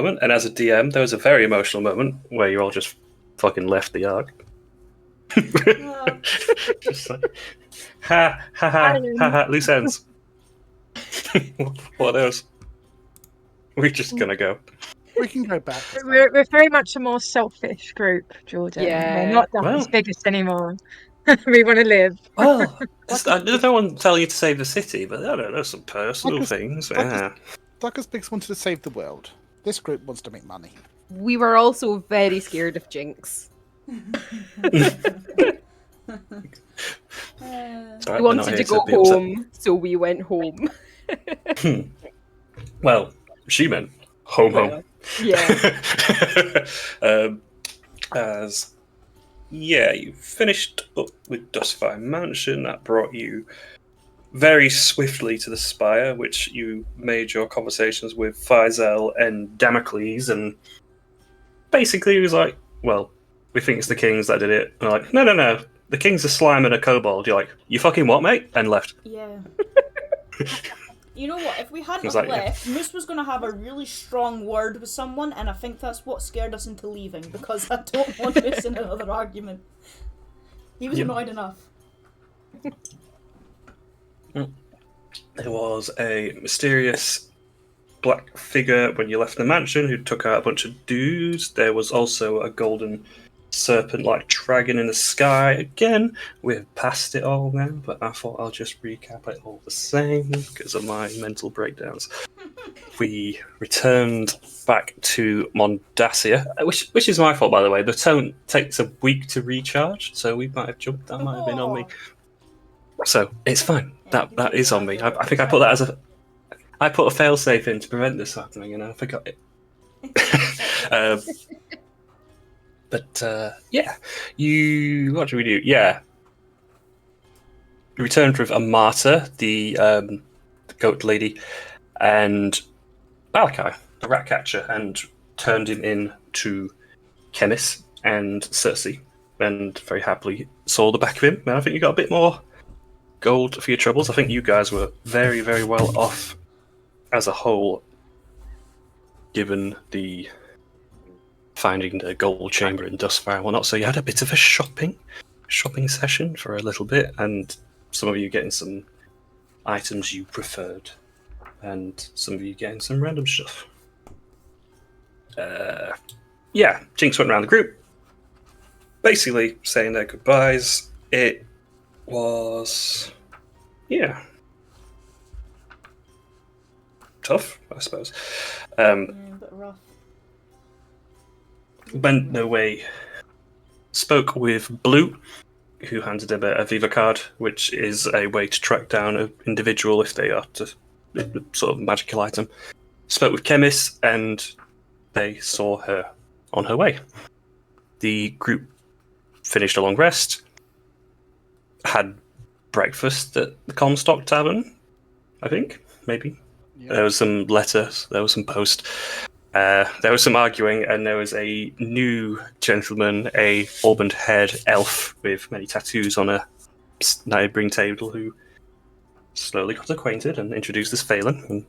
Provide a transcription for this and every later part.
moment, and as a DM, there was a very emotional moment where you all just fucking left the arc. Just like, ha ha ha ha ha, loose ends. What else? We're just gonna go. We can go back. We're very much a more selfish group, Jordan. Yeah. We're not Duffy's biggest anymore. We want to live. Well, there's no one telling you to save the city, but I don't know, some personal things. Duckus Pigs wanted to save the world. This group wants to make money. We were also very scared of Jinx. Right, We wanted to go home, so we went home. Well, she meant home. Yeah. You finished up with Dustfire Mansion. That brought you very swiftly to the Spire, which you made your conversations with Faisal and Damocles, and basically he was like, well, we think it's the Kings that did it. And they're like, no, the King's a slime and a kobold. You're like, you fucking what, mate? And left. Yeah. You know what? If we hadn't Was that- left, Moose was going to have a really strong word with someone, and I think that's what scared us into leaving, because I don't want Moose in another argument. He was annoyed enough. There was a mysterious black figure when you left the mansion who took out a bunch of dudes. There was also a golden serpent-like dragon in the sky. Again, we're past it all now, but I thought I'll just recap it all the same because of my mental breakdowns. We returned back to Mondassia, which is my fault, by the way. The tone takes a week to recharge, so we might have jumped. That might have been on me. So it's fine. That is on me. I think I put that as a. I put a failsafe in to prevent this happening, and I forgot it. What do we do? Yeah. We returned with Amata, the goat lady, and Malachi, the rat catcher, and turned him in to Chemis and Cersei, and very happily saw the back of him. And I think you got a bit more gold for your troubles. I think you guys were very, very well off as a whole, given the finding the gold chamber in Dustfire and whatnot. So you had a bit of a shopping session for a little bit, and some of you getting some items you preferred, and some of you getting some random stuff. Jinx went around the group, basically saying their goodbyes. It was, tough, I suppose. A bit rough. Went their way, spoke with Blue, who handed him a Viva card, which is a way to track down an individual if they are to sort of magical item. Spoke with Chemis, and they saw her on her way. The group finished a long rest, had breakfast at the Comstock Tavern, I think, maybe. Yeah. There was some letters, there was some post. There was some arguing, and there was a new gentleman, a auburn-haired elf with many tattoos on a neighbouring table, who slowly got acquainted and introduced as Phelan, and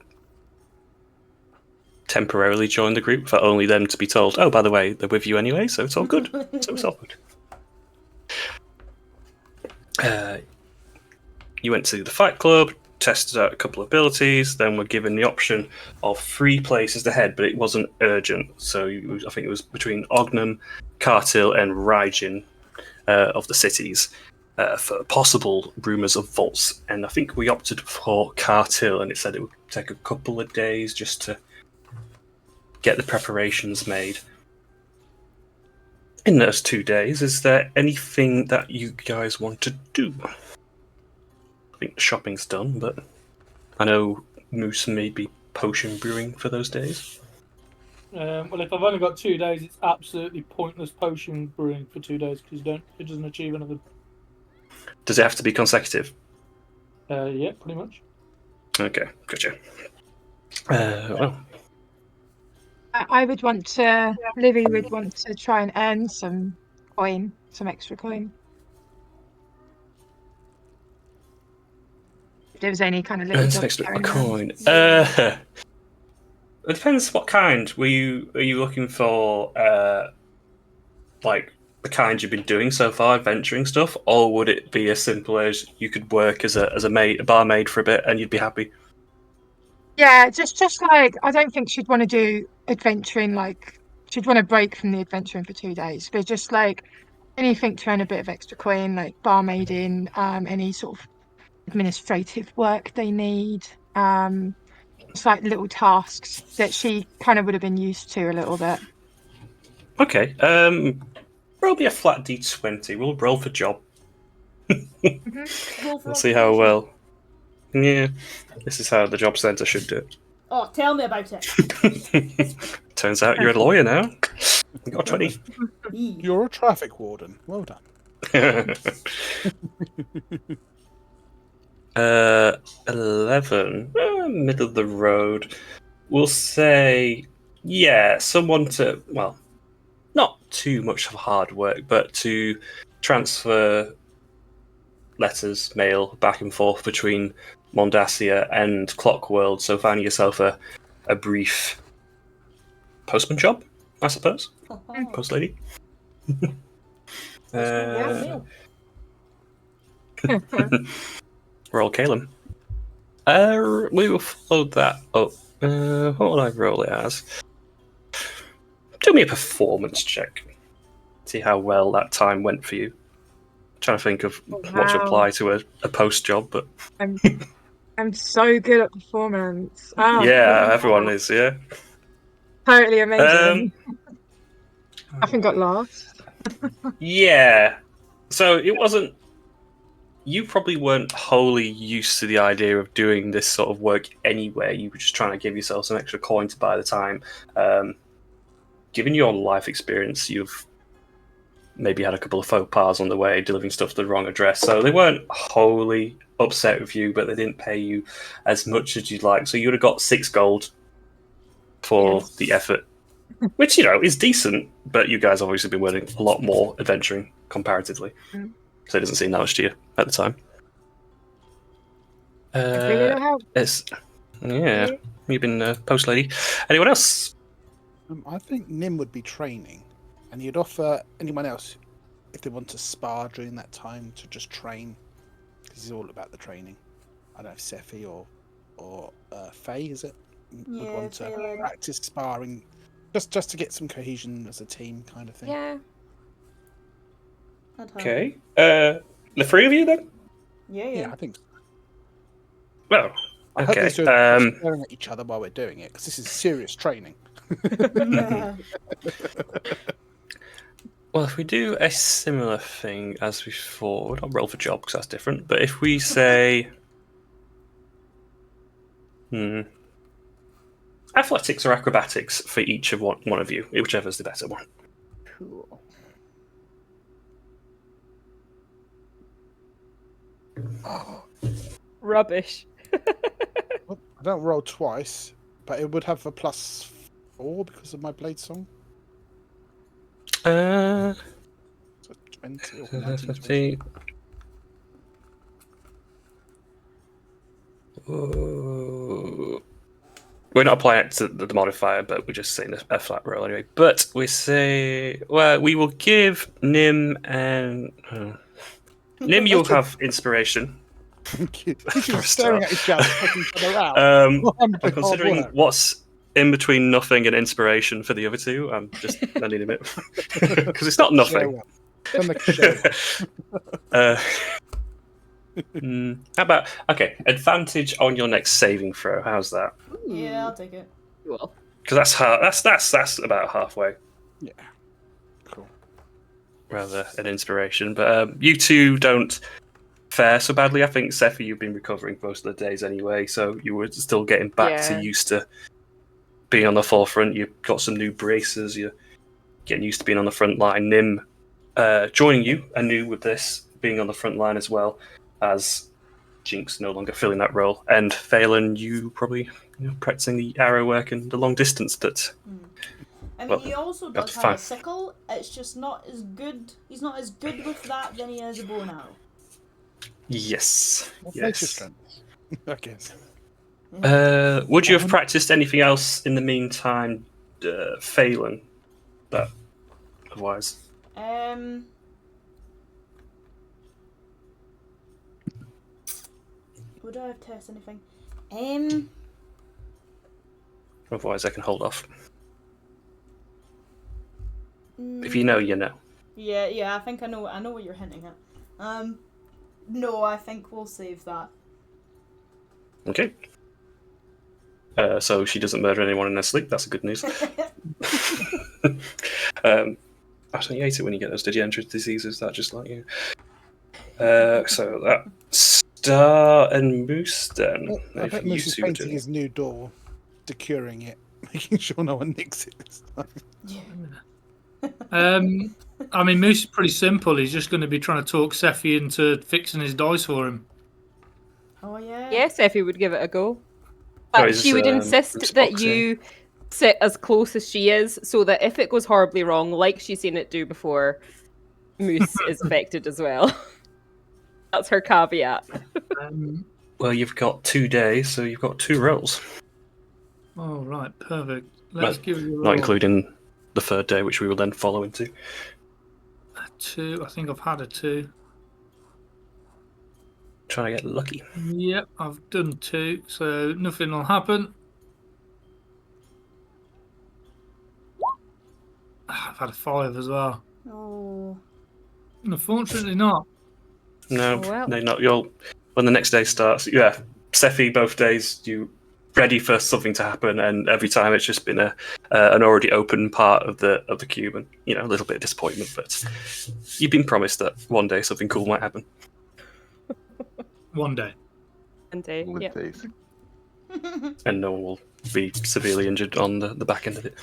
temporarily joined the group for only them to be told, oh, by the way, they're with you anyway, so it's all good. So it's all good. You went to the Fight Club, tested out a couple of abilities, then were given the option of 3 places to head, but it wasn't urgent. So I think it was between Ognum, Cartil, and Raijin of the cities for possible rumours of vaults. And I think we opted for Cartil, and it said it would take a couple of days just to get the preparations made. In those 2 days, is there anything that you guys want to do? I think the shopping's done, but I know Moose may be potion brewing for those days. Well, if I've only got 2 days, it's absolutely pointless potion brewing for 2 days because it doesn't achieve anything. Does it have to be consecutive? Yeah, pretty much. Okay, gotcha. Well, I would want to. Livy would want to try and earn some extra coin. If there was any kind of little earn some extra coin. It depends what kind. Are you looking for like the kind you've been doing so far, adventuring stuff, or would it be as simple as you could work as a barmaid for a bit and you'd be happy? Yeah, just like I don't think she'd want to do adventuring. Like she'd want to break from the adventuring for 2 days. But just like anything to earn a bit of extra coin, like barmaiding, any sort of administrative work they need. It's like little tasks that she kind of would have been used to a little bit. Okay. Roll me a flat d20. We'll roll for job. Roll for We'll see how well. Yeah, this is how the job centre should do Oh, tell me about it. it. Turns out you're a lawyer now. You got 20. You're a traffic warden. Well done. 11. Middle of the road. We'll say, yeah, someone to, well, not too much of hard work, but to transfer letters, mail, back and forth between Mondassia and Clockworld. So find yourself a brief postman job, I suppose. Post lady. Roll Calum. We will follow that up. What will I roll it as? Do me a performance check. See how well that time went for you. Trying to think of what to apply to a post job, but I'm so good at performance. Oh, yeah, everyone is. Yeah, totally amazing. I haven't got lost. Yeah. So it wasn't. You probably weren't wholly used to the idea of doing this sort of work anyway. You were just trying to give yourself some extra coin to buy the time. Given your life experience, you've maybe had a couple of faux pas on the way, delivering stuff to the wrong address. So they weren't wholly upset with you, but they didn't pay you as much as you'd like. So you would have got 6 gold for the effort, which, is decent, but you guys obviously been winning a lot more adventuring comparatively. So it doesn't seem that much to you at the time. You've been post lady. Anyone else? I think Nim would be training, and you'd offer anyone else, if they want to spar during that time, to just train, because he's all about the training. I don't know if Sephi or Faye, is it? Would want to practice sparring, just to get some cohesion as a team, kind of thing. Yeah. Okay. The 3 of you then? Yeah, I think so. Well, I hope okay. they're staring at each other while we're doing it, because this is serious training. Well, if we do a similar thing as before, we'll not roll for job because that's different. But if we say, athletics or acrobatics for each of one of you, whichever's the better one. Cool. Rubbish. Well, I don't roll twice, but it would have a +4 because of my blade song. So 20 or 19, 20. We're not applying it to the modifier, but we're just saying a flat roll anyway. But we say, well, we will give Nim and Nim. You'll have inspiration. Thank you. You're staring at each other, putting each other out. I'm considering what's in between nothing and inspiration for the other two. I'm just lending a bit because it's not nothing. How about advantage on your next saving throw? How's that? Yeah, I'll take it. Cool. Because that's about halfway. Yeah. Cool. Rather an inspiration, but you two don't fare so badly. I think Sephi, you've been recovering most of the days anyway, so you were still getting back to used to being on the forefront. You've got some new braces. You're getting used to being on the front line. Nim joining you anew with this, being on the front line as well, as Jinx no longer filling that role. And Phelan, you probably practicing the arrow work and the long distance that... I mean, he also does have a sickle. It's just not as good. He's not as good with that than he is a bow and arrow. Yes. What's nature strength? I guess. Would you have practiced anything else in the meantime, Phelan? But otherwise, would I have tested anything? otherwise I can hold off. If you know, you know. Yeah. I think I know what you're hinting at. No, I think we'll save that. Okay. So she doesn't murder anyone in her sleep. That's good news. Actually, I hate it when you get those degenerative diseases that just like you. So that Star and Moose then. I If bet you Moose is two are painting doing- his new door, securing it, making sure no one nicks it this time. I mean, Moose is pretty simple. He's just going to be trying to talk Sephi into fixing his dice for him. Oh yeah. Yes, Effie would give it a go. But is she would this, insist that Xbox, you sit as close as she is, so that if it goes horribly wrong, like she's seen it do before, Moose is affected as well. That's her caveat. Well, you've got 2 days, so you've got 2 rolls. Oh, right, perfect. Let's give it a roll. Not including the 3rd day, which we will then follow into. A 2. I think I've had a 2. Trying to get lucky. Yep, I've done 2, so nothing will happen. I've had a 5 as well. Oh. Unfortunately not. No, Oh, well. no, not you'll. When the next day starts, yeah, Sephi, both days you ready for something to happen, and every time it's just been an already open part of the cube, and a little bit of disappointment. But you've been promised that one day something cool might happen. One day. And Good yeah. days. And no one will be severely injured on the back end of it.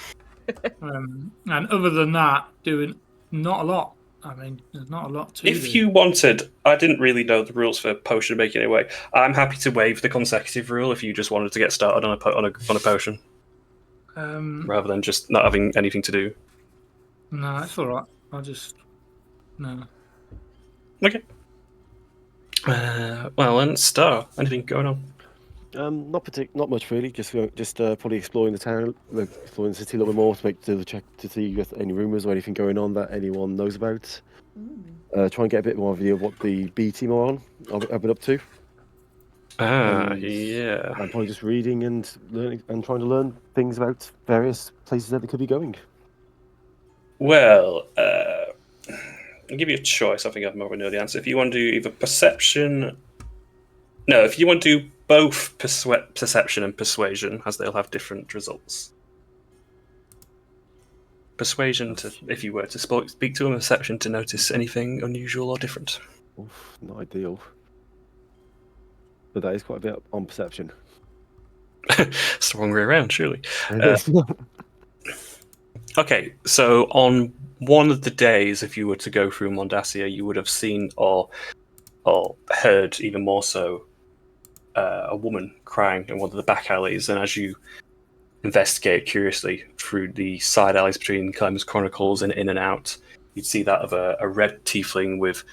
And other than that, doing not a lot. I mean, there's not a lot to If do. you wanted, I didn't really know the rules for potion making anyway. I'm happy to waive the consecutive rule if you just wanted to get started on a potion, rather than just not having anything to do. No, it's all right. No. Okay. Well, and Star, anything going on? Not much really. Just probably exploring the town, exploring the city a little bit more to check to see if any rumours or anything going on that anyone knows about. Try and get a bit more of a idea of what the B team are on. I've been up to. Yeah. I'm probably just reading and learning and trying to learn things about various places that they could be going. Well, I'll give you a choice. I think I already know the answer. If you want to do either perception... No, if you want to do both perception and persuasion, as they'll have different results. Persuasion, if you were to speak to them, perception to notice anything unusual or different. Oof, not ideal. But that is quite a bit on perception. It's the wrong way around, surely. Okay, so on one of the days, if you were to go through Mondassia, you would have seen or heard, even more so, a woman crying in one of the back alleys. And as you investigate curiously through the side alleys between Climbers Chronicles and in and out, you'd see that of a red tiefling with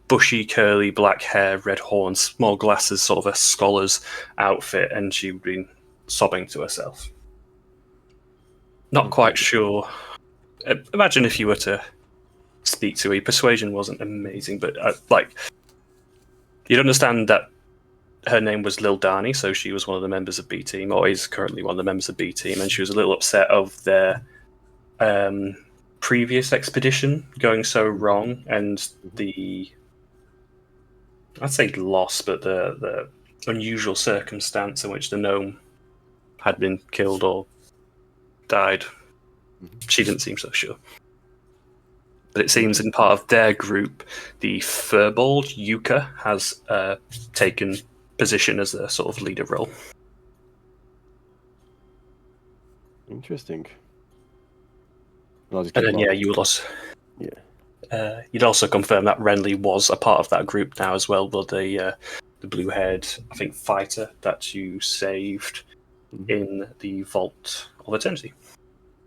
bushy, curly black hair, red horns, small glasses, sort of a scholar's outfit, and she'd been sobbing to herself. Not quite sure. Imagine if you were to speak to her. Persuasion wasn't amazing, but you'd understand that her name was Lil Darnie, so she was one of the members of B Team, or is currently one of the members of B Team, and she was a little upset of their previous expedition going so wrong, and I'd say loss, but the unusual circumstance in which the gnome had been killed or died. She didn't seem so sure. But it seems in part of their group, the Furball, Yuka, has taken position as a sort of leader role. Interesting. And then, you would also... Yeah. You'd also confirm that Renly was a part of that group now as well, but the blue-haired, I think, fighter that you saved in the Vault of Eternity.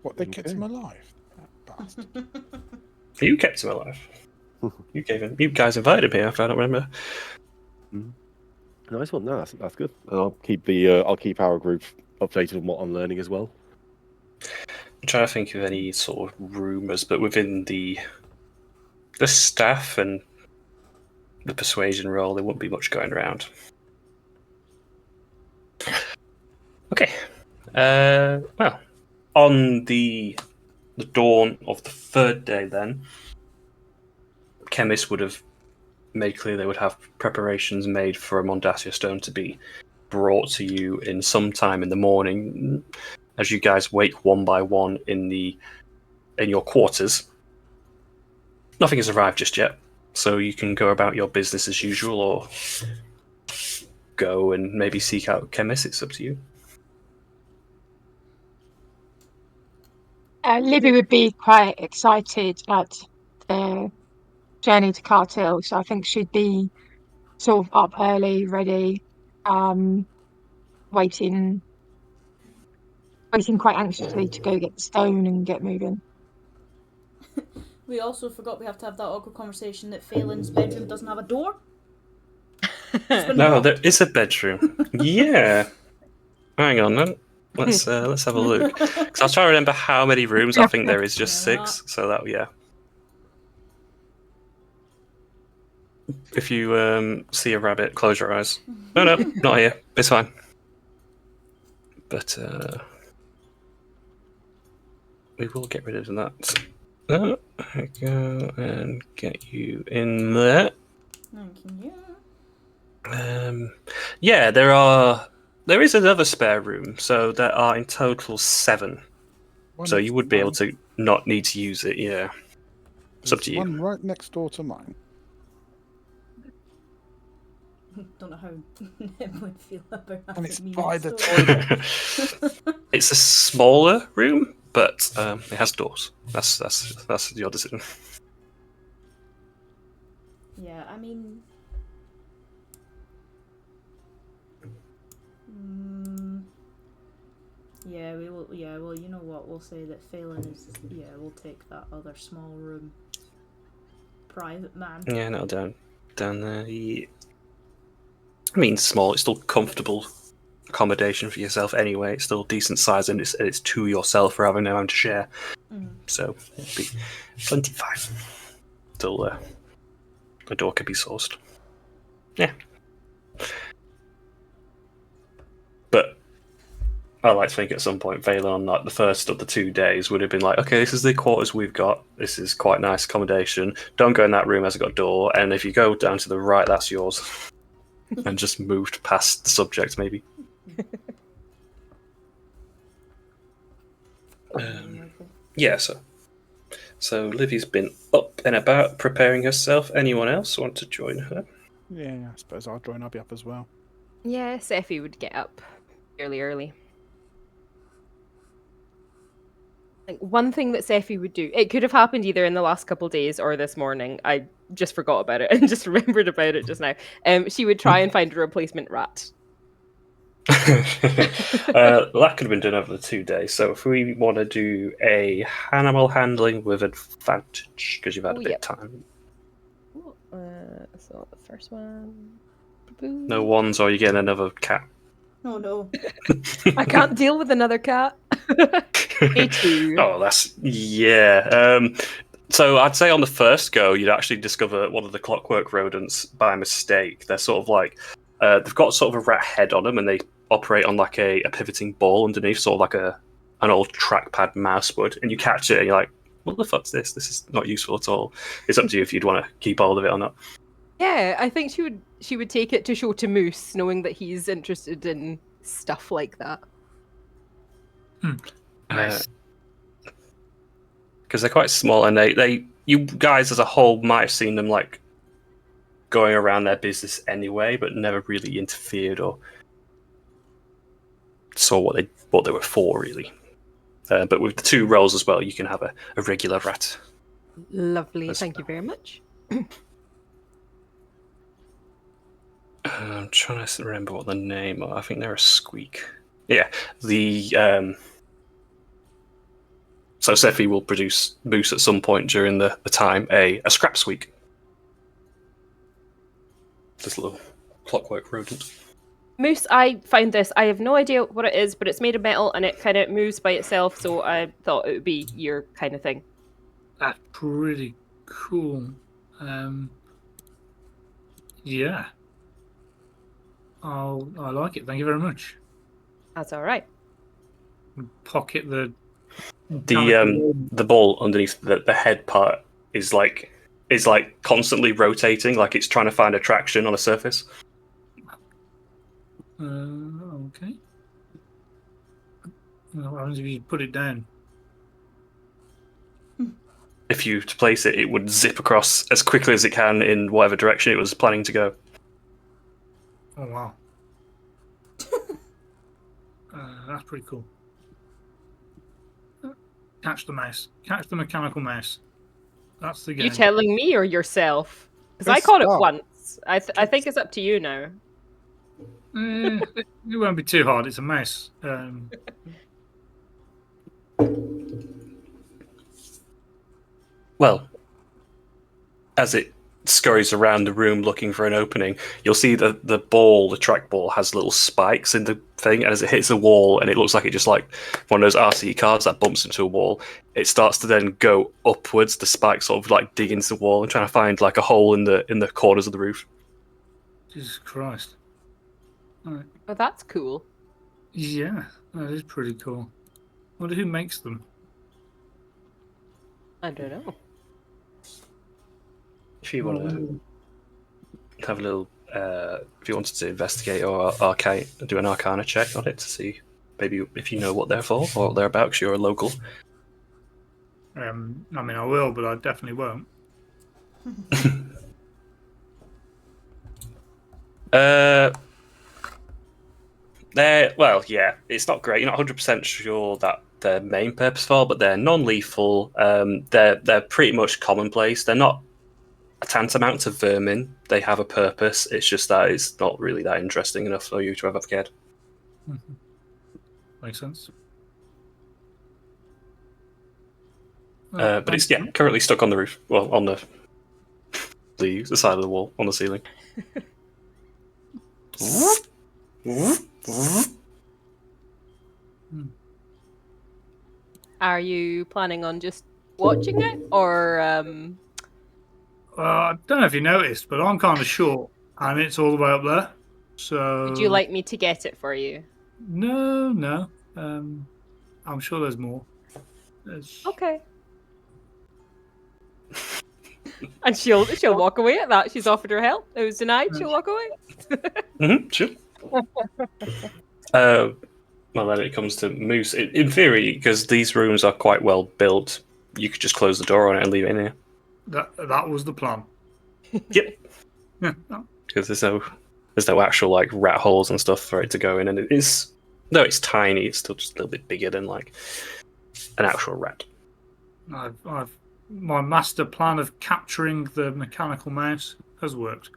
What, they kept him alive? That bastard. You kept him alive. You guys invited me, if I don't remember. Nice one. No, that's good. And I'll keep our group updated on what I'm learning as well. I'm trying to think of any sort of rumours, but within the staff and the persuasion role, there wouldn't be much going around. Okay. Well, on the dawn of the third day, then, chemists would have made clear they would have preparations made for a Mondacia stone to be brought to you in some time in the morning. As you guys wake one by one in your quarters, nothing has arrived just yet, so you can go about your business as usual, or go and maybe seek out chemists. It's up to you. Libby would be quite excited at the journey to Cartil, so I think she'd be sort of up early, ready, waiting quite anxiously to go get the stone and get moving. We also forgot we have to have that awkward conversation that Phelan's bedroom doesn't have a door. No, there is a bedroom. Yeah. Hang on, then. Let's have a look. Because I was trying to remember how many rooms. I think there is just 6. So that, yeah. If you see a rabbit, close your eyes. No, not here. It's fine. But we will get rid of that. There we go, and get you in there. Thank you. Yeah, there is another spare room, so there are in total 7. So you would be able to not need to use it, yeah. It's up to you. One right next door to mine. Don't know how Nim would feel about having And it's me by next the door. toilet. It's a smaller room, but it has doors. That's your decision. Yeah, I mean... Yeah, we will. Yeah, well, you know what? We'll say that Phelan is. Yeah, we'll take that other small room. Private man. Yeah, no, down there. Yeah. I mean, small. It's still comfortable accommodation for yourself anyway. It's still decent size, and it's to yourself rather than having to share. So it'd be 25. Still, a door could be sourced. Yeah. But I like to think at some point Phelan on like the first of the 2 days would have been like, okay, this is the quarters we've got. This is quite nice accommodation. Don't go in that room, has it got a door? And if you go down to the right, that's yours. And just moved past the subject, maybe. Yeah, so Livy's been up and about preparing herself. Anyone else want to join her? Yeah, I suppose I'll join. I'll be up as well. Yeah, Sephi would get up fairly early. Like one thing that Sephi would do, it could have happened either in the last couple of days or this morning. I just forgot about it and just remembered about it just now. She would try and find a replacement rat. That could have been done over the 2 days. So if we want to do a animal handling with advantage, because you've had a bit of time. So the first one. No ones, or you get another cat. Oh no. I can't deal with another cat. Me too. Oh, yeah. So I'd say on the first go, you'd actually discover one of the clockwork rodents by mistake. They're sort of like they've got sort of a rat head on them, and they operate on like a pivoting ball underneath, sort of like an old trackpad mouse would. And you catch it, and you're like, "What the fuck's this? This is not useful at all." It's up to you if you'd want to keep hold of it or not. Yeah, I think she would take it to show to Moose, knowing that he's interested in stuff like that. Nice. Because they're quite small, and you guys as a whole might have seen them like going around their business anyway, but never really interfered or saw what they were for, really. But with the 2 roles as well, you can have a regular rat. Lovely, thank you very much. I'm trying to remember what the name are. I think they're a squeak. Yeah, so Sephi will produce Moose at some point during the time a scrap squeak. This little clockwork rodent. Moose, I found this. I have no idea what it is, but it's made of metal and it kind of moves by itself, so I thought it would be your kind of thing. That's pretty cool. Yeah. I like it. Thank you very much. That's all right. Pocket the The ball underneath the head part is like constantly rotating, like it's trying to find a traction on a surface. Okay. What happens if you put it down? If you to place it, it would zip across as quickly as it can in whatever direction it was planning to go. Oh wow. That's pretty cool. Catch the mouse. Catch the mechanical mouse. That's the game. You telling me or yourself? Because I Press caught it start. once. I think it's up to you now. It won't be too hard. It's a mouse. Well, as it scurries around the room looking for an opening, you'll see that the trackball, has little spikes in the thing, and as it hits a wall, and it looks like it just like one of those RC cars that bumps into a wall, it starts to then go upwards. The spikes sort of like dig into the wall and trying to find like a hole in the corners of the roof. Jesus Christ. All right. Oh, that's cool. Yeah, that is pretty cool. Wonder who makes them. I don't know. If you want to have a little, if you wanted to investigate or do an Arcana check on it to see maybe if you know what they're for or what they're about, because you're a local. I mean, I will, but I definitely won't. Yeah, it's not great. You're not 100% sure that their main purpose for, but they're non-lethal. They're pretty much commonplace. They're not a tantamount to vermin. They have a purpose. It's just that it's not really that interesting enough for you to have cared. Makes sense. But it's currently stuck on the roof. Well, on the side of the wall, on the ceiling. Are you planning on just watching it, or I don't know if you noticed, but I'm kind of short, and it's all the way up there. So. would you like me to get it for you? No. I'm sure there's more. Okay. And she'll walk away at that. She's offered her help. It was denied. She'll walk away. Sure. Well, then it comes to Moose. In theory, because these rooms are quite well built, you could just close the door on it and leave it in here. That was the plan. Yep. Yeah. Because there's no actual like rat holes and stuff for it to go in, and it is, though it's tiny, it's still just a little bit bigger than like an actual rat. My master plan of capturing the mechanical mouse has worked.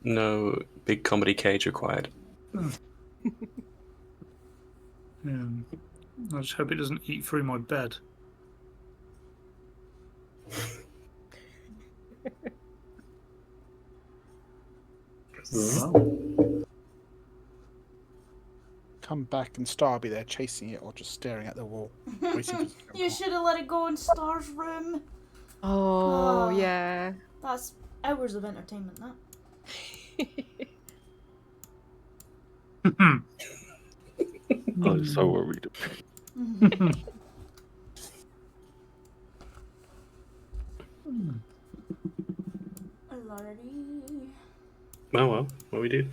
No big comedy cage required. I just hope it doesn't eat through my bed. Come back and Star be there chasing it or just staring at the wall. Waiting for it to You should have let it go in Star's room. Oh, yeah. That's hours of entertainment, that. I'm so worried. Oh well, what do we do?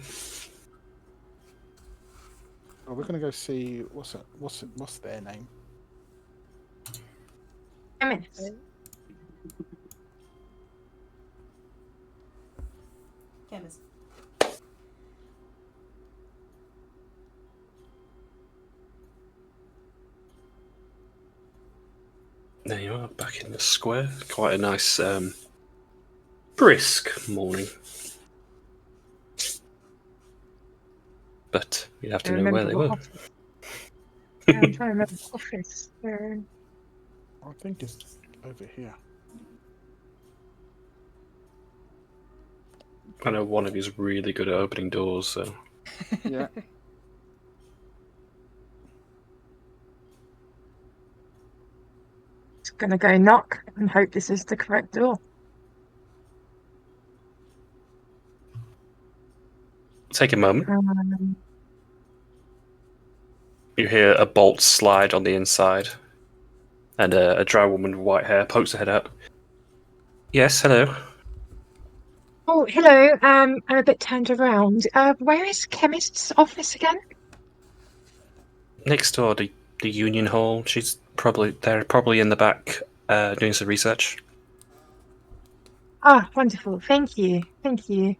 Oh, we're gonna go see what's their name? Chemist. Chemist. There you are, back in the square. Quite a nice, brisk morning. But you have to know where they were. I'm trying to remember the office. I think it's over here. I know one of you's really good at opening doors, so Yeah. Just gonna go knock and hope this is the correct door. take a moment. Um, You hear a bolt slide on the inside, and a drow woman with white hair pokes her head out. Yes, hello. oh, hello. I'm a bit turned around. Where is chemist's office again? Next door, the Union Hall. They're probably in the back doing some research. Ah, wonderful. Thank you. Thank you.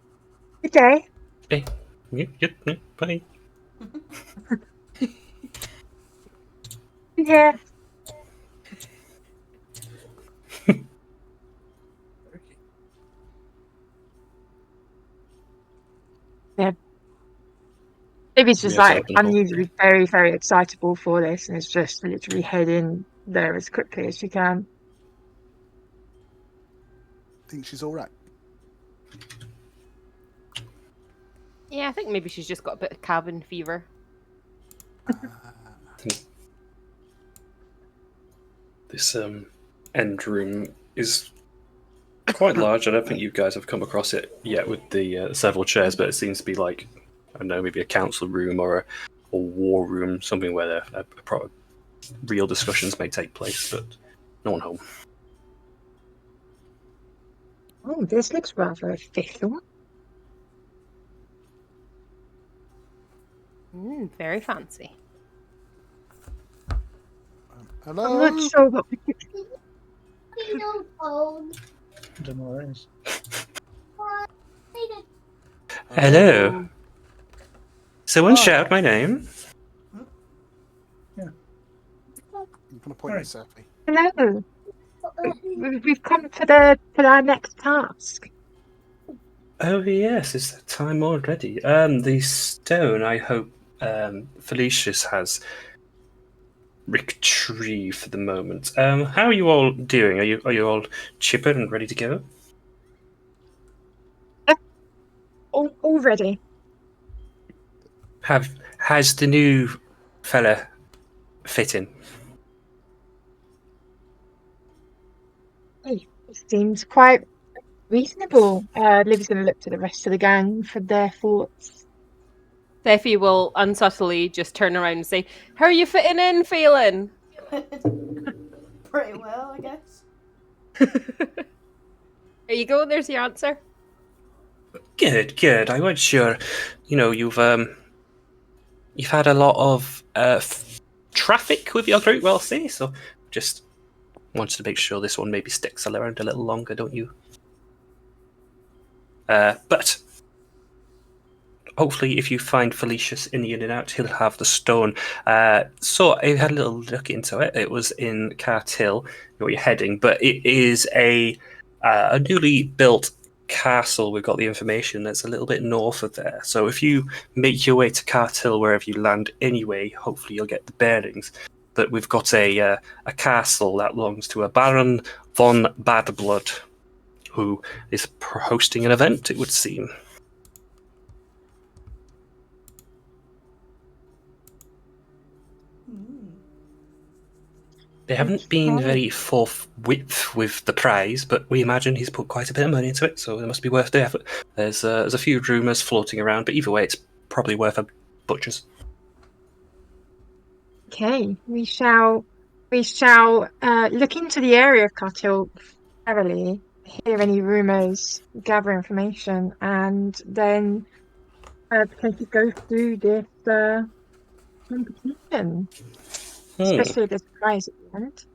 Good day. Hey, yeah, bye. Yeah. Yeah. Maybe it's just Yeah, like open the door. unusually very, very excitable for this, and it's just literally head in there as quickly as she can. Think she's all right. Yeah, I think maybe she's just got a bit of cabin fever. This end room is quite large. I don't think you guys have come across it yet with the several chairs, but it seems to be like, I don't know, maybe a council room or a war room, something where real discussions may take place, but no one home. Oh, this looks rather official. Very fancy. Hello. I'm not sure what. I don't know what it is. Hello. Someone shout my name. You can appoint Right. yourself. Hello. We've come for our next task. Oh yes, it's that time already. The stone. I hope Felicius has retrieved for the moment. How are you all doing? Are you all chipper and ready to go? All ready. Has the new fella fit in? Hey, seems quite reasonable. Liv's going to look to the rest of the gang for their thoughts. Steffi will unsubtly just turn around and say, "How are you fitting in, Phelan?" Pretty well, I guess. There you go. There's your answer. Good. I wasn't sure. You know, you've had a lot of traffic with your group, we'll say. So, just wanted to make sure this one maybe sticks around a little longer, don't you? But hopefully, if you find Felicius in the in and out, he'll have the stone. So I had a little look into it. It was in Cartill, where you're heading, but it is a newly built castle. We've got the information that's a little bit north of there. So if you make your way to Cartill, wherever you land anyway, hopefully you'll get the bearings. But we've got a castle that belongs to a Baron von Badblood, who is hosting an event, it would seem. They haven't been very forthwith with the prize, but we imagine he's put quite a bit of money into it, so it must be worth the effort. There's a few rumours floating around, but either way, it's probably worth a butcher's. Okay, we shall look into the area of Cartill thoroughly, hear any rumours, gather information, and then potentially go through this competition. Especially the prize at the end.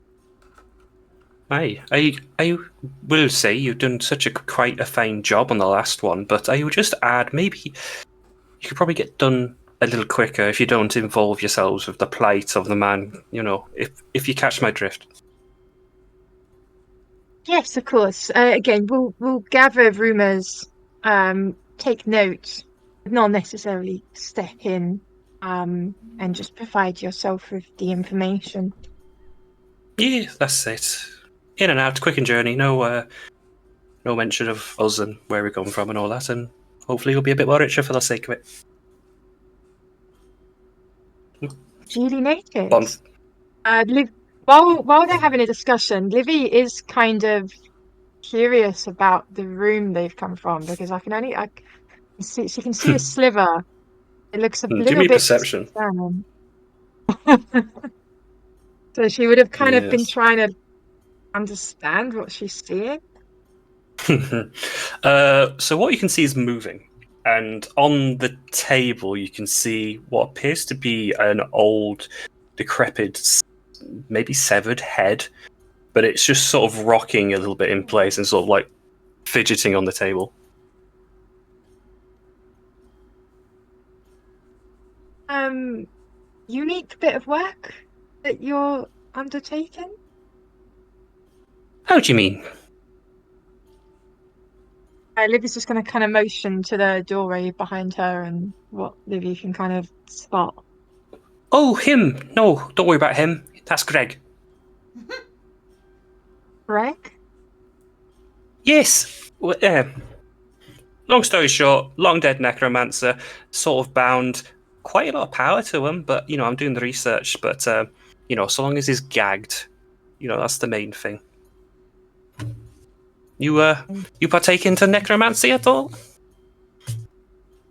I will say you've done such quite a fine job on the last one, but I would just add maybe you could probably get done a little quicker if you don't involve yourselves with the plight of the man. You know, if you catch my drift. Yes, of course. Again, we'll gather rumours, take notes, but not necessarily step in, and just provide yourself with the information. Yeah, that's it. In and out, quick and journey. No no mention of us and where we come from and all that, and hopefully you'll be a bit more richer for the sake of it. Duly noted. Bon- While they're having a discussion, Livy is kind of curious about the room they've come from because I can see she can see a sliver. It looks a Give little me bit perception. concerning. So she would have kind of been Yes. trying to understand what she's seeing. So what you can see is moving, and on the table you can see what appears to be an old, decrepit, maybe severed head, but it's just sort of rocking a little bit in place and sort of like fidgeting on the table. Unique bit of work that you're undertaking? How do you mean? Livy's just going to kind of motion to the doorway behind her and what Livy can kind of spot. Oh, him! No, don't worry about him. That's Greg. Greg? Yes. Long story short, long dead necromancer, sort of bound. Quite a lot of power to him, but I'm doing the research. But so long as he's gagged, that's the main thing. You partake into necromancy at all?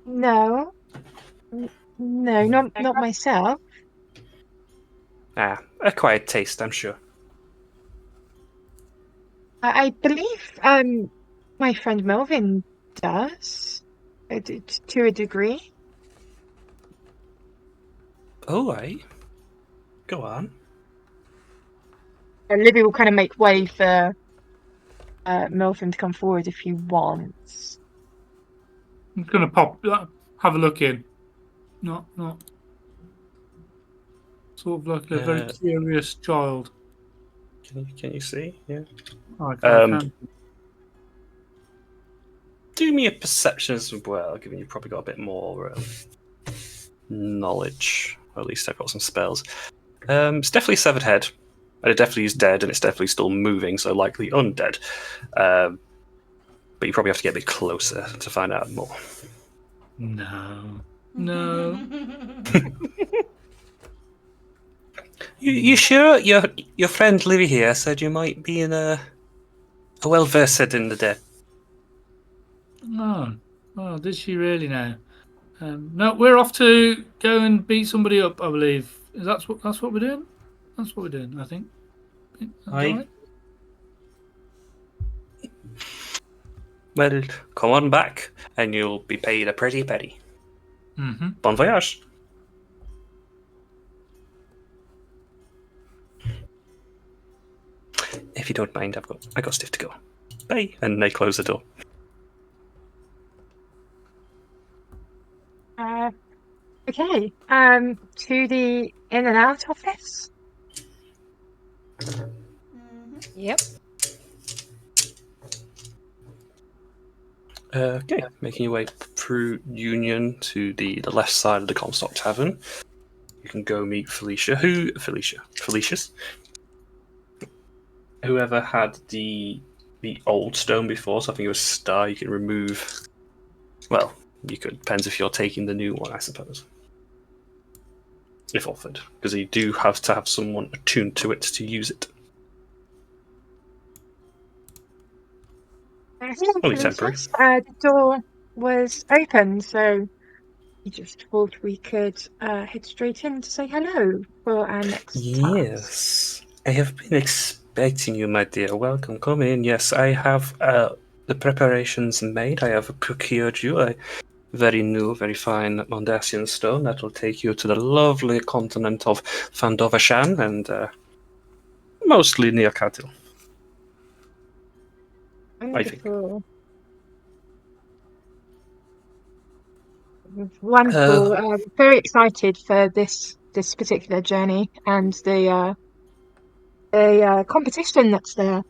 No. No, not myself. Acquired taste, I'm sure. I believe my friend Melvin does to a degree. Oh, aye. Go on. And Livy will kind of make way for Melvin to come forward if he wants. I'm gonna have a look in. Not sort of like a very curious child. Can you see? Yeah. I can. Do me a perception as well, given you've probably got a bit more knowledge. Or at least I've got some spells. It's definitely a severed head. And it definitely is dead, and it's definitely still moving, so likely undead. But you probably have to get a bit closer to find out more. No. You sure? Your friend Livy here said you might be in a well versed in the dead. No. Oh, did she really now? No, we're off to go and beat somebody up, I believe. That's what we're doing? That's what we're doing, I think. Aye. Well, come on back, and you'll be paid a pretty penny. Mm-hmm. Bon voyage. If you don't mind, I got stuff to go. Bye. And they close the door. Okay. To the in and out office. Yep. Okay, making your way through Union to the left side of the Comstock Tavern. You can go meet Felicia. Felicia's. Whoever had the old stone before, so I think it was Star, you can remove. Well, you could. Depends if you're taking the new one, I suppose. If offered, because you do have to have someone attuned to it to use it. Only temporary. The door was open, so we just thought we could head straight in to say hello for our next task. Yes, I have been expecting you, my dear. Welcome, come in. Yes, I have the preparations made. I have procured you a very new, very fine Mondasian stone that will take you to the lovely continent of Fandovashan and mostly near Katil. Wonderful. Wonderful. Very excited for this particular journey and the competition that's there.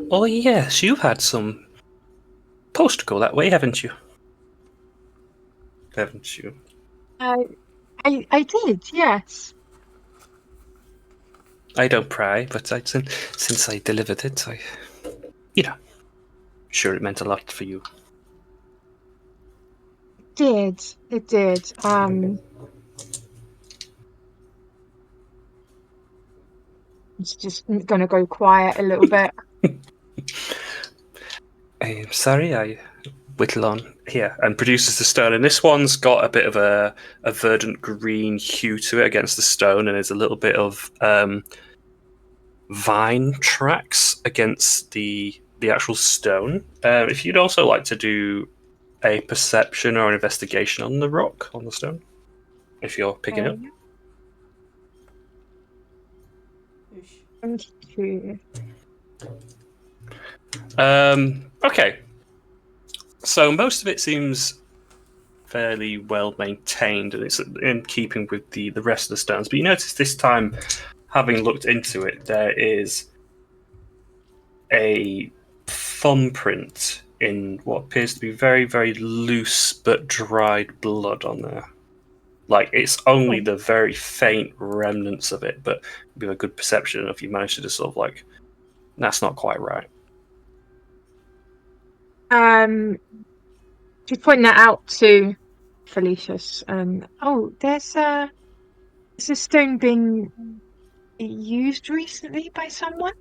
Oh yes, you've had some post go that way, haven't you? Haven't you? I did, yes. I don't pry, but since I delivered it, sure it meant a lot for you. It did. It's just gonna go quiet a little bit. I'm sorry, I whittle on here and produces the stone. And this one's got a bit of a verdant green hue to it against the stone, and there's a little bit of vine tracks against the actual stone. If you'd also like to do a perception or an investigation on the rock, on the stone, if you're picking up. Thank you. Okay. So most of it seems fairly well maintained, and it's in keeping with the rest of the stones. But you notice this time, having looked into it, there is a thumbprint in what appears to be very, very loose but dried blood on there. Like, it's only the very faint remnants of it, but with a good perception, if you manage to just sort of like, that's not quite right. She's pointing that out to Felicius. There's a stone being used recently by someone.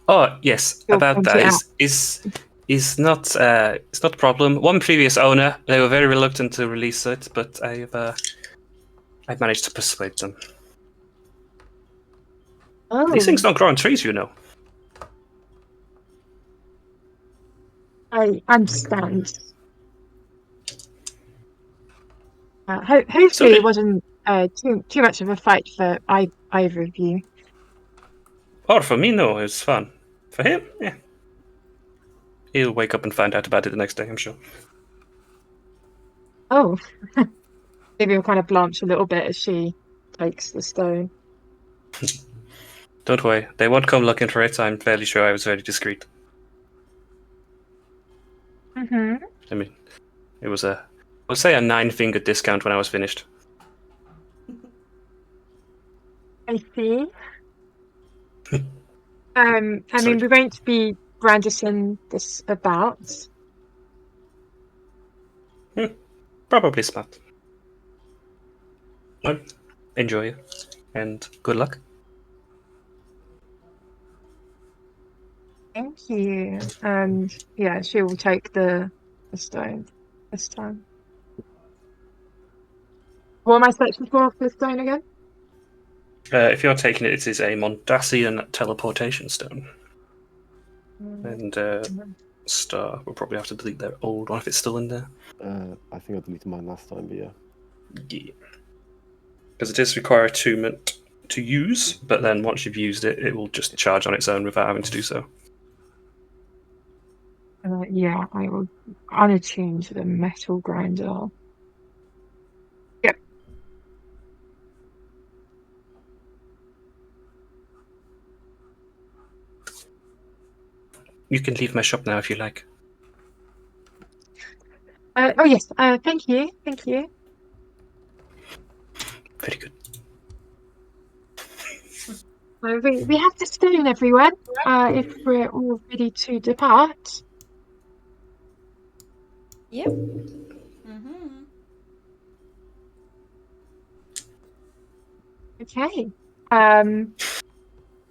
Oh yes, You'll about point that it is not it's not a problem. One previous owner, they were very reluctant to release it, but I've managed to persuade them. Oh, These things don't grow on trees, you know. I understand. Hopefully, it wasn't too much of a fight for either of you. Or for me, no, it was fun. For him, yeah. He'll wake up and find out about it the next day, I'm sure. Oh, maybe will kind of blanch a little bit as she takes the stone. Don't worry, they won't come looking for it. I'm fairly sure I was very discreet. Mm-hmm. I mean, it was I'll say a 9-finger discount when I was finished. I see. I mean, we won't be brandishing this about. Probably smart. Well, enjoy it, and good luck. Thank you. And yeah, she will take the stone this time. What am I searching for the stone again? If you're taking it, it is a Mondasian teleportation stone. And Star will probably have to delete their old one if it's still in there. I think I deleted mine last time, but yeah. Yeah. Because it does require attunement to use, but then once you've used it, it will just charge on its own without having to do so. Yeah, I will unattune to the metal grinder. Yep. You can leave my shop now if you like. Oh yes. Thank you. Thank you. Very good. We have the stone, everyone. If we're all ready to depart. Yep. Mm-hmm. Okay. And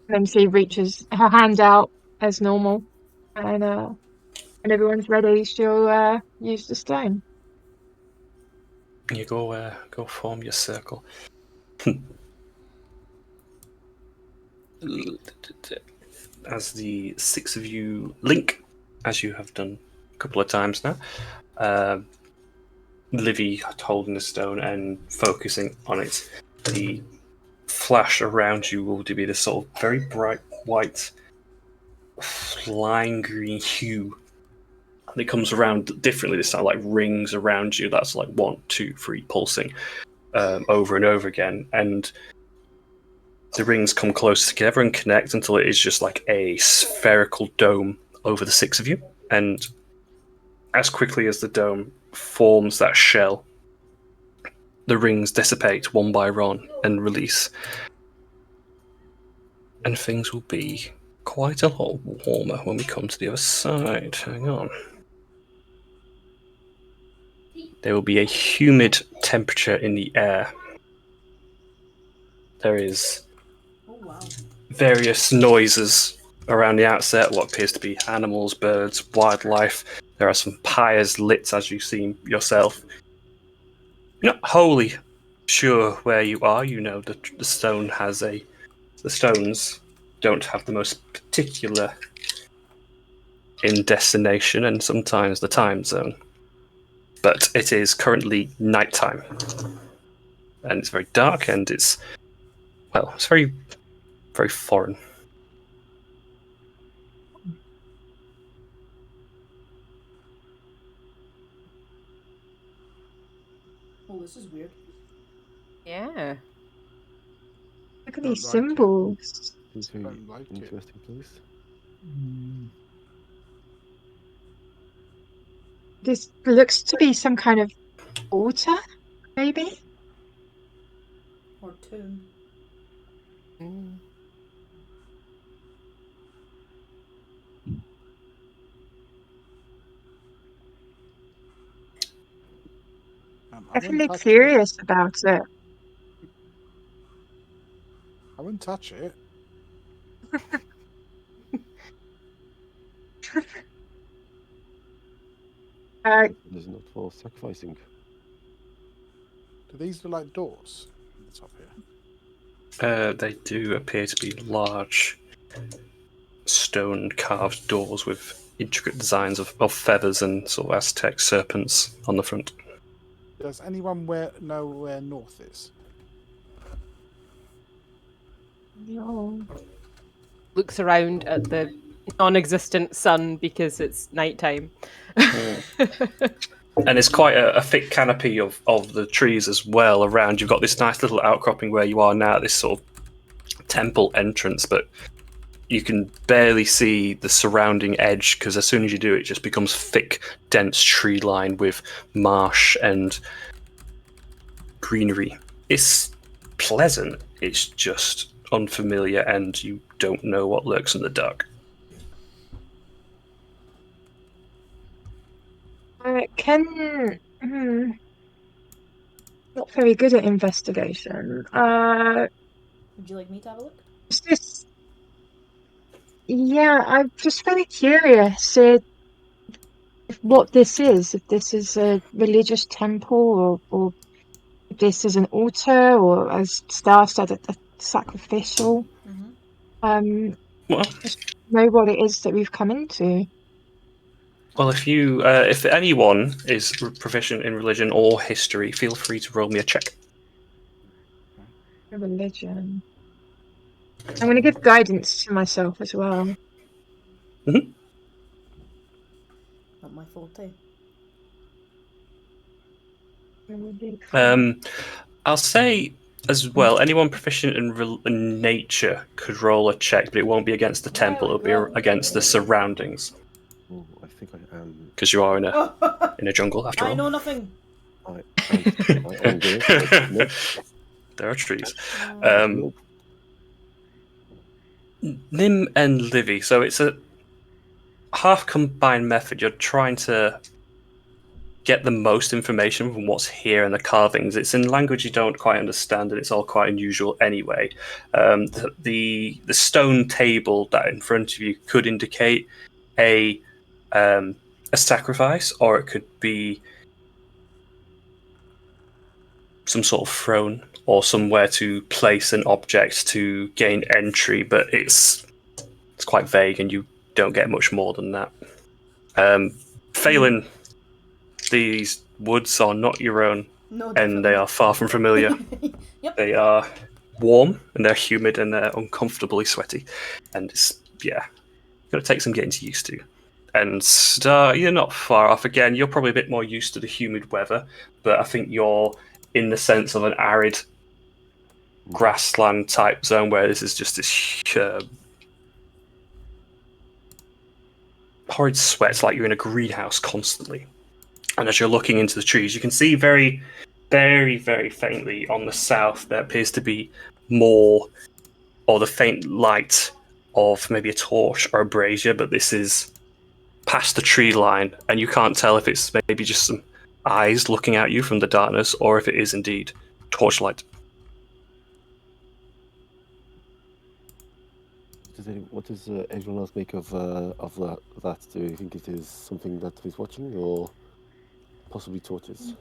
then she reaches her hand out as normal, and when everyone's ready, she'll use the stone. You go form your circle. As the 6 of you link, as you have done a couple of times now, Livy holding the stone and focusing on it, the flash around you will be this sort of very bright white, flying green hue. And it comes around differently this time, like rings around you. That's like 1, 2, 3 pulsing over and over again. And the rings come close together and connect until it is just like a spherical dome over the 6 of you. And as quickly as the dome forms that shell, the rings dissipate one by one and release. And things will be quite a lot warmer when we come to the other side. Hang on. There will be a humid temperature in the air. There is Oh wow. various noises around the outset, what appears to be animals, birds, wildlife. There are some pyres lit, as you've seen yourself. You're not wholly sure where you are. You know that the stones don't have the most particular in destination and sometimes the time zone. But it is currently nighttime. And it's very dark and it's very, very foreign. Oh, this is weird. Yeah. Look at Don't these like it. symbols. Seems very Don't like it. interesting place. This looks to be some kind of altar, maybe? Or tomb. I I'm wouldn't really touch it. curious about it. I wouldn't touch it. It is not for sacrificing. Do these look like doors on the top here? They do appear to be large stone carved doors with intricate designs of feathers and sort of Aztec serpents on the front. Does anyone know where north is? No. Looks around at the non-existent sun because it's nighttime. And it's quite a thick canopy of the trees as well around. You've got this nice little outcropping where you are now, this sort of temple entrance, but you can barely see the surrounding edge because as soon as you do, it just becomes thick, dense tree line with marsh and greenery. It's pleasant, it's just unfamiliar and you don't know what lurks in the dark. Not very good at investigation. Would you like me to have a look? Is this? Yeah, I'm just very curious what this is. If this is a religious temple, or if this is an altar, or as Star said, a sacrificial. Well, Just know what it is that we've come into. Well, if anyone is proficient in religion or history, feel free to roll me a check. Religion. I'm going to give guidance to myself as well. Mm-hmm. Not my forte. I'll say as well, anyone proficient in nature could roll a check, but it won't be against the temple, it'll be against the surroundings. Oh, I think I am. Because you are in a jungle, after all. I know nothing. I am good. Nope. There are trees. Nope. Nim and Livy, so it's a half combined method. You're trying to get the most information from what's here in the carvings. It's in language you don't quite understand, and it's all quite unusual anyway. The stone table that in front of you could indicate a sacrifice, or it could be some sort of throne or somewhere to place an object to gain entry, but it's quite vague and you don't get much more than that. Phelan, these woods are not your own, No, and they are far from familiar. Yep. They are warm and they're humid and they're uncomfortably sweaty, and it's going to take some getting used to. And you're not far off. Again, you're probably a bit more used to the humid weather, but I think you're in the sense of an arid grassland type zone where this is just this horrid sweat, like you're in a greenhouse constantly. And as you're looking into the trees, you can see very, very, very faintly on the south there appears to be more, or the faint light of maybe a torch or a brazier, but this is past the tree line, and you can't tell if it's maybe just some eyes looking at you from the darkness, or if it is indeed torchlight. What does everyone else make of that? Do you think it is something that he's watching, or possibly torches?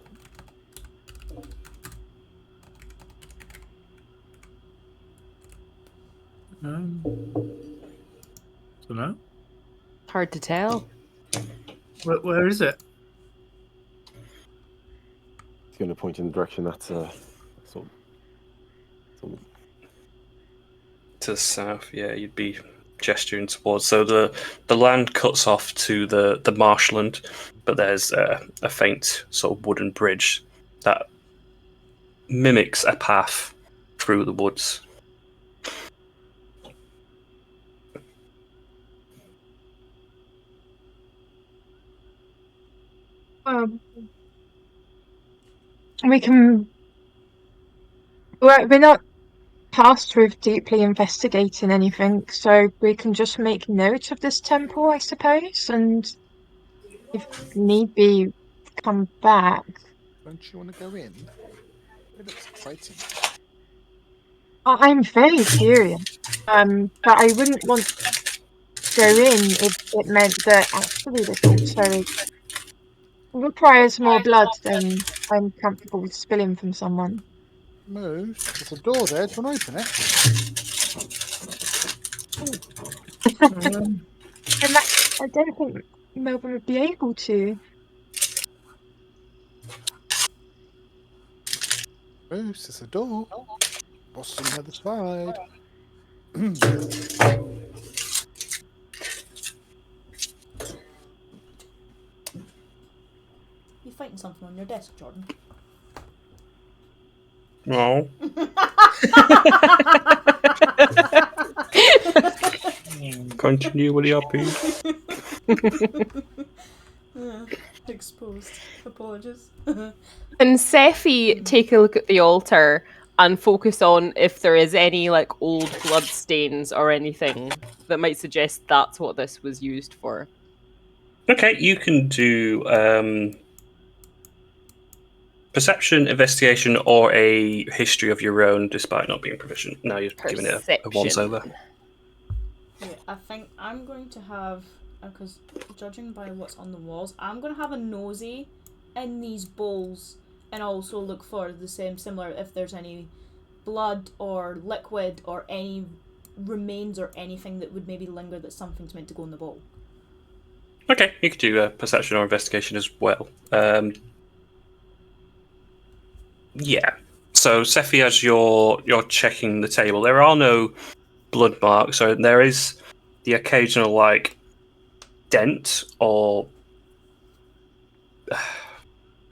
Don't know. Hard to tell. Where is it? He's going to point in the direction that's sort of To the south, yeah, you'd be gesturing towards. So the land cuts off to the marshland, but there's a faint sort of wooden bridge that mimics a path through the woods. We can. We're not tasked with deeply investigating anything, so we can just make note of this temple, I suppose, and if need be, come back. Don't you want to go in? It looks exciting. I'm very curious, but I wouldn't want to go in if it meant that actually this also requires more blood than I'm comfortable with spilling from someone. Moose, there's a door there. Do you want to open it? And I don't think Melbourne would be able to. Moose, there's a door. What's on the other side? You fighting something on your desk, Jordan? No. Continue with your piece. Exposed. Apologies. Can Sephi take a look at the altar and focus on if there is any like old blood stains or anything that might suggest that's what this was used for? Okay, you can do perception, investigation, or a history of your own, despite not being proficient. Now you're giving it a once over. Yeah, I think I'm going to have, because judging by what's on the walls, I'm going to have a nosy in these bowls and also look for the similar, if there's any blood or liquid or any remains or anything that would maybe linger that something's meant to go in the bowl. Okay, you could do perception or investigation as well. Yeah. So, Sephi, as you're checking the table, there are no blood marks, so there is the occasional like dent or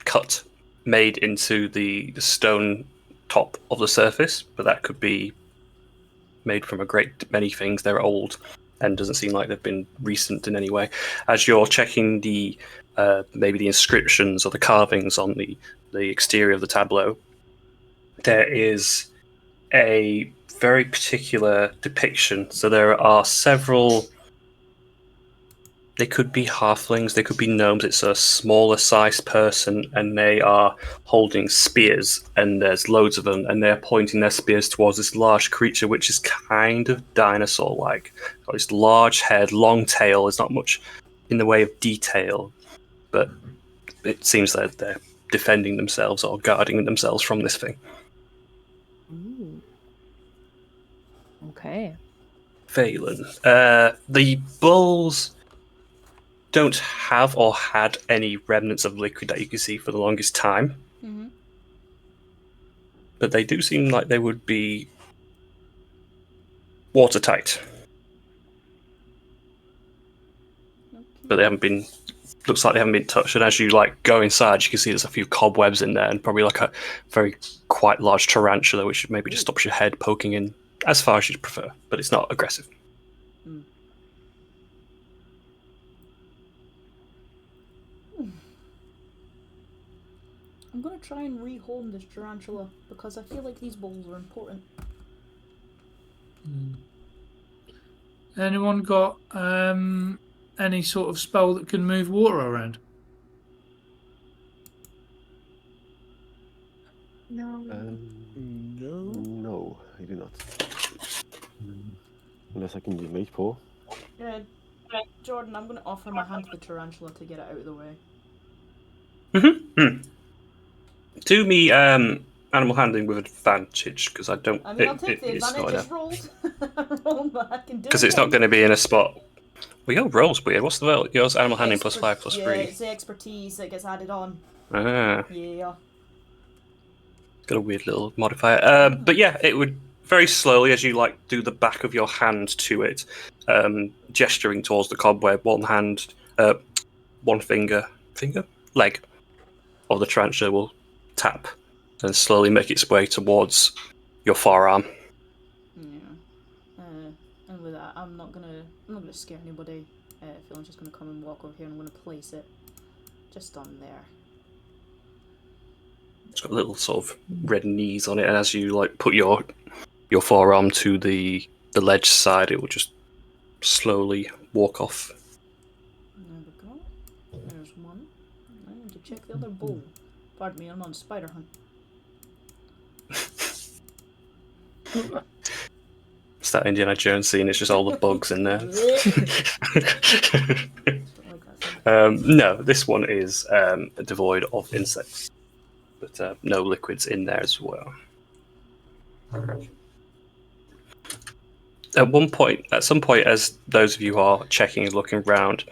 cut made into the stone top of the surface, but that could be made from a great many things. They're old and doesn't seem like they've been recent in any way. As you're checking the maybe the inscriptions or the carvings on the exterior of the tableau, there is a very particular depiction. So there are several. They could be halflings, they could be gnomes. It's a smaller sized person, and they are holding spears, and there's loads of them, and they're pointing their spears towards this large creature, which is kind of dinosaur-like. Got this large head, long tail. There's not much in the way of detail, but it seems that they're defending themselves or guarding themselves from this thing. Ooh. Okay. Phelan. The bulls don't have or had any remnants of liquid that you can see for the longest time. Mm-hmm. But they do seem like they would be watertight. Okay. But they haven't been. Looks like they haven't been touched. And as you like go inside, you can see there's a few cobwebs in there, and probably like a very quite large tarantula, which maybe just stops your head poking in as far as you'd prefer. But it's not aggressive. Mm. I'm gonna try and rehome this tarantula because I feel like these bowls are important. Anyone got any sort of spell that can move water around? No. No. No, I do not. Unless I can use Mage Paw. Jordan, I'm going to offer my hand to the tarantula to get it out of the way. Do me animal handling with advantage, because I don't. I mean, I'll take the advantage. It's rolled. Roll, but I can do it. Because it's not going to be in a spot. Well, your roll's weird. What's the roll? Yours animal handling plus 5 plus 3. Yeah, it's the expertise that gets added on. Ah. Yeah. It's got a weird little modifier. But yeah, it would very slowly, as you like do the back of your hand to it, gesturing towards the cobweb, one leg of the tarantula will tap and slowly make its way towards your forearm. Yeah. And with that, I'm not gonna scare anybody. I'm just gonna come and walk over here and I'm gonna place it just on there. It's got little sort of red knees on it, and as you like put your forearm to the ledge side, it will just slowly walk off. There we go. There's one. I need to check the other bowl. Pardon me, I'm on spider hunt. It's that Indiana Jones scene. It's just all the bugs in there. No, this one is devoid of insects, but no liquids in there as well. At some point, as those of you who are checking and looking around,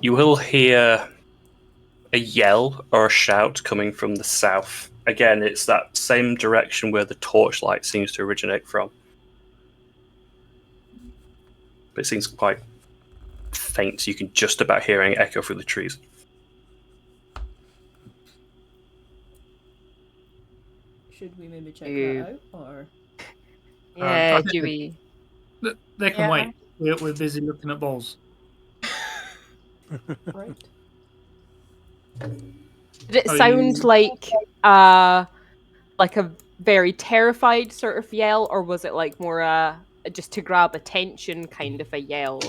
you will hear a yell or a shout coming from the south. Again, it's that same direction where the torchlight seems to originate from. But it seems quite faint. You can just about hear it echo through the trees. Should we maybe check that out, or? Yeah, do we? They can wait. We're busy looking at balls. Right. Did it sound like a very terrified sort of yell, or was it like more just to grab attention kind of a yell?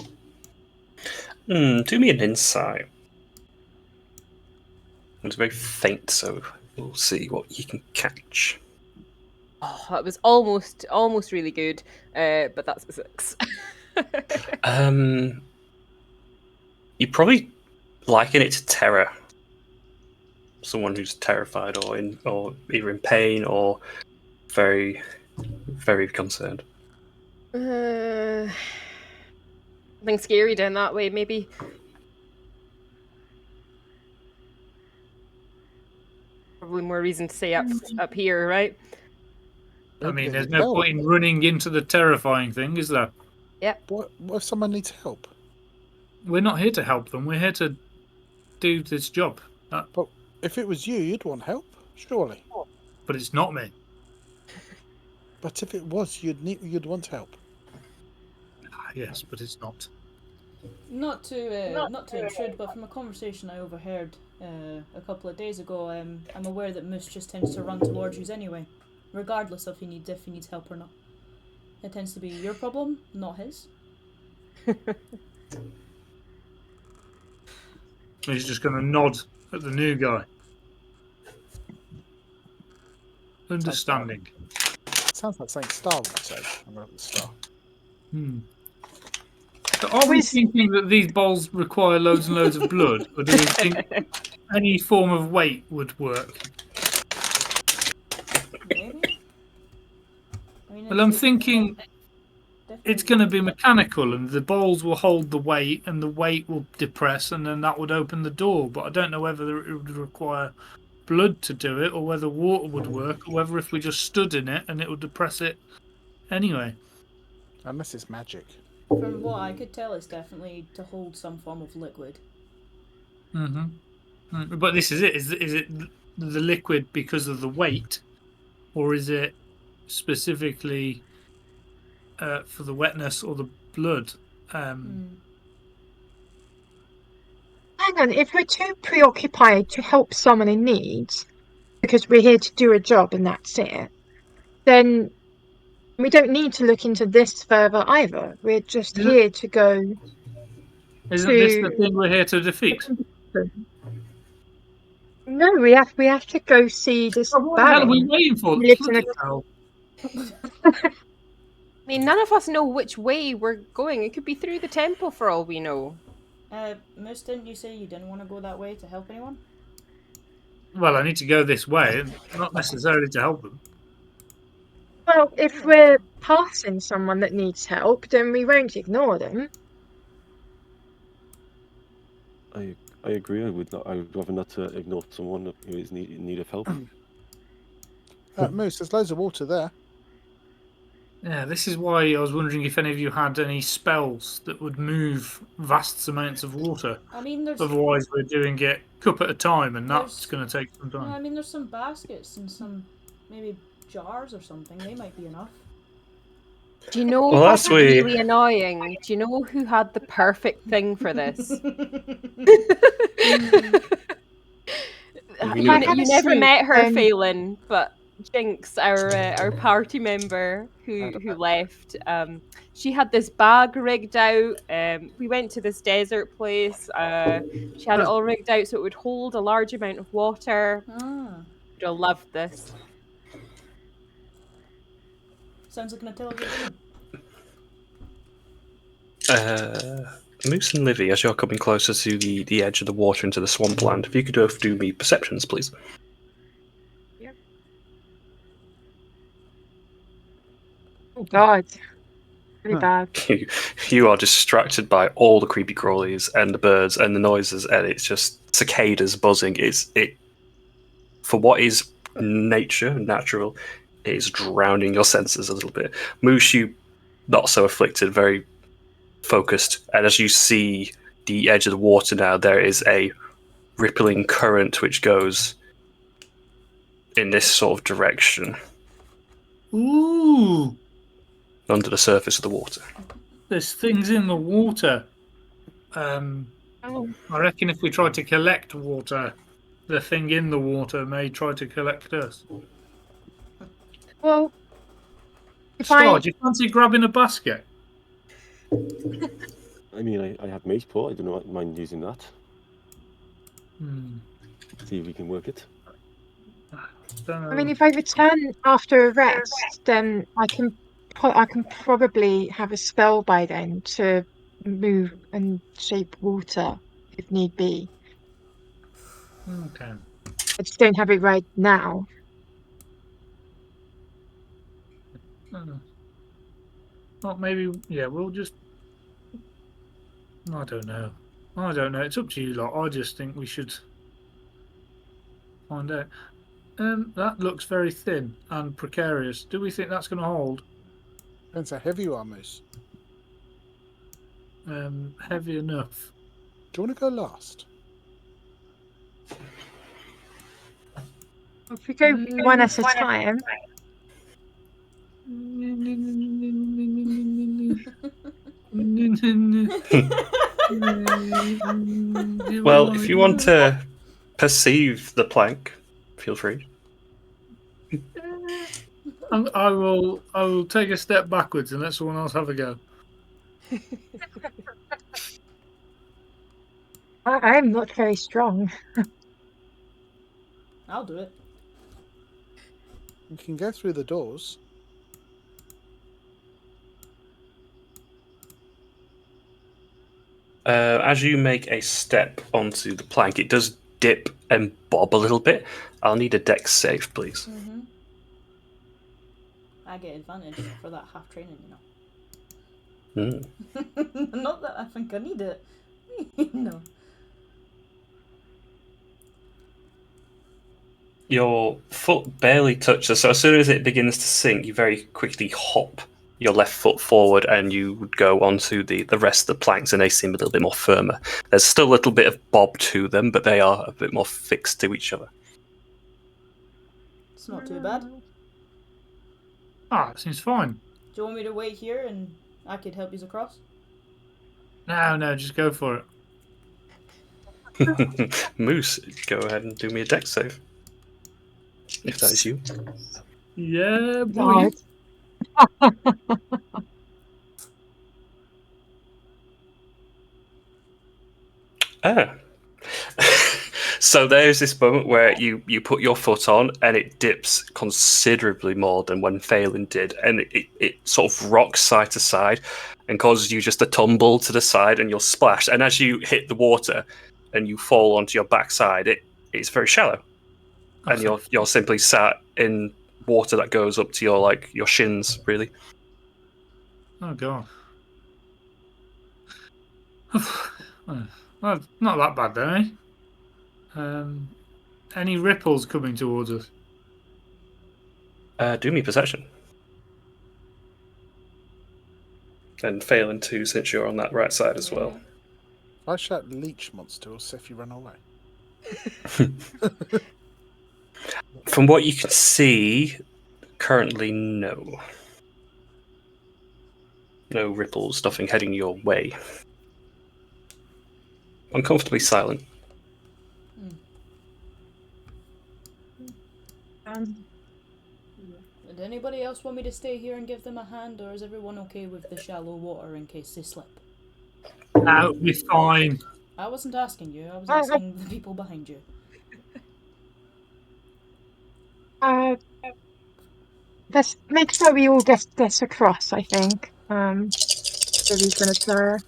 Do me an insight. It's very faint, so we'll see what you can catch. Oh, that was almost really good, but that's a 6. You probably liken it to terror. Someone who's terrified or either in pain or very, very concerned. Something scary down that way, maybe. Probably more reason to say up here, right? I mean, there's no point in running into the terrifying thing, is there? Yep. What if someone needs help? We're not here to help them. We're here to do this job. But if it was you, you'd want help, surely. But it's not me. But if it was, you'd want help. Yes, but it's not. Not to intrude, but from a conversation I overheard a couple of days ago, I'm aware that Moose just tends to run towards you anyway, regardless if he needs help or not. It tends to be your problem, not his. He's just going to nod at the new guy. Understanding. Sounds like something Star would say. I'm going to put Star. So are we thinking that these bowls require loads and loads of blood, or do we think any form of weight would work? Maybe. Well, I'm thinking it's going to be mechanical, and the bowls will hold the weight, and the weight will depress, and then that would open the door. But I don't know whether it would require blood to do it, or whether water would work, or whether if we just stood in it and it would depress it anyway. Unless it's magic. From what I could tell, it's definitely to hold some form of liquid. But this is it. Is it the liquid because of the weight, or is it specifically for the wetness or the blood? Hang on, if we're too preoccupied to help someone in need, because we're here to do a job and that's it, then We don't need to look into this further either. We're just here to go Isn't this the to. thing we're here to defeat? No, we have to go see this Oh, what the hell are we baron. waiting for? He lives in Bloody a- hell. I mean, none of us know which way we're going. It could be through the temple for all we know. Moose, didn't you say you didn't want to go that way to help anyone? Well, I need to go this way, not necessarily to help them. Well, if we're passing someone that needs help, then we won't ignore them. I agree. I would rather not ignore someone who is in need of help. Moose, there's loads of water there. Yeah, this is why I was wondering if any of you had any spells that would move vast amounts of water. I mean, there's. Otherwise, we're doing it cup at a time, and that's There's- going to take some No, I time. mean, there's some baskets and some maybe jars or something. They might be enough. Do you know Well, what's that's we- really annoying? Do you know who had the perfect thing for this? We You, knew I it. have you a never suit, met her, um, Phelan, but Jinx, our party member who left, she had this bag rigged out. We went to this desert place. She had it all rigged out so it would hold a large amount of water. Ah, You'd have loved this. sounds like an intelligent woman. Moose and Livy, as you're coming closer to the edge of the water into the swampland, if you could both do me perceptions, please. Oh God, really bad. You are distracted by all the creepy crawlies and the birds and the noises, and it's just cicadas buzzing. It for what is nature, natural, it is drowning your senses a little bit. Moose, you not so afflicted, very focused, and as you see the edge of the water now, there is a rippling current which goes in this sort of direction Ooh, under the surface of the water. there's things in the water. I reckon if we try to collect water, the thing in the water may try to collect us. Well, if Star, do you fancy grabbing a basket? I mean, I have mace pull. I don't mind using that. See if we can work it. I mean, if I return after a rest, then I can probably have a spell by then to move and shape water if need be. Okay. I just don't have it right now. Well, maybe, yeah, we'll just... I don't know. It's up to you lot. I just think we should find out. That looks very thin and precarious. Do we think that's going to hold? Depends how heavy you are, Moose. Heavy enough. Do you want to go last? If we go one at a time, Well, if you want to perceive the plank, feel free. I will take a step backwards and let someone else have a go. I'm not very strong. I'll do it. You can go through the doors. As you make a step onto the plank, it does dip and bob a little bit. I'll need a dex save, please. Mm-hmm. I get advantage for that half training, you know. Not that I think I need it. No. Your foot barely touches, so as soon as it begins to sink, you very quickly hop your left foot forward and you would go onto the rest of the planks, and they seem a little bit more firmer. There's still a little bit of bob to them, but they are a bit more fixed to each other. It's not too bad. Do It seems fine. you want me to wait here and I could help you across? No, just go for it. Moose, go ahead and do me a dex save. If that is you. Yeah, boy. Ah. So there's this moment where you put your foot on and it dips considerably more than when Phelan did, and it sort of rocks side to side and causes you just a tumble to the side, and you'll splash. And as you hit the water and you fall onto your backside, it's very shallow, and you're simply sat in water that goes up to your shins, really. Oh god. Well, not that bad then, eh? Any ripples coming towards us? Do me perception. And Phelan too, since you're on that right side as well. If I shout leech monster, will Seffi run away? From what you can see, currently no. No ripples, nothing heading your way. Uncomfortably silent. Would anybody else want me to stay here and give them a hand, or is everyone okay with the shallow water in case they slip? That'll be fine. I wasn't asking you, I was asking the people behind you. Let's make sure we all get across, I think. So he's gonna try.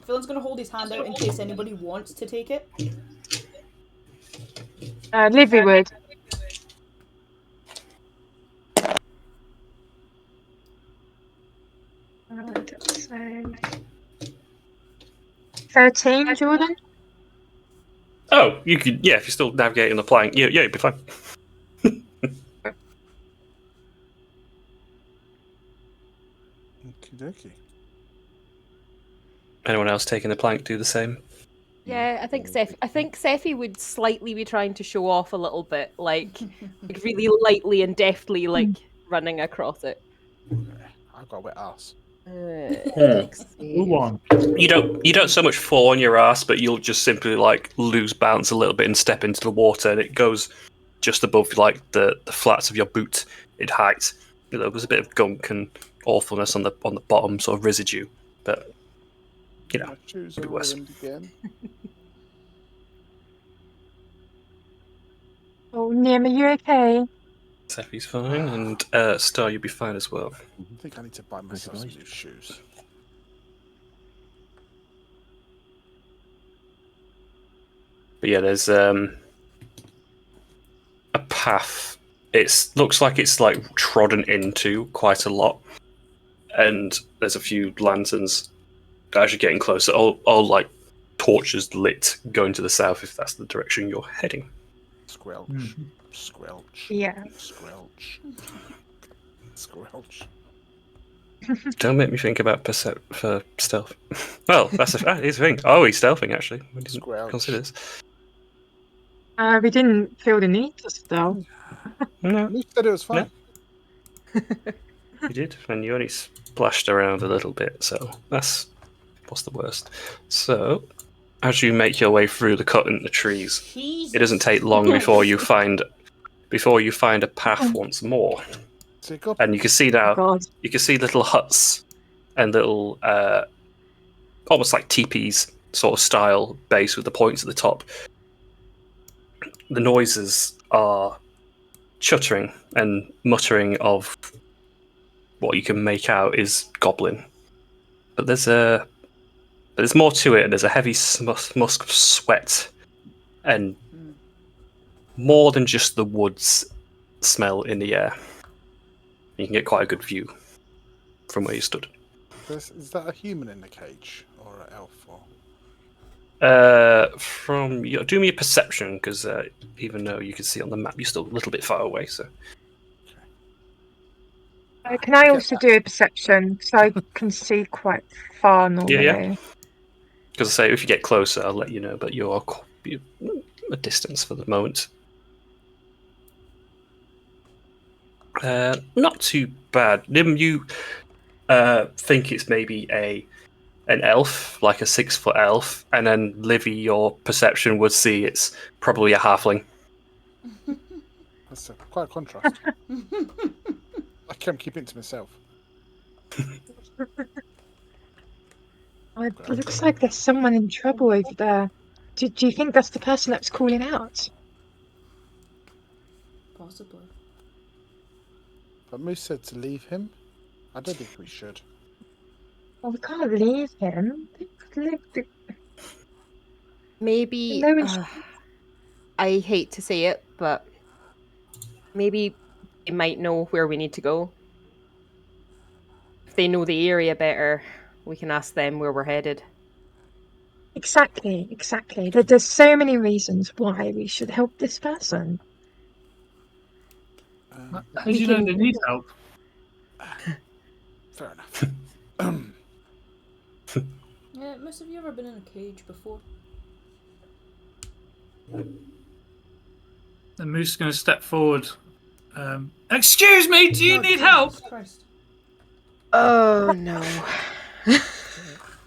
Phelan's gonna hold his hand out in case anybody wants to take it. Livy would. So 13, Jordan? Oh, you could, yeah, if you're still navigating the plank, yeah, you'd be fine. Okie dokie. Anyone else taking the plank do the same? Yeah, I think Seffi would slightly be trying to show off a little bit, like really lightly and deftly, like running across it. I've got a wet ass. Move on. You don't so much fall on your ass, but you'll just simply like lose balance a little bit and step into the water, and it goes just above like the flats of your boot in height. There's a bit of gunk and awfulness on the bottom, sort of residue, but you know, My shoes a are bit worse. ruined again. Oh, Nim, are you okay? Seffi's fine, and Star, you'll be fine as well. I think I need to buy myself some new shoes. But yeah, there's a path. It looks like it's like trodden into quite a lot, and there's a few lanterns as you're getting closer. All like torches lit going to the south if that's the direction you're heading. Squelch. Squelch. Yeah. Squelch. Squelch. Don't make me think about for stealth. Well, that's here's the thing. Oh, he's stealthing actually. We didn't Squelch. consider this. We didn't feel the need to stealth. No, You said it was fine. you did, and you only splashed around a little bit, so that's what's the worst. So, as you make your way through the cut in the trees, Jesus. it doesn't take long before you find a path once more, So you got and you can see now. God. You can see little huts and little, almost like teepees sort of style base with the points at the top. The noises are chuttering and muttering of what you can make out is goblin. But there's more to it. There's a heavy musk of sweat and more than just the woods smell in the air. You can get quite a good view from where you stood. Is that a human in the cage or an elf? Or... Do me a perception, because even though you can see on the map, you're still a little bit far away. So, Can I also do a perception so I can see quite far normally? Yeah. Because I say if you get closer, I'll let you know. But you're a distance for the moment. Not too bad. Nim, you think it's maybe an elf, like a 6-foot elf, and then Livy, your perception would see it's probably a halfling. That's quite a contrast. can't keep it to myself. It looks like there's someone in trouble over there. Do you think that's the person that was calling out? Possibly. But Moose said to leave him. I don't think we should. Well, we can't leave him. Maybe. No one I hate to say it, but maybe they might know where we need to go. If they know the area better, we can ask them where we're headed. Exactly. There's so many reasons why we should help this person. How do you know they need help? Fair enough. Yeah, most of you ever been in a cage before? The Moose is going to step forward. Excuse me, do you need help? Jesus Christ. Oh no.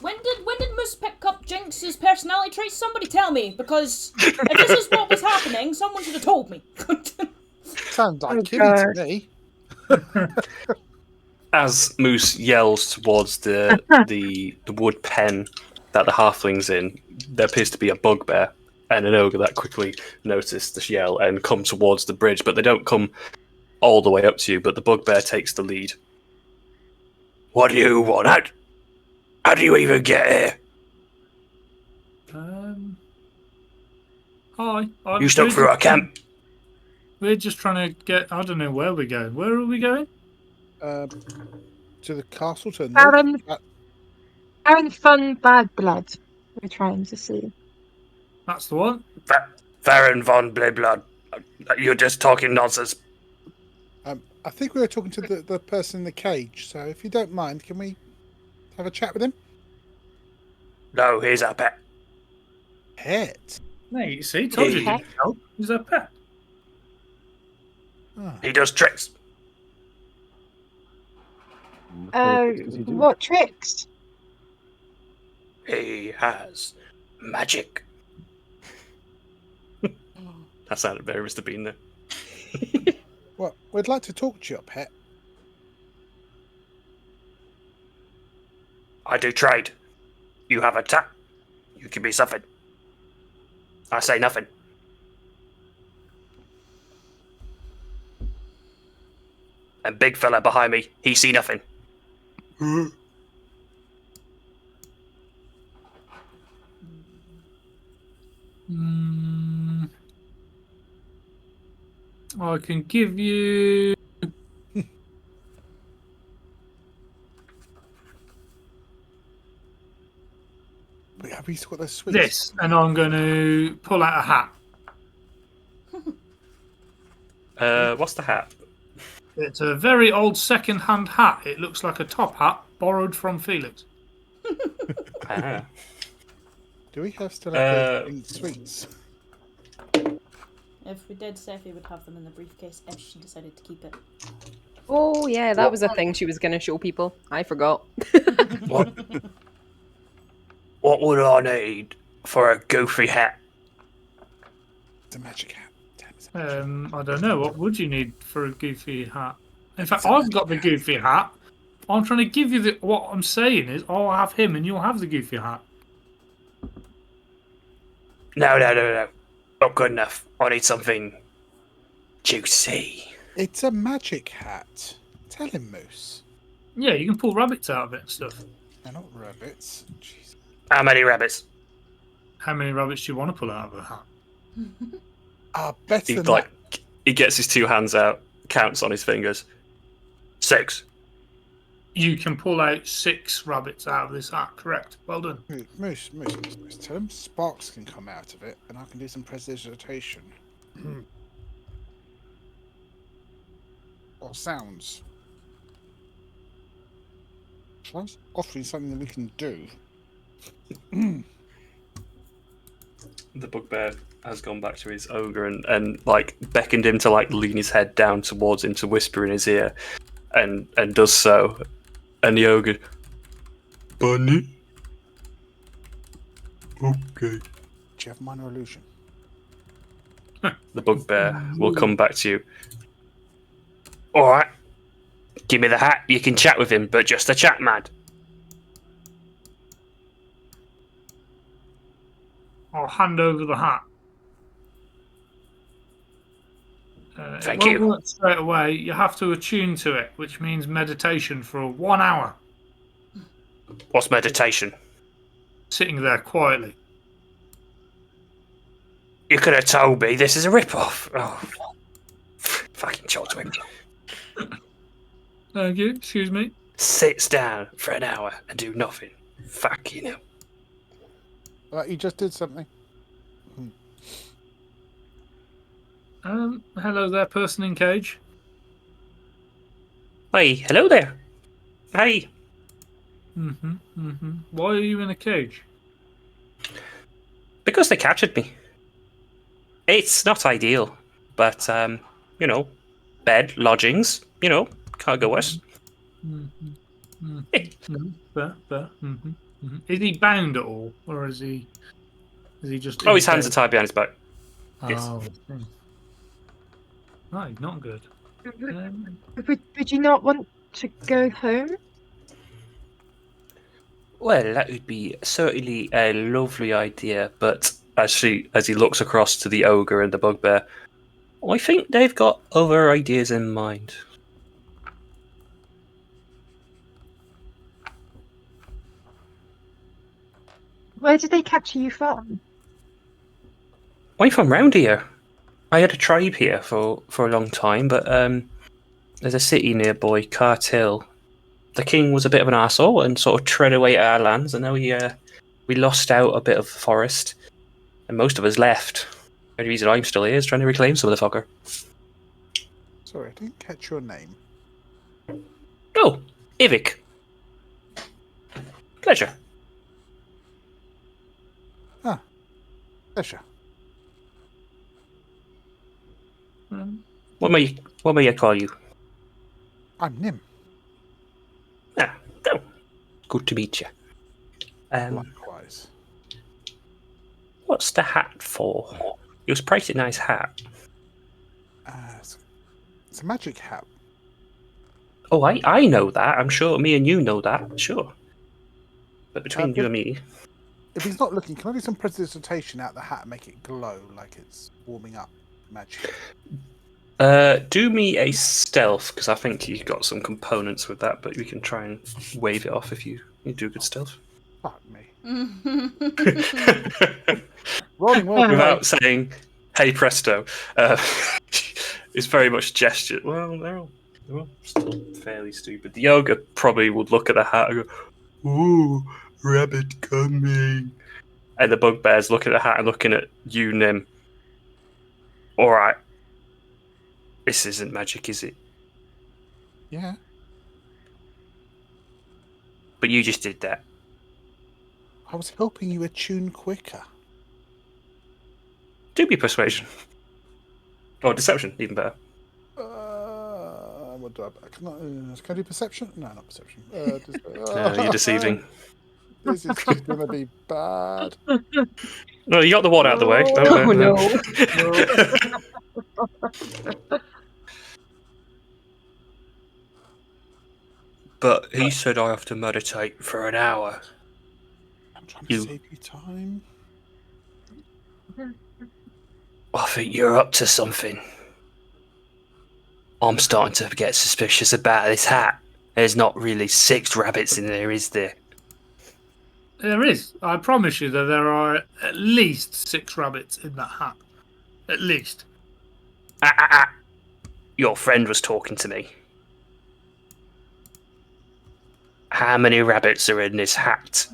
When did Moose pick up Jinx's personality traits? Somebody tell me, because if this is what was happening, someone should have told me. Sounds like Oh, Kitty to God. me. As Moose yells towards the wood pen that the halfling's in, there appears to be a bugbear and an ogre that quickly notice the yell and come towards the bridge, but they don't come all the way up to you, but the bugbear takes the lead. What do you want? How do you even get here? Hi. You stuck through our camp. We're just trying to get... I don't know where we're going. Where are we going? To the castle, to the north. Baron Fun Bad Blood. We're trying to see. That's the one. Baron von Bleiblood. You're just talking nonsense. I think we were talking to the person in the cage, so if you don't mind, can we have a chat with him? No, he's our pet. Pet? No, you see, told you he didn't help. He's a pet. Oh. He does tricks. What tricks? He has magic. That sounded very Mr. Bean there. Well, we'd like to talk to your pet. I do trade. You have a tap. You give me something. I say nothing. And big fella behind me, he see nothing. I can give you... Wait, have we still got those sweets? this, and I'm going to pull out a hat. What's the hat? It's a very old second-hand hat. It looks like a top hat borrowed from Felix. Ah. Do we still have those sweets? If we did, Sephi would have them in the briefcase if she decided to keep it. Oh yeah, that was a thing she was going to show people. I forgot. What? What would I need for a goofy hat? It's a magic hat. Damn, it's a I don't know. What would you need for a goofy hat? In fact, I've got the goofy hat. I'm trying to give you what I'm saying is I'll have him and you'll have the goofy hat. No. Not good enough. I need something juicy. It's a magic hat. Tell him, Moose. Yeah, you can pull rabbits out of it and stuff. They're not rabbits. Jeez. How many rabbits? How many rabbits do you want to pull out of a hat? Better He than like that. he gets his two hands out, counts on his fingers. 6. You can pull out 6 rabbits out of this hat, correct? Well done. Moose. Tell him sparks can come out of it, and I can do some prestidigitation. Or sounds. Shall I offer you something that we can do? The bugbear has gone back to his ogre and like beckoned him to like lean his head down towards him to whisper in his ear, and does so. And the ogre, Bunny? Okay. Do you have minor illusion? The bugbear will come back to you. Alright. Give me the hat. You can chat with him, but just a chat, man. I'll hand over the hat. Thank it won't you. work straight away. You have to attune to it, which means meditation for 1 hour. What's meditation? Sitting there quietly. You could have told me this is a rip-off. Oh, fucking Chortwick. Thank you. Excuse me. Sits down for an hour and do nothing. Fucking hell. You just did something. Hello there, person in cage. Hey, hello there. Hey. Why are you in a cage? Because they captured me. It's not ideal, but, you know, bed, lodgings, you know, can't go worse. Fair. Is he bound at all, or is he just? Oh, his hands are tied behind his back. Yes. Oh, no, not good. Would you not want to go home? Well, that would be certainly a lovely idea, but as he looks across to the ogre and the bugbear, I think they've got other ideas in mind. Where did they capture you from? I'm from round here. I had a tribe here for a long time, but there's a city nearby, Cartil. The king was a bit of an arsehole and sort of tread away at our lands, and now we lost out a bit of the forest, and most of us left. The only reason I'm still here is trying to reclaim some of the fucker. Sorry, I didn't catch your name. Oh, Ivik. Pleasure. Pleasure. What may I call you? I'm Nim. Ah, oh, good to meet you. Likewise. What's the hat for? It was pretty nice hat. It's a magic hat. Oh, I know that. I'm sure me and you know that. Sure. But between you and me... If he's not looking, can I do some precipitation out the hat and make it glow like it's warming up magic? Do me a stealth, because I think you've got some components with that, but we can try and wave it off if you do good stealth. Fuck me. Rolling well. Without saying, hey presto. It's very much gesture. Well, they're all still fairly stupid. The ogre probably would look at the hat and go, ooh, rabbit coming. And the bugbear's looking at the hat and looking at you, Nim. Alright. This isn't magic, is it? Yeah. But you just did that. I was helping you attune quicker. Do be persuasion. Or deception, even better. What do I... Can I do perception? No, not perception. You're deceiving. This is going to be bad. No, you got the one out of the way. No. But he said I have to meditate for an hour. I'm trying to save you time. I think you're up to something. I'm starting to get suspicious about this hat. There's not really 6 rabbits in there, is there? There is. I promise you that there are at least 6 rabbits in that hat. At least. Your friend was talking to me. How many rabbits are in this hat?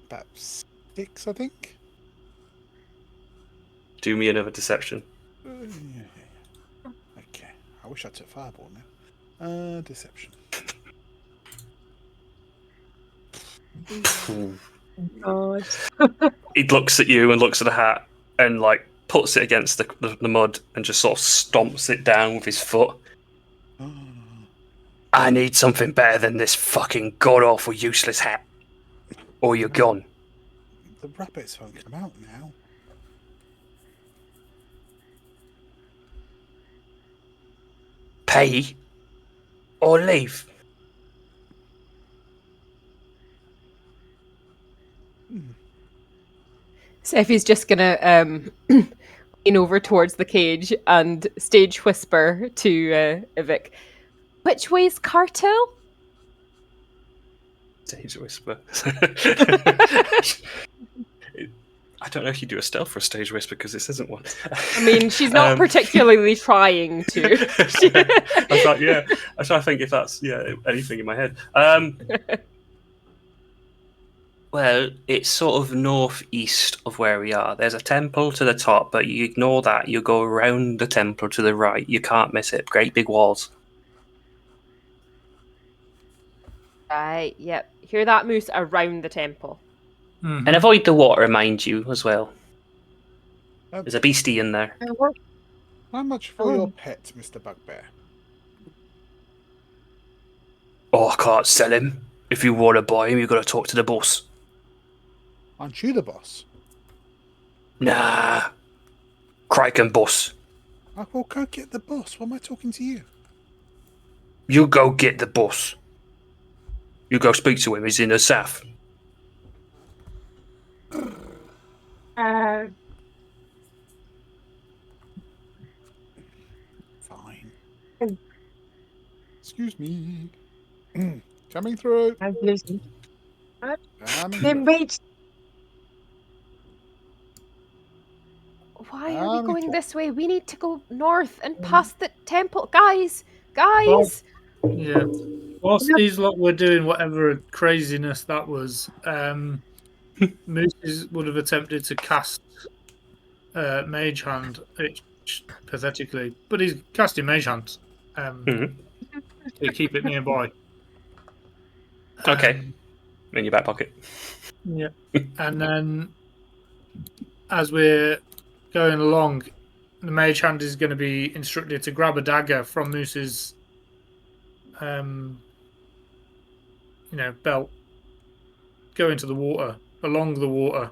About 6, I think. Do me another deception. Okay. I wish I took fireball now. Deception. God. He looks at you and looks at the hat and like puts it against the mud and just sort of stomps it down with his foot. I need something better than this fucking god-awful useless hat. Or you're gone. The rabbits won't come out now. Pay? or leave? Seffi's just gonna lean over towards the cage and stage whisper to Ivik, "Which way's Cartel?" Stage whisper. I don't know if you do a stealth for a stage whisper because this isn't one. I mean, she's not particularly trying to. I thought, yeah. I try to think if that's anything in my head. Well, it's sort of northeast of where we are. There's a temple to the top, but you ignore that. You go around the temple to the right. You can't miss it. Great big walls. Right, yep. Hear that, Moose? Around the temple. Mhm. And avoid the water, mind you, as well. There's a beastie in there. How much for your pet, Mr. Bugbear? Oh, I can't sell him. If you want to buy him, you've got to talk to the boss. Aren't you the boss? Nah. Kraken boss. I will go get the boss. Why am I talking to you? You go get the boss. You go speak to him. He's in the south. Fine. Excuse me. Coming through. Coming Then through. wait. Why are we going this way? We need to go north and past the temple. Guys! Guys! Yeah. Whilst these lot were doing whatever craziness that was, Moose would have attempted to cast Mage Hand, pathetically, but he's casting Mage Hand to keep it nearby. Okay. In your back pocket. Yeah. And then, as we're going along, the Mage Hand is going to be instructed to grab a dagger from Moose's belt, go into the water, along the water,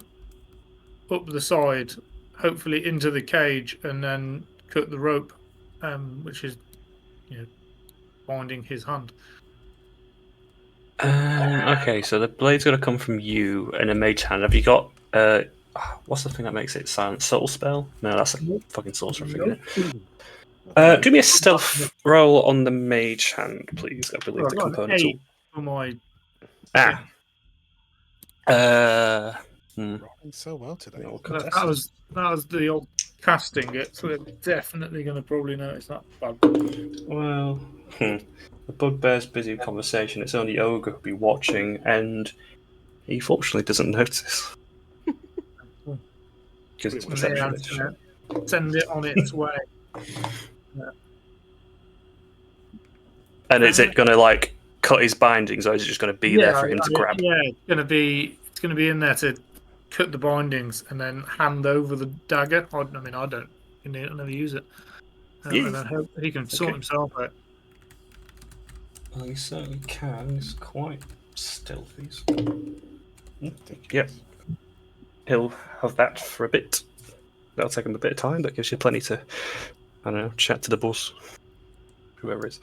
up the side, hopefully into the cage, and then cut the rope, which is, binding his hand. Okay, so the blade's going to come from you and a mage hand. Have you got what's the thing that makes it silent? Subtle spell? No, that's a fucking sorcerer thing. Isn't it? Do me a stealth roll on the mage hand, please. I believe the components. For my Rolling so well today. that was the old casting it, so they're definitely going to probably notice that bad. Well, the bugbear's busy with conversation. It's only Ogre who'll be watching, and he fortunately doesn't notice. Because it's perception. Send it on its way. And is it going to cut his bindings, or is it just going to be there for him to grab? Yeah, it's going to be in there to cut the bindings and then hand over the dagger. I don't. I'll never use it. And then hope he can sort himself out. Well, he certainly can. He's quite stealthy. Yep. He'll have that for a bit. That'll take him a bit of time, but gives you plenty to, chat to the boss. Whoever it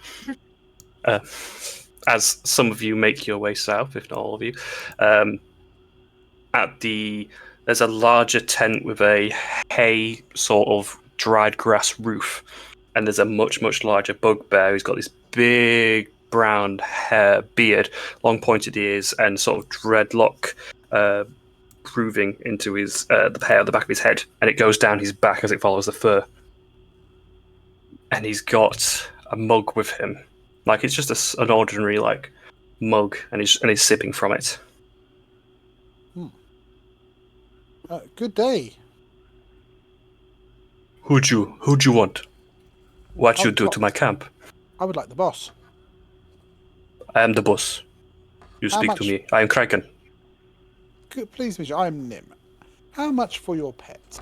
is. As some of you make your way south, if not all of you, there's a larger tent with a hay sort of dried grass roof, and there's a much, much larger bugbear who's got this big brown hair, beard, long pointed ears, and sort of dreadlock proving into his the hair at the back of his head, and it goes down his back as it follows the fur. And he's got a mug with him. It's just an ordinary mug, and he's sipping from it. Good day. Who'd you want? What you do to my camp? I would like the boss. I am the boss. You speak to me. I am Kraken. Please, Mr. I'm Nim. How much for your pet?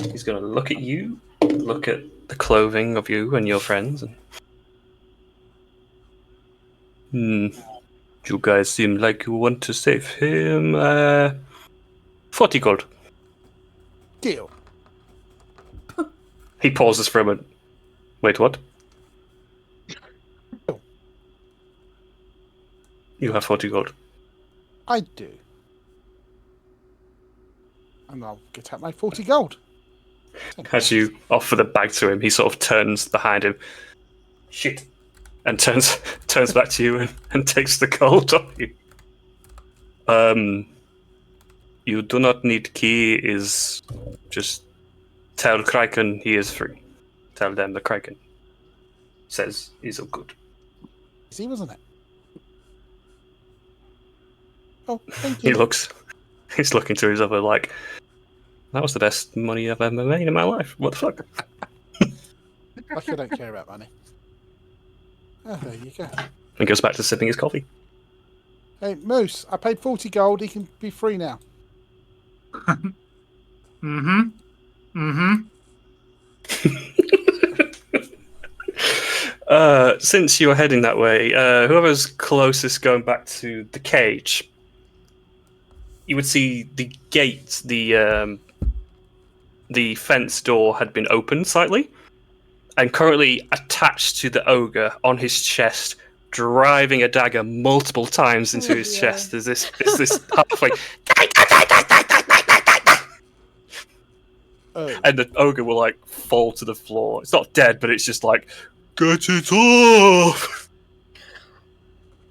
He's going to look at you, look at the clothing of you and your friends, and you guys seem like you want to save him. 40 gold. Deal. He pauses for a moment. Wait, what? Oh. You have 40 gold. I do. And I'll get out my 40 gold. As you offer the bag to him, he sort of turns behind him. Shit. And turns back to you and takes the gold off you. You do not need key. Is just tell Kraken he is free. Tell them the Kraken says he's all good. Easy, wasn't it? Oh, thank you. He's looking to his other like, that was the best money I've ever made in my life. What the fuck? Like I don't care about money. Oh, there you go. And goes back to sipping his coffee. Hey, Moose, I paid 40 gold. He can be free now. Since you were heading that way, whoever's closest going back to the cage, you would see the gate, the fence door had been opened slightly, and currently attached to the ogre on his chest, driving a dagger multiple times into his chest. Is this halfway? And the ogre will like fall to the floor. It's not dead, but it's just like, get it off.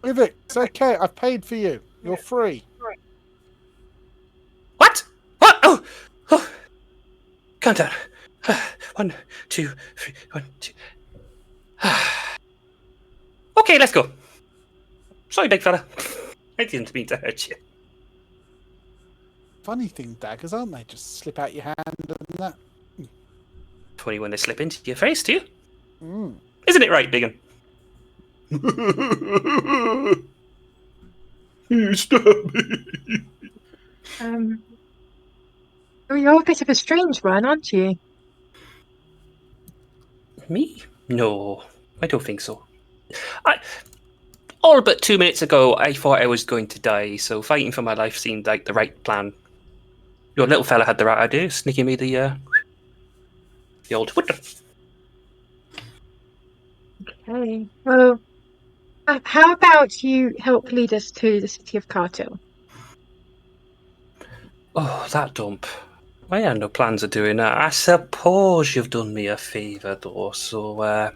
Leave it. It's okay. I've paid for you. You're free. What? What? Oh. Count down. 1, 2, 3. 1, 2. Okay, let's go. Sorry, big fella. I didn't mean to hurt you. Funny thing, daggers, aren't they? Just slip out your hand and that. Funny when they slip into your face, too. Mm. Isn't it right, Biggin? You stabbed me. You're a bit of a strange one, aren't you? Me? No, I don't think so. All but 2 minutes ago, I thought I was going to die, so fighting for my life seemed like the right plan. Your little fella had the right idea, sneaking me the old whitter. Okay. Well, how about you help lead us to the city of Cartil? Oh, that dump. I had no plans of doing that. I suppose you've done me a favour, though, so,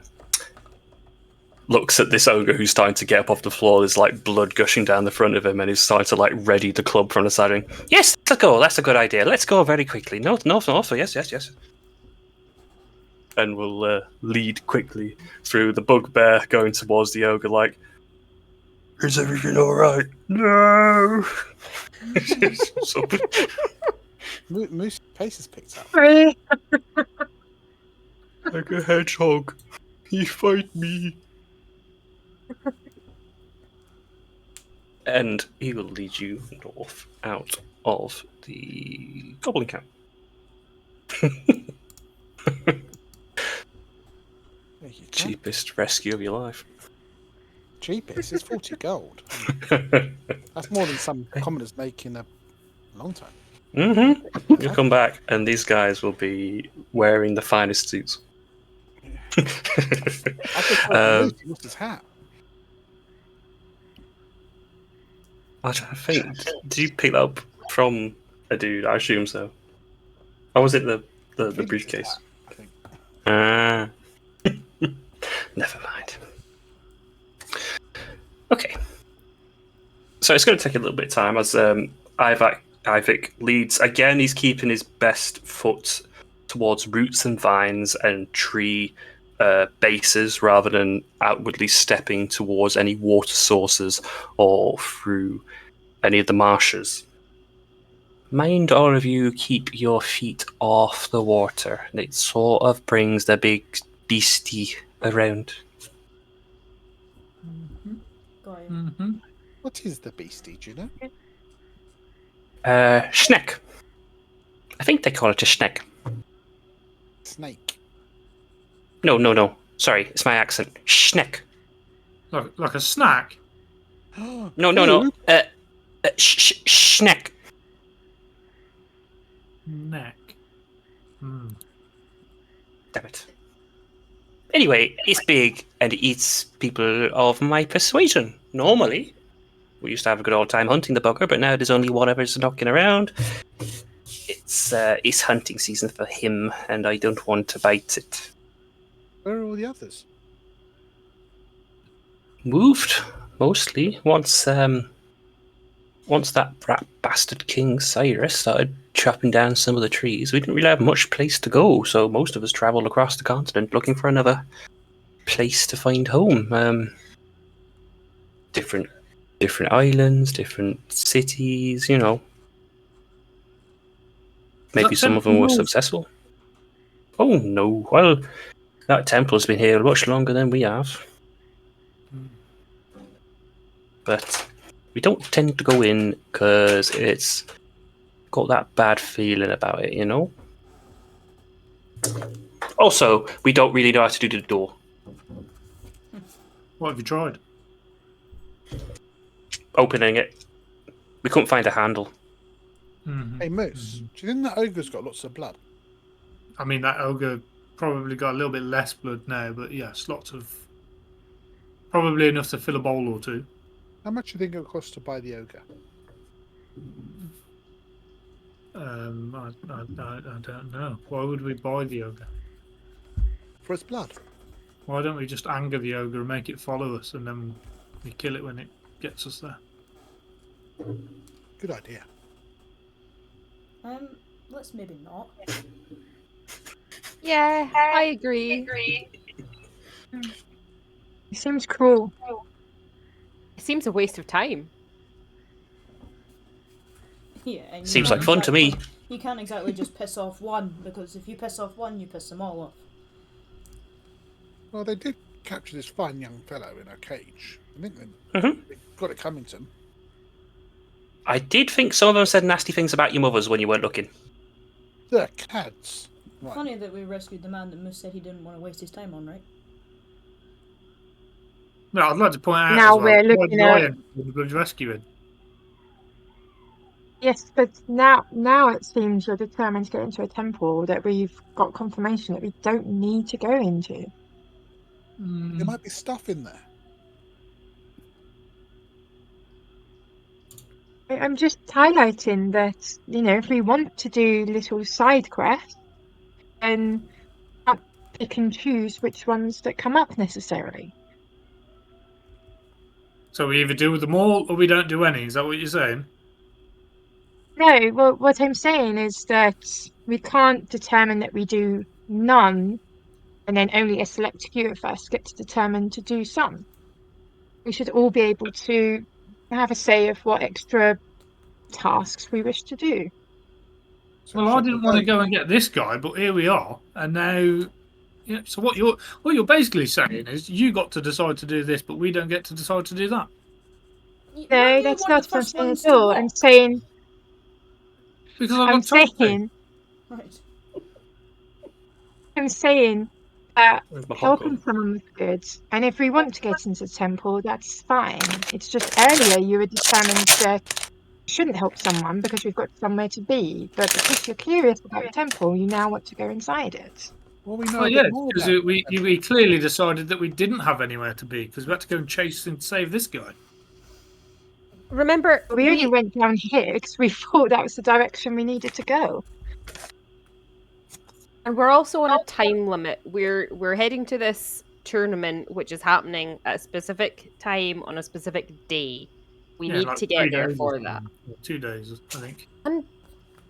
looks at this ogre who's starting to get up off the floor. There's, like, blood gushing down the front of him, and he's starting to, like, ready the club from the side of him. Yes, let's go. That's a good idea. Let's go very quickly. No, so yes. And we'll lead quickly through the bugbear going towards the ogre, like, is everything alright? No! Moose's pace has picked up. Sorry. Like a hedgehog. You fight me. And he will lead you north out of the goblin camp. Cheapest rescue of your life. Cheapest? It's 40 gold. That's more than some commoners make in a long time. Mm-hmm. You'll come back, and these guys will be wearing the finest suits. I think lost his hat. I think. Did you pick that up from a dude? I assume so. Or was it the briefcase? Ah. Never mind. Okay. So it's going to take a little bit of time as Ivik leads. Again, he's keeping his best foot towards roots and vines and tree bases rather than outwardly stepping towards any water sources or through any of the marshes. Mind all of you keep your feet off the water. It sort of brings the big beastie around. Got it. Mm-hmm. What is the beastie, do you know? Schneck. I think they call it a schneck. Snake. No. Sorry, it's my accent. Schneck. Like a snack? No. Schneck. Neck. Damn it. Anyway, it's big and it eats people of my persuasion. Normally, we used to have a good old time hunting the bugger, but now there's only one of us knocking around. It's hunting season for him, and I don't want to bite it. Where are all the others? Moved, mostly. Once that rat bastard King Cyrus started chopping down some of the trees, we didn't really have much place to go, so most of us travelled across the continent looking for another place to find home. Different islands, different cities, you know. Maybe that some of them temple were yours? successful. Oh no, well, that temple's been here much longer than we have. But we don't tend to go in because it's got that bad feeling about it, you know? Also, we don't really know how to do the door. What have you tried? Opening it. We couldn't find a handle. Hey, Moose, do you think that ogre's got lots of blood? I mean, that ogre probably got a little bit less blood now, but yes, lots of. Probably enough to fill a bowl or two. How much do you think it'll cost to buy the ogre? I don't know. Why would we buy the ogre? For its blood. Why don't we just anger the ogre and make it follow us, and then we kill it when it gets us there? Good idea. Let's maybe not. Yeah, I agree. It seems cruel. It seems a waste of time. Yeah, and Seems like fun to me. You can't exactly just piss off one, because if you piss off one, you piss them all off. Well, they did capture this fine young fellow in a cage. I think they got it coming to them. I did think some of them said nasty things about your mothers when you weren't looking. They're cads. Right. Funny that we rescued the man that Moose said he didn't want to waste his time on, right? No, I'd like to point out Now as well, we're why looking did I at- end up with the blood rescuing? Yes, but now it seems you're determined to get into a temple that we've got confirmation that we don't need to go into. There might be stuff in there. I'm just highlighting that, if we want to do little side quests, then can't pick and choose which ones that come up necessarily. So we either do them all or we don't do any. Is that what you're saying? No, well, what I'm saying is that we can't determine that we do none, and then only a select few of us get to determine to do some. We should all be able to have a say of what extra tasks we wish to do. So Well, I check didn't the want to boat. go and get this guy, but here we are, and now. Yeah. So what you're basically saying is you got to decide to do this, but we don't get to decide to do that. Why do No, you that's want not the what I'm first saying ones at to all. walk? I'm saying, Because I've I'm got told to. saying, Right. I'm saying that Where's my helping popcorn? someone was good, and if we want to get into the temple, that's fine. It's just earlier you were determined that you shouldn't help someone because we've got somewhere to be, but because you're curious about the temple, you now want to go inside it. Well, we know Oh a yeah, bit more because about we clearly decided that we didn't have anywhere to be because we had to go and chase and save this guy. Remember, We only went down here because we thought that was the direction we needed to go. and we're also on a time limit. We're heading to this tournament, which is happening at a specific time on a specific day. We Yeah, need like to 3 get there days or for that. something. Or 2 days, I think. And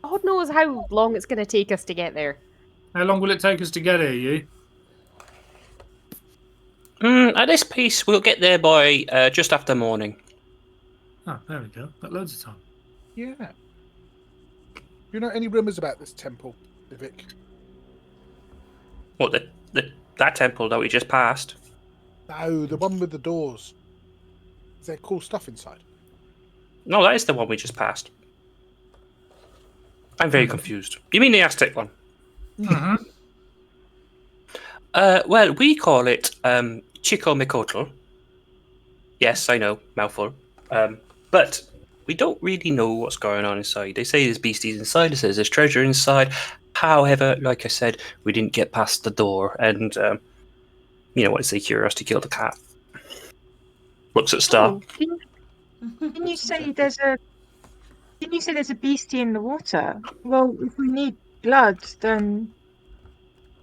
God knows how long it's going to take us to get there. How long will it take us to get here, you? At this pace, we'll get there by just after morning. Oh, there we go. Got loads of time. Yeah. Do you know any rumours about this temple, Vic? What, that temple that we just passed? No, the one with the doors. Is there cool stuff inside? No, that is the one we just passed. I'm very confused. You mean the Aztec one? Mm-hmm. Well, we call it Chico Micotl. Yes, I know, mouthful. But we don't really know what's going on inside. They say there's beasties inside, they say there's treasure inside. However, like I said, we didn't get past the door, and what is the curiosity killed the cat? Looks at Star. Oh, didn't you say there's a beastie in the water? Well, if we need blood, then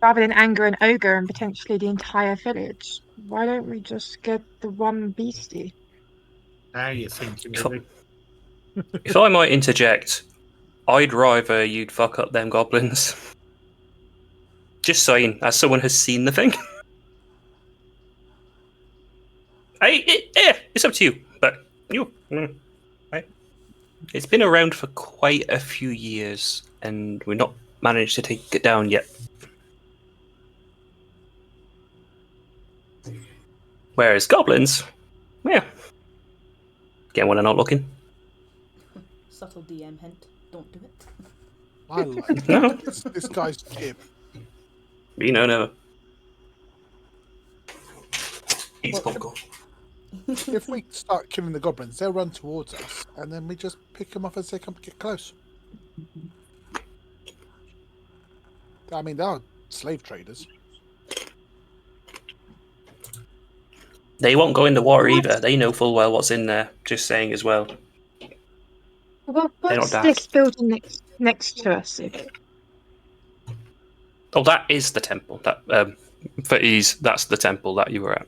rather than anger an ogre and potentially the entire village, why don't we just get the one beastie? Now you're thinking, If, Billy. if I might interject, I'd rather you'd fuck up them goblins. Just saying, as someone has seen the thing. It's up to you, but right? It's been around for quite a few years, and we've not managed to take it down yet. Whereas goblins, yeah, get when they're not looking. Subtle DM hint. Don't do it. I like No. this guy's Jim. No. Well, if we start killing the goblins, they'll run towards us, and then we just pick them off as they come to get close. I mean, they are slave traders. They won't go in the water either. They know full well what's in there. Just saying as well. Well, They're what's not this daft. building next to us? Oh, that is the temple. That for ease, that's the temple that you were at.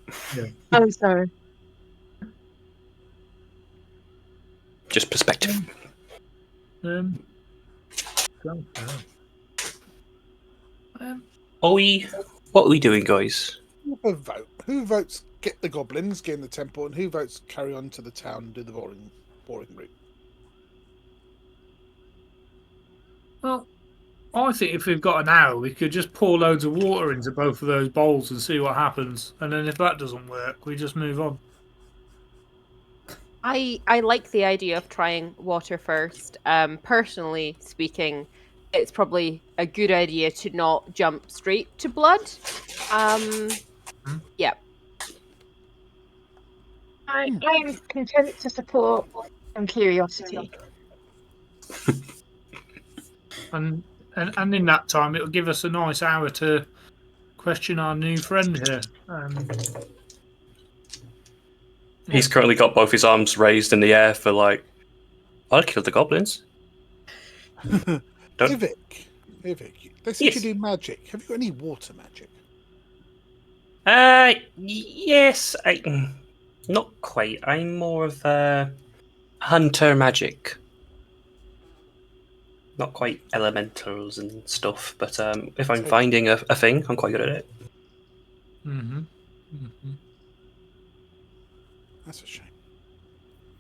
Oh, sorry. Just perspective. Don't know. What are we doing, guys? A vote. Who votes get the goblins, get in the temple, and who votes carry on to the town and do the boring route? Well, I think if we've got an hour, we could just pour loads of water into both of those bowls and see what happens. And then if that doesn't work, we just move on. I like the idea of trying water first. Personally speaking, it's probably a good idea to not jump straight to blood. Yeah. I am content to support some curiosity. And in that time, it'll give us a nice hour to question our new friend here. He's currently got both his arms raised in the air for like, I'll kill the goblins. Ivik, they said Yes. you do magic. Have you got any water magic? Yes, not quite. I'm more of a hunter magic. Not quite elementals and stuff, but if I'm finding a thing, I'm quite good at it. That's a shame.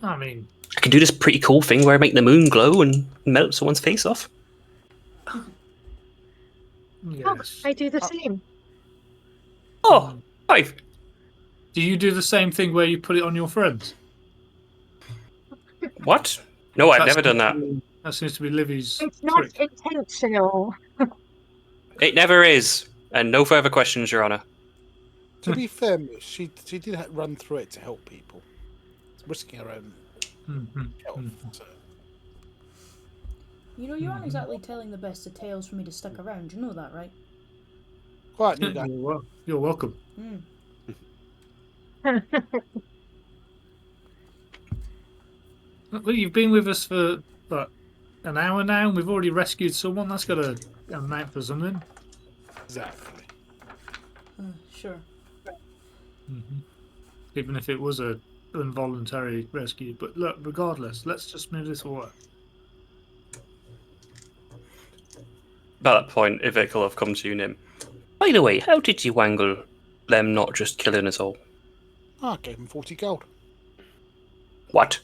I mean, I can do this pretty cool thing where I make the moon glow and melt someone's face off. yes. I do the same. Oh, I've Do you do the same thing where you put it on your friends? what? No, I've That never done seems that. to be- That seems to be Livy's It's not trick. intentional. It never is. And no further questions, Your Honour. To be fair, she did run through it to help people. It's risking her own health. So. You know, you aren't exactly telling the best of tales for me to stick around. You know that, right? Quiet, new guy. You're welcome. Well, you've been with us for what, an hour now, and we've already rescued someone. That's got to amount for something. Exactly. Sure. Even if it was a involuntary rescue. But look, regardless, let's just move this forward. At that point, Ivik will have come to you, Nim. By the way, how did you wangle them not just killing us all? I gave him 40 gold. What?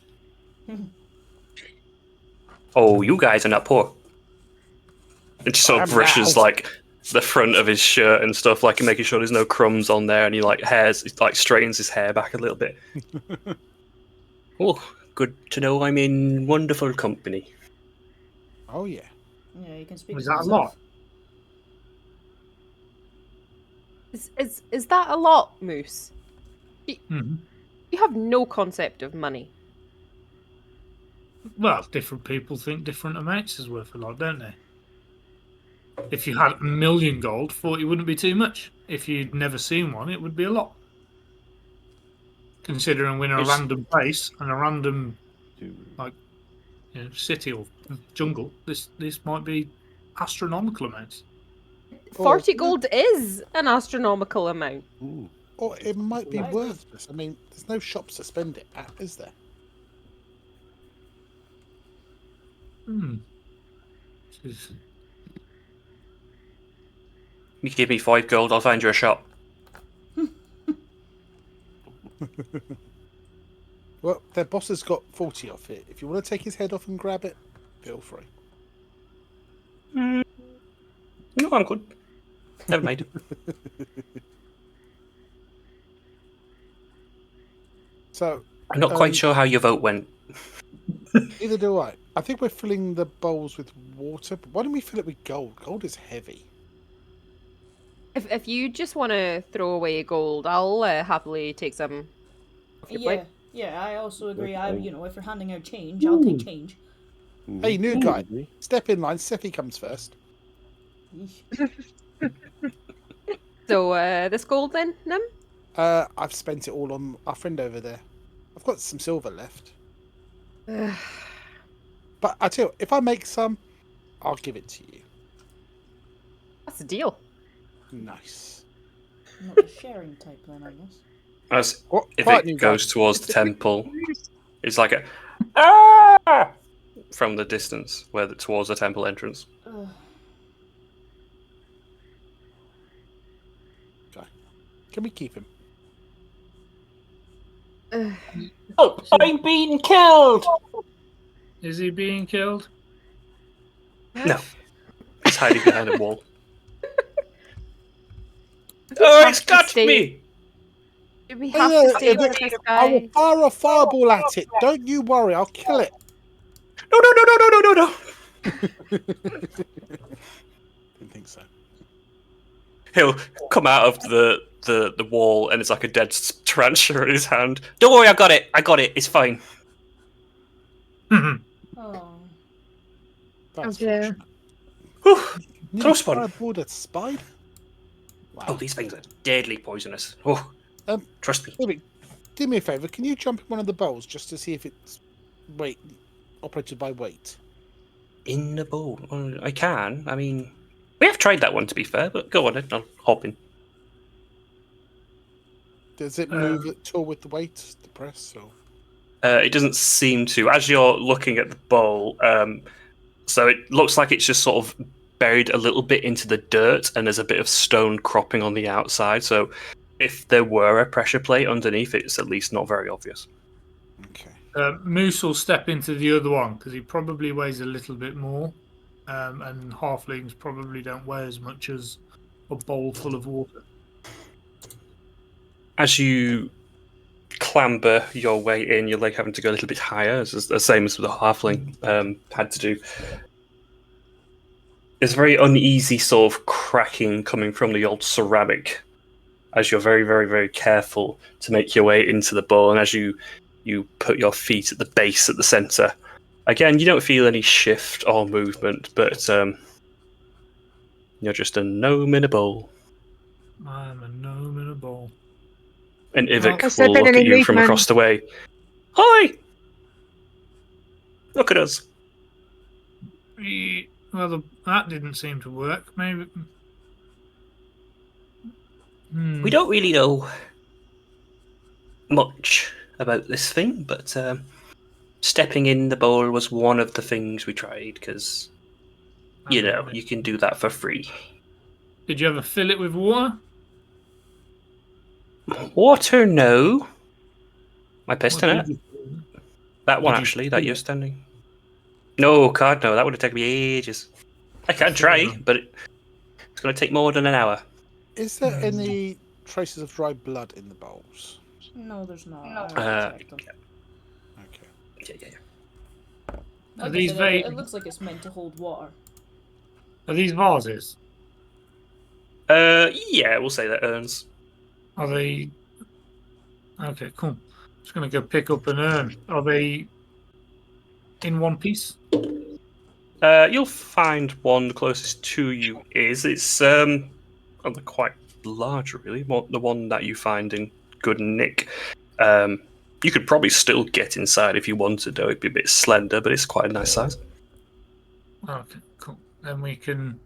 Oh, you guys are not poor. It just sort of I'm brushes out. like the front of his shirt and stuff, like making sure there's no crumbs on there, and he straightens his hair back a little bit. Oh, good to know I'm in wonderful company. Oh, yeah. Yeah, you can speak. Is for that a yourself. lot? Is that a lot, Moose? Mm-hmm. You have no concept of money. Well, different people think different amounts is worth a lot, don't they? If you had 1,000,000 gold, 40 wouldn't be too much. If you'd never seen one, it would be a lot. Considering we're in a random place and a random city or jungle, this might be astronomical amounts. 40 gold is an astronomical amount. Ooh. Or it might be worthless. I mean, there's no shops to spend it at, is there? You give me 5 gold, I'll find you a shop. Well, their boss has got 40 off it. If you want to take his head off and grab it, feel free. No, I'm good. Never mind. So I'm not quite sure how your vote went. Neither do I. I think we're filling the bowls with water, but why don't we fill it with gold? Gold is heavy. If you just want to throw away gold, I'll happily take some off your plate. Yeah, I also agree. If you're handing out change, I'll take change. Hey, new guy, step in line. Seffi comes first. So, this gold then, Nim? I've spent it all on our friend over there. I've got some silver left. But I tell you, if I make some, I'll give it to you. That's a deal. Nice. Not the sharing type then, I guess. As if Quiet, it new goes guy. towards the temple, it's like a ah from the distance, towards the temple entrance. Okay. Can we keep him? Oh, I'm being killed! Is he being killed? No, he's hiding behind a wall. Oh, it's got me! We have to stay with this I will guy. fire a fireball at it. Don't you worry, I'll kill it. No. Didn't think so. He'll come out of the wall and it's like a dead tarantula in his hand. Don't worry, I got it. It's fine. Oh. That's dear. fortunate. Close one. Fireball a spider? Wow. Oh, these things are deadly poisonous. Oh, trust me. Maybe, do me a favour, can you jump in one of the bowls just to see if it's operated by weight? In the bowl? I can. I mean, we have tried that one to be fair, but go on then. I'll hop in. Does it move at all with the weight, the press? Or? It doesn't seem to. As you're looking at the bowl, so it looks like it's just sort of buried a little bit into the dirt, and there's a bit of stone cropping on the outside. So if there were a pressure plate underneath, it's at least not very obvious. Okay. Moose will step into the other one because he probably weighs a little bit more, and halflings probably don't weigh as much as a bowl full of water. As you clamber your way in, you're like having to go a little bit higher, it's the same as the halfling had to do. There's a very uneasy sort of cracking coming from the old ceramic as you're very, very, very careful to make your way into the bowl, and as you put your feet at the base at the centre. Again, you don't feel any shift or movement, but you're just a gnome in a bowl. I'm a gnome in a bowl. And Ivik Has there will been look at any you from movement? across the way. Hi! Look at us. Well, that didn't seem to work. Maybe. We don't really know much about this thing, but stepping in the bowl was one of the things we tried, because, you can do that for free. Did you ever fill it with water? Water, no. My piston What it. did you- That one, did you actually, fill that it? you're standing. No, God, no. That would have taken me ages. I can try, but it's going to take more than an hour. Is there any traces of dry blood in the bowls? No, there's not. No. I checked them. Okay. Yeah. Like I these said, very- it looks like it's meant to hold water. Are these vases? Yeah, we'll say that urns. Are they? Okay, cool. Just gonna go pick up an urn. Are they in one piece? You'll find one the closest to you is it's well, they're quite large, really. The one that you find in good nick. You could probably still get inside if you wanted, though. It'd be a bit slender, but it's quite a nice size. Okay, cool. Then we can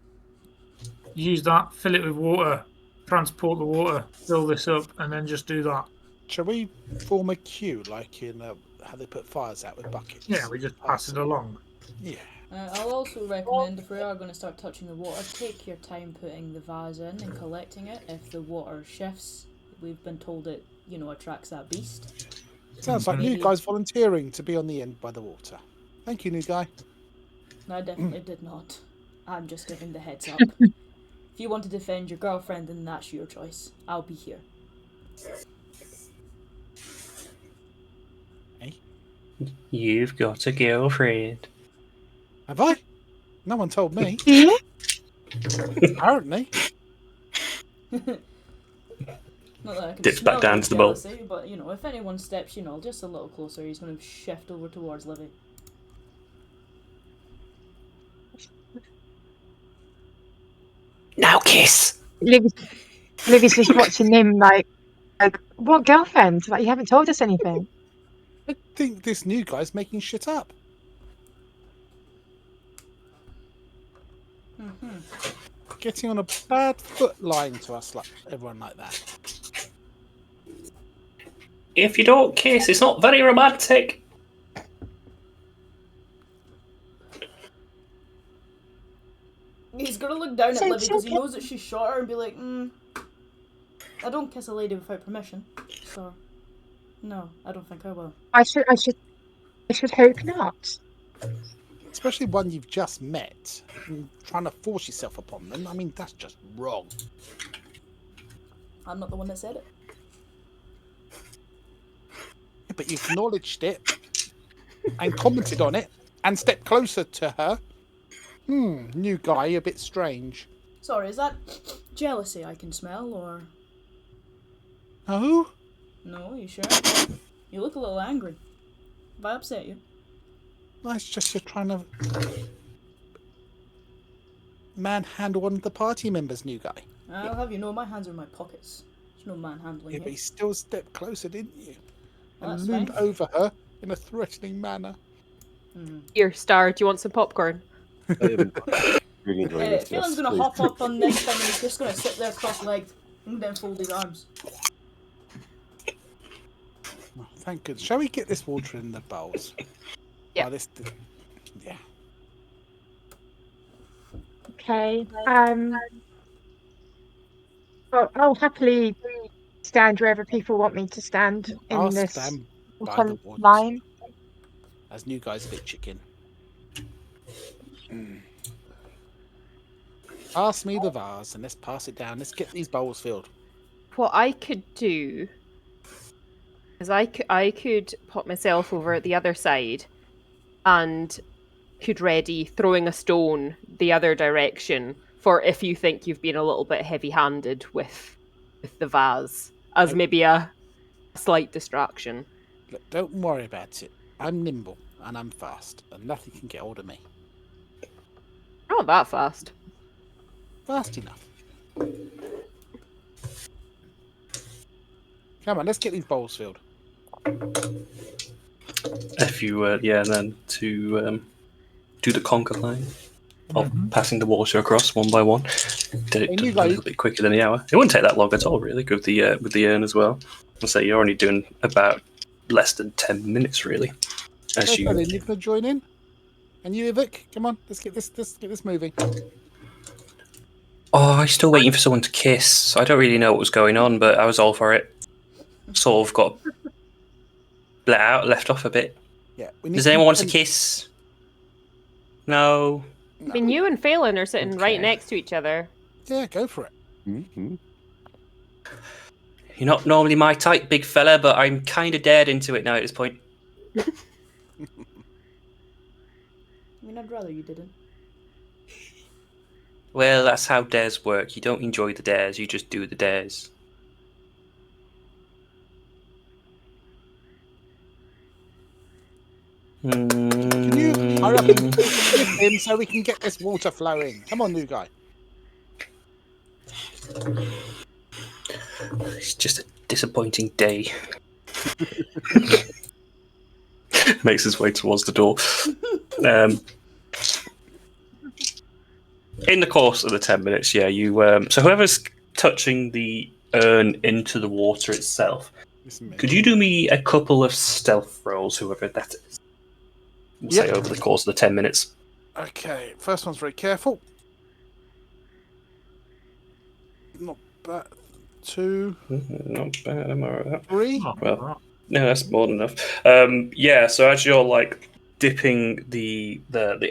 use that, fill it with water, transport the water, fill this up, and then just do that. Shall we form a queue like in how they put fires out with buckets? Yeah, we just pass it along. Yeah. I'll also recommend, if we are going to start touching the water, take your time putting the vase in and collecting it. If the water shifts, we've been told it, attracts that beast. Sounds like new guys volunteering to be on the end by the water. Thank you, new guy. No, I definitely did not. I'm just giving the heads up. If you want to defend your girlfriend, then that's your choice. I'll be here. Hey? You've got a girlfriend. Have I? No one told me. Apparently. Not that I can Dips smell back down his to the bowl. jealousy, but, if anyone steps, just a little closer, he's going to shift over towards Livy. Now kiss! Livy's just watching him like, what girlfriend? Like, you haven't told us anything. I think this new guy's making shit up. Getting on a bad foot lying to us like everyone like that. If you don't kiss, it's not very romantic. He's going to look down at Livy because he knows that she's shorter and be like, I don't kiss a lady without permission, so no, I don't think I will. I should hope not. Especially one you've just met and trying to force yourself upon them. I mean, that's just wrong. I'm not the one that said it. Yeah, but you acknowledged it and commented on it and stepped closer to her. New guy, a bit strange. Sorry, is that jealousy I can smell, or... Oh? No, you sure? You look a little angry. Have I upset you? No, it's just you're trying to manhandle one of the party members, new guy. I'll have you know, my hands are in my pockets. There's no manhandling Yeah, here. but he still stepped closer, didn't you? Well, And that's loomed fine. over her in a threatening manner. Here, Star, do you want some popcorn? Really enjoying this. Phelan's going to hop up on this thing and he's just going to sit there cross-legged and then fold his arms. Oh, thank goodness. Shall we get this water in the bowls? Yeah. Oh, yeah. Okay. Well, I'll happily stand wherever people want me to stand in I'll this stand by the front walls. line. As new guy's a bit chicken. Pass me the vase and let's pass it down. Let's get these bowls filled. What I could do is I could pop myself over at the other side and could ready throwing a stone the other direction for if you think you've been a little bit heavy-handed with the vase as maybe a slight distraction. Look, don't worry about it. I'm nimble and I'm fast and nothing can get hold of me. Not that fast. Fast enough. Come on, let's get these bowls filled. If you, and then to do the conquer line of passing the water across one by one. Did it you a little bit quicker than the hour. It wouldn't take that long at all, really, with the urn as well. I'll say you're only doing about less than 10 minutes, really. As you You can join in. And you, Ivik, come on, let's get this moving. Oh, I'm still waiting for someone to kiss. So I don't really know what was going on, but I was all for it. Sort of got left off a bit. Yeah. Does anyone want to kiss? No. I mean, you and Phelan are sitting right next to each other. Yeah, go for it. Mm-hmm. You're not normally my type, big fella, but I'm kind of dared into it now at this point. I mean, I'd rather you didn't. Well, that's how dares work. You don't enjoy the dares, you just do the dares. Can you Hurry up and with him so we can get this water flowing. Come on, new guy. It's just a disappointing day. Makes his way towards the door. In the course of the 10 minutes, yeah, you. So whoever's touching the urn into the water itself, could you do me a couple of stealth rolls, whoever that is? We'll say over the course of the 10 minutes. Okay, first one's very careful. Not bad. 2. Not bad, am I right with that? 3. Well, no, that's more than enough. Yeah, so as you're like dipping the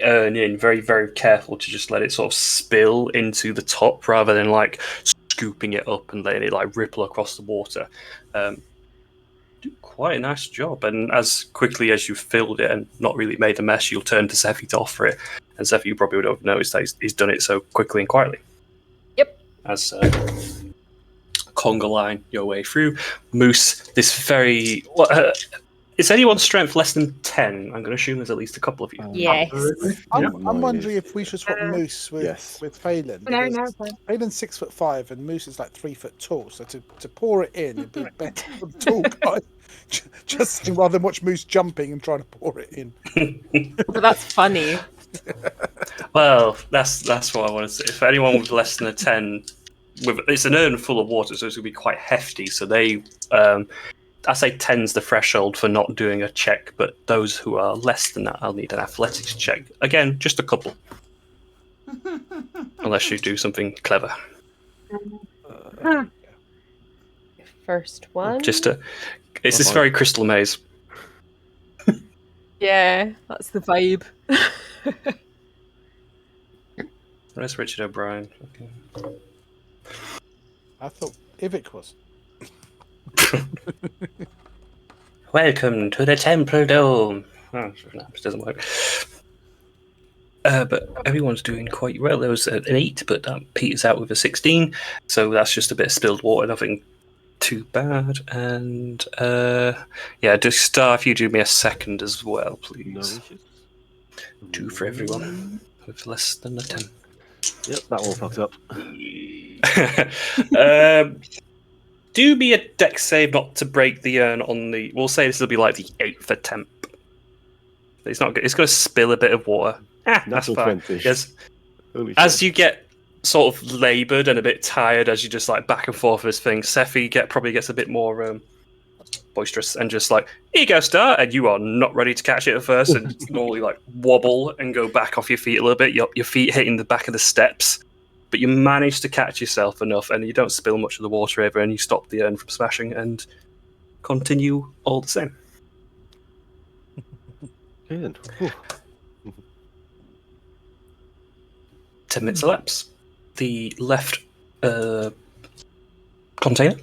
urn in, very, very careful to just let it sort of spill into the top rather than like scooping it up and letting it like ripple across the water. Do quite a nice job, and as quickly as you filled it and not really made a mess, you'll turn to Sephi to offer it, and Sephi, you probably would have noticed that he's done it so quickly and quietly. Yep. As conga line your way through. Moose, this very... is anyone's strength less than 10? I'm going to assume there's at least a couple of you. Yes. I'm wondering if we should swap Moose with Phelan. No, Phelan's 6'5" and Moose is like 3 foot tall. So to pour it in, it'd be better for the tall guy. Just rather than watch Moose jumping and trying to pour it in. But that's funny. Well, that's what I want to say. If anyone with less than a 10, it's an urn full of water, so it's going to be quite hefty. So they, I say 10's the threshold for not doing a check, but those who are less than that, I'll need an athletics check. Again, just a couple. Unless you do something clever. First one. It's this very crystal maze. Yeah, that's the vibe. Where's Richard O'Brien? Okay. I thought Ivic was. Welcome to the Temple Dome. Oh, no, this doesn't work. But everyone's doing quite well. There was an 8, but Peter's out with a 16. So that's just a bit of spilled water, nothing too bad. And yeah, just Star, if you do me a second as well, please. No. 2 for everyone with less than a 10. Yep, that all fucked up. Do me a dex save not to break the urn on the... We'll say this will be like the 8th attempt. It's not good. It's going to spill a bit of water. That's fine. Yes. As you get sort of laboured and a bit tired as you just like back and forth with this thing, Sephi probably gets a bit more boisterous and just like, here you go, Star, and you are not ready to catch it at first and normally like wobble and go back off your feet a little bit, your feet hitting the back of the steps. But you manage to catch yourself enough and you don't spill much of the water over and you stop the urn from smashing and continue all the same. Good. 10 minutes elapse. The left container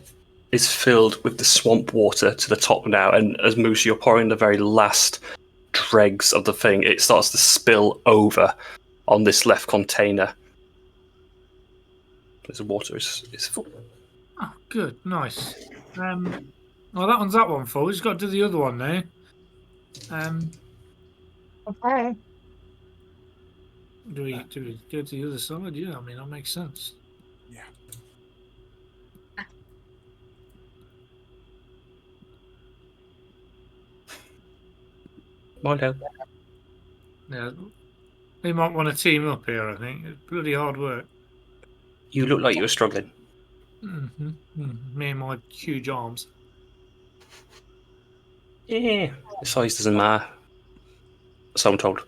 is filled with the swamp water to the top now, and as Moose, you're pouring the very last dregs of the thing, it starts to spill over on this left container. The water is full. Oh, good, nice. Well, that one's that one full. We've just got to do the other one now. Okay. Do we go to the other side? Yeah, I mean that makes sense. Yeah. Mind out. Yeah, we might want to team up here. I think it's bloody hard work. You look like you were struggling. Me and my huge arms. Yeah. The size doesn't matter. So I'm told.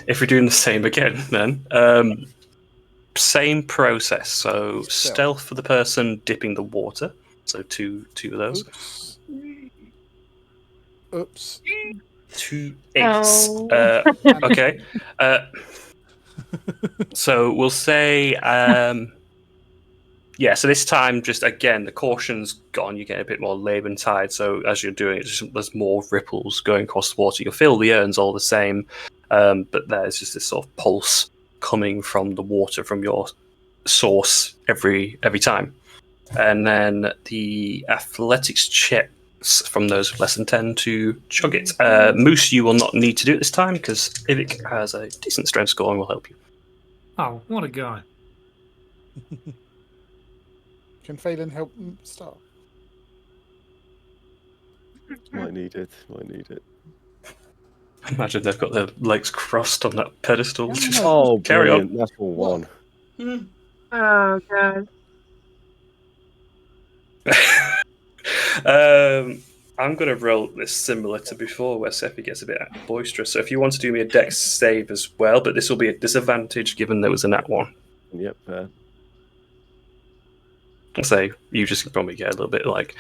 If we're doing the same again, then same process. So stealth for the person dipping the water. So two of those. Oops. 2 8s. Okay. So we'll say, yeah. So this time, just again, the caution's gone. You get a bit more labour and tired. So as you're doing it, there's more ripples going across the water. You'll feel the urns all the same, but there's just this sort of pulse coming from the water from your source every time. And then the athletics checks from those with less than 10 to chug it. Moose, you will not need to do it this time because Ivik has a decent strength score and will help you. Oh, what a guy. Can Phelan help start? Might need it. Imagine they've got their legs crossed on that pedestal. Just Oh, carry on. brilliant. Natural one. Oh god. I'm going to roll this similar to before, where Sephi gets a bit boisterous. So if you want to do me a dex save as well, but this will be a disadvantage given there was a nat one. Yep. I'll say you just probably get a little bit like,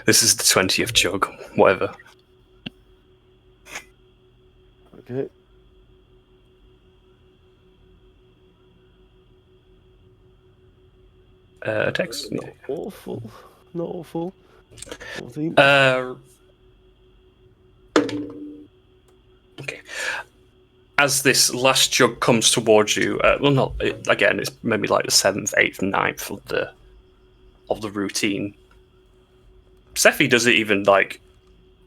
this is the 20th chug, whatever. Okay. Dex? Not awful. 14. Okay. As this last jug comes towards you, again, it's maybe like the 7th, 8th, 9th of the routine. Sephi doesn't even like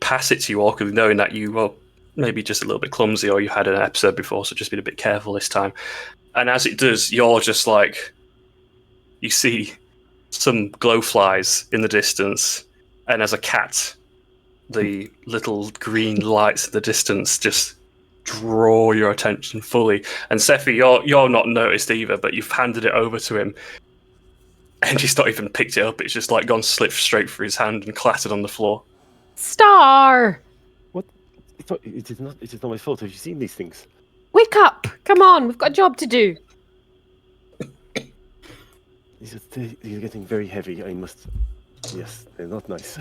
pass it to you awkwardly, knowing that you were maybe just a little bit clumsy or you had an episode before, so just be a bit careful this time. And as it does, you're just like, you see some glowflies in the distance, and as a cat, the little green lights in the distance just draw your attention fully. And Sephi, you're not noticed either, but you've handed it over to him, and he's not even picked it up. It's just like gone slipped straight through his hand and clattered on the floor. Star! What? It is not my fault. Have you seen these things? Wake up! Come on, we've got a job to do. They're getting very heavy. I must. Yes, they're not nice.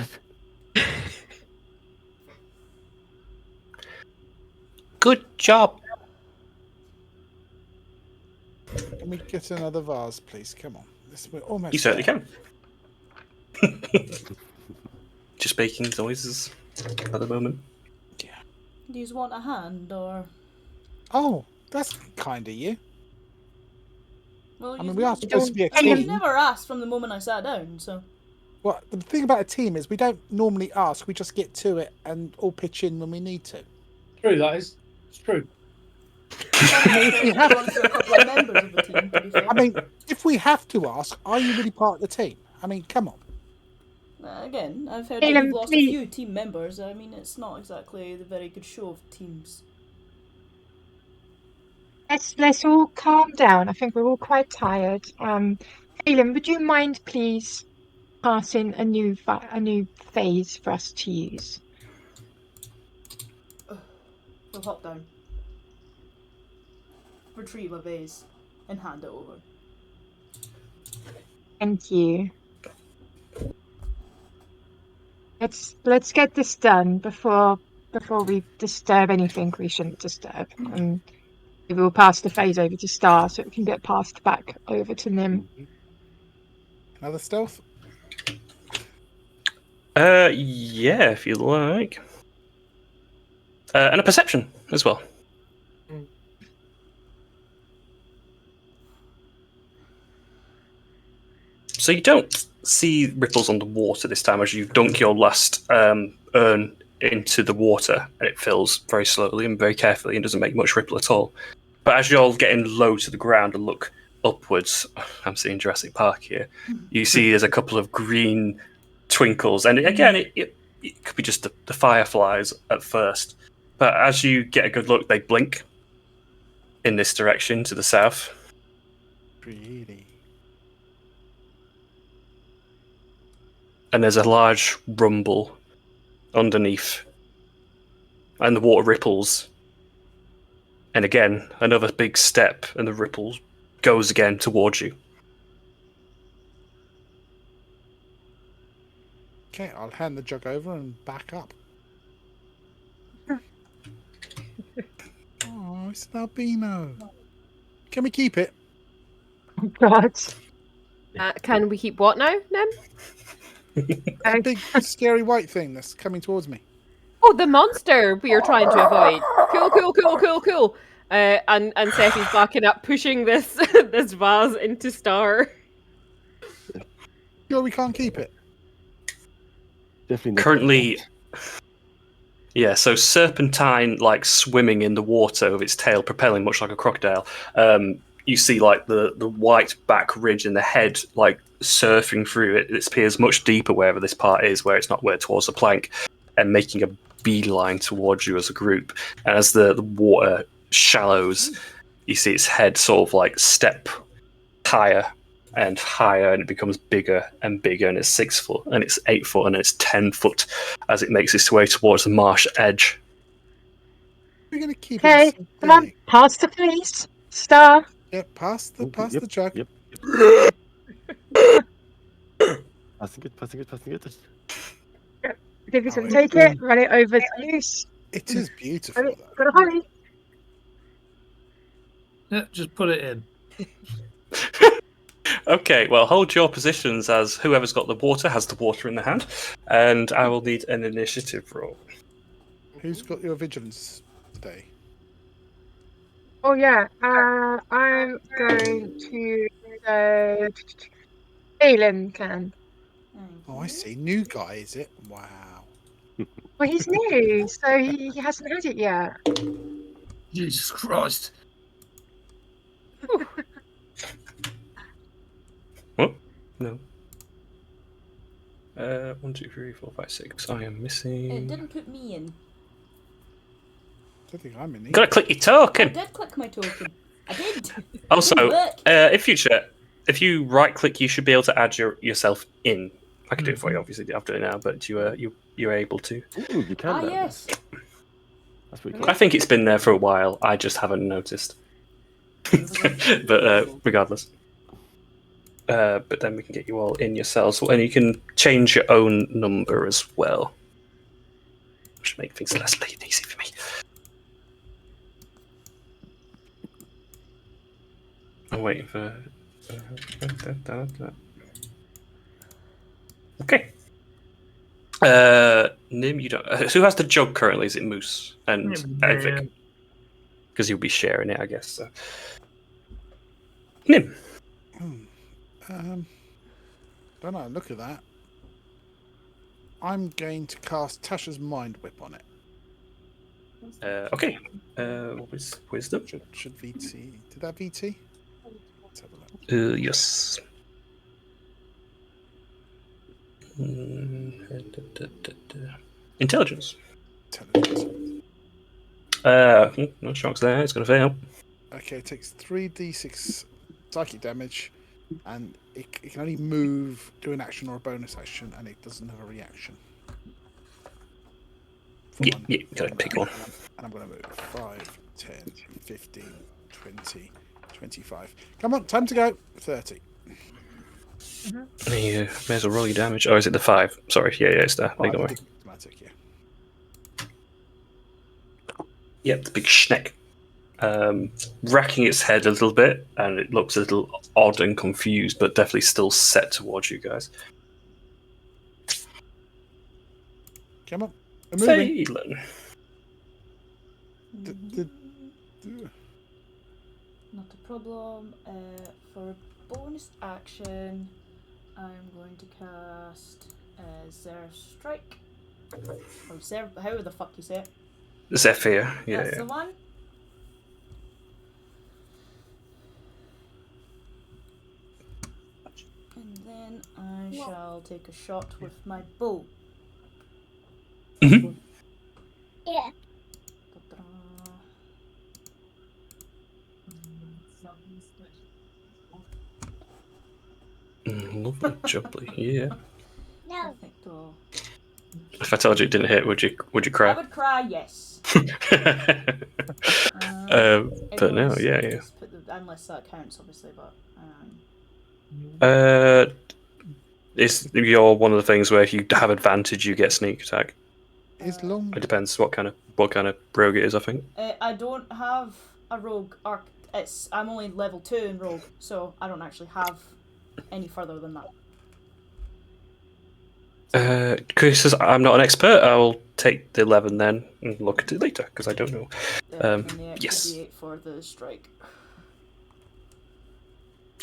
Good job. Can we get another vase, please? Come on. We're almost You certainly there. can. Just making noises at the moment. Yeah. Do you want a hand, or...? Oh, that's kind of you. Well, I mean, we are you supposed to be a You team. never asked from the moment I sat down, so... Well, the thing about a team is we don't normally ask. We just get to it and all pitch in when we need to. True, that is. It's true. You have gone through a couple of members of the team, to be fair. I mean, if we have to ask, are you really part of the team? I mean, come on. Again, I've heard that Caleb, you've lost please. a few team members. I mean, it's not exactly the very good show of teams. Let's all calm down. I think we're all quite tired. Phelan, would you mind please passing a new phase for us to use? We'll hop down. Retrieve a vase and hand it over. Thank you. Let's get this done before we disturb anything we shouldn't disturb. And we will pass the phase over to Star so it can get passed back over to Nim. Another stealth? Yeah, if you like. And a perception as well. So you don't see ripples on the water this time as you dunk your last urn into the water, and it fills very slowly and very carefully and doesn't make much ripple at all. But as you're getting low to the ground and look upwards, I'm seeing Jurassic Park here, you see there's a couple of green twinkles, and again, it could be just the fireflies at first. But as you get a good look, they blink in this direction to the south. Really? And there's a large rumble underneath. And the water ripples. And again, another big step, and the ripple goes again towards you. Okay, I'll hand the jug over and back up. Oh, it's an albino. Can we keep it? Oh God. Can we keep what now, Nim? A big, scary white thing that's coming towards me. Oh, the monster we are trying to avoid. Cool. And Sephi's backing up, pushing this this vase into Star. Sure, we can't keep it. Definitely not. Currently, yeah. So serpentine, like swimming in the water with its tail propelling, much like a crocodile. You see, like the white back ridge and the head, like surfing through it. It appears much deeper wherever this part is, where it's not where towards the plank, and making a beeline towards you as a group. And as the water shallows, you see its head sort of like step higher and higher, and it becomes bigger and bigger, and it's 6 foot, and it's 8 foot, and it's 10 foot as it makes its way towards the marsh edge. We're going to keep Okay, it. come on, pass the police. Star. Yeah, pass the Yep, jug. Yep. Passing it. If you can take it, run it over to loose. It is beautiful, though. Got a hurry. Yeah, just put it in. Okay, well, hold your positions as whoever's got the water has the water in the hand, and I will need an initiative roll. Who's got your vigilance today? Oh yeah, I'm going to go. Alan can. Oh, I see. New guy, is it? Wow. Well, he's new, so he hasn't had it yet. Jesus Christ. What? No. 1, 2, 3, 4, 5, 6. I am missing. It didn't put me in. I don't think I'm in You gotta click your I token. did click my token. I did. Also, Didn't work. in future, if you right click, you should be able to add yourself in. I can do it for you, obviously. I've done it now, but you're able to. Ooh, you can. Ah, now. yes. That's pretty cool. I think it's been there for a while. I just haven't noticed. But regardless. But then we can get you all in yourselves, and you can change your own number as well, which make things less easy for me. I'm waiting for. Okay. Nim, you don't. Who has the jug currently? Is it Moose and Vic? Because you'll be sharing it, I guess. So. Nim. Don't know. Look at that. I'm going to cast Tasha's Mind Whip on it. Okay. What was wisdom? Should VT? Did that VT? Let's have a look. Yes. Intelligence. No shocks there. It's going to fail. Okay, it takes 3d6 psychic damage, and it can only move, do an action or a bonus action, and it doesn't have a reaction. Yeah, you gotta pick one. And I'm going to move 5, 10, 15, 20, 25. Come on, time to go. 30. You may as well roll your damage. Oh, is it the 5? Sorry, yeah, it's there. Don't worry. Automatic, yeah. Yep, the big schneck. Racking its head a little bit, and it looks a little odd and confused, but definitely still set towards you guys. Come on. I'm moving. Phelan. Not a problem. For a bonus action, I'm going to cast Zephyr Strike. Or however the fuck you say it. Zephyr, yeah. That's the one. And then I shall take a shot with my bow. Mm-hmm. Yeah. Lovely, jubbly, yeah. No. Perfecto. If I told you it didn't hit, would you I cry? would cry, yes. But no, yeah. Just put unless that counts, obviously, but. Is you're one of the things where if you have advantage, you get sneak attack. Is long. It depends what kind of rogue it is, I think. I don't have a rogue arc. I'm only level 2 in rogue, so I don't actually have any further than that. Chris says I'm not an expert. I'll take the 11 then and look at it later because I don't know. And the extra Yes. D8 for the strike.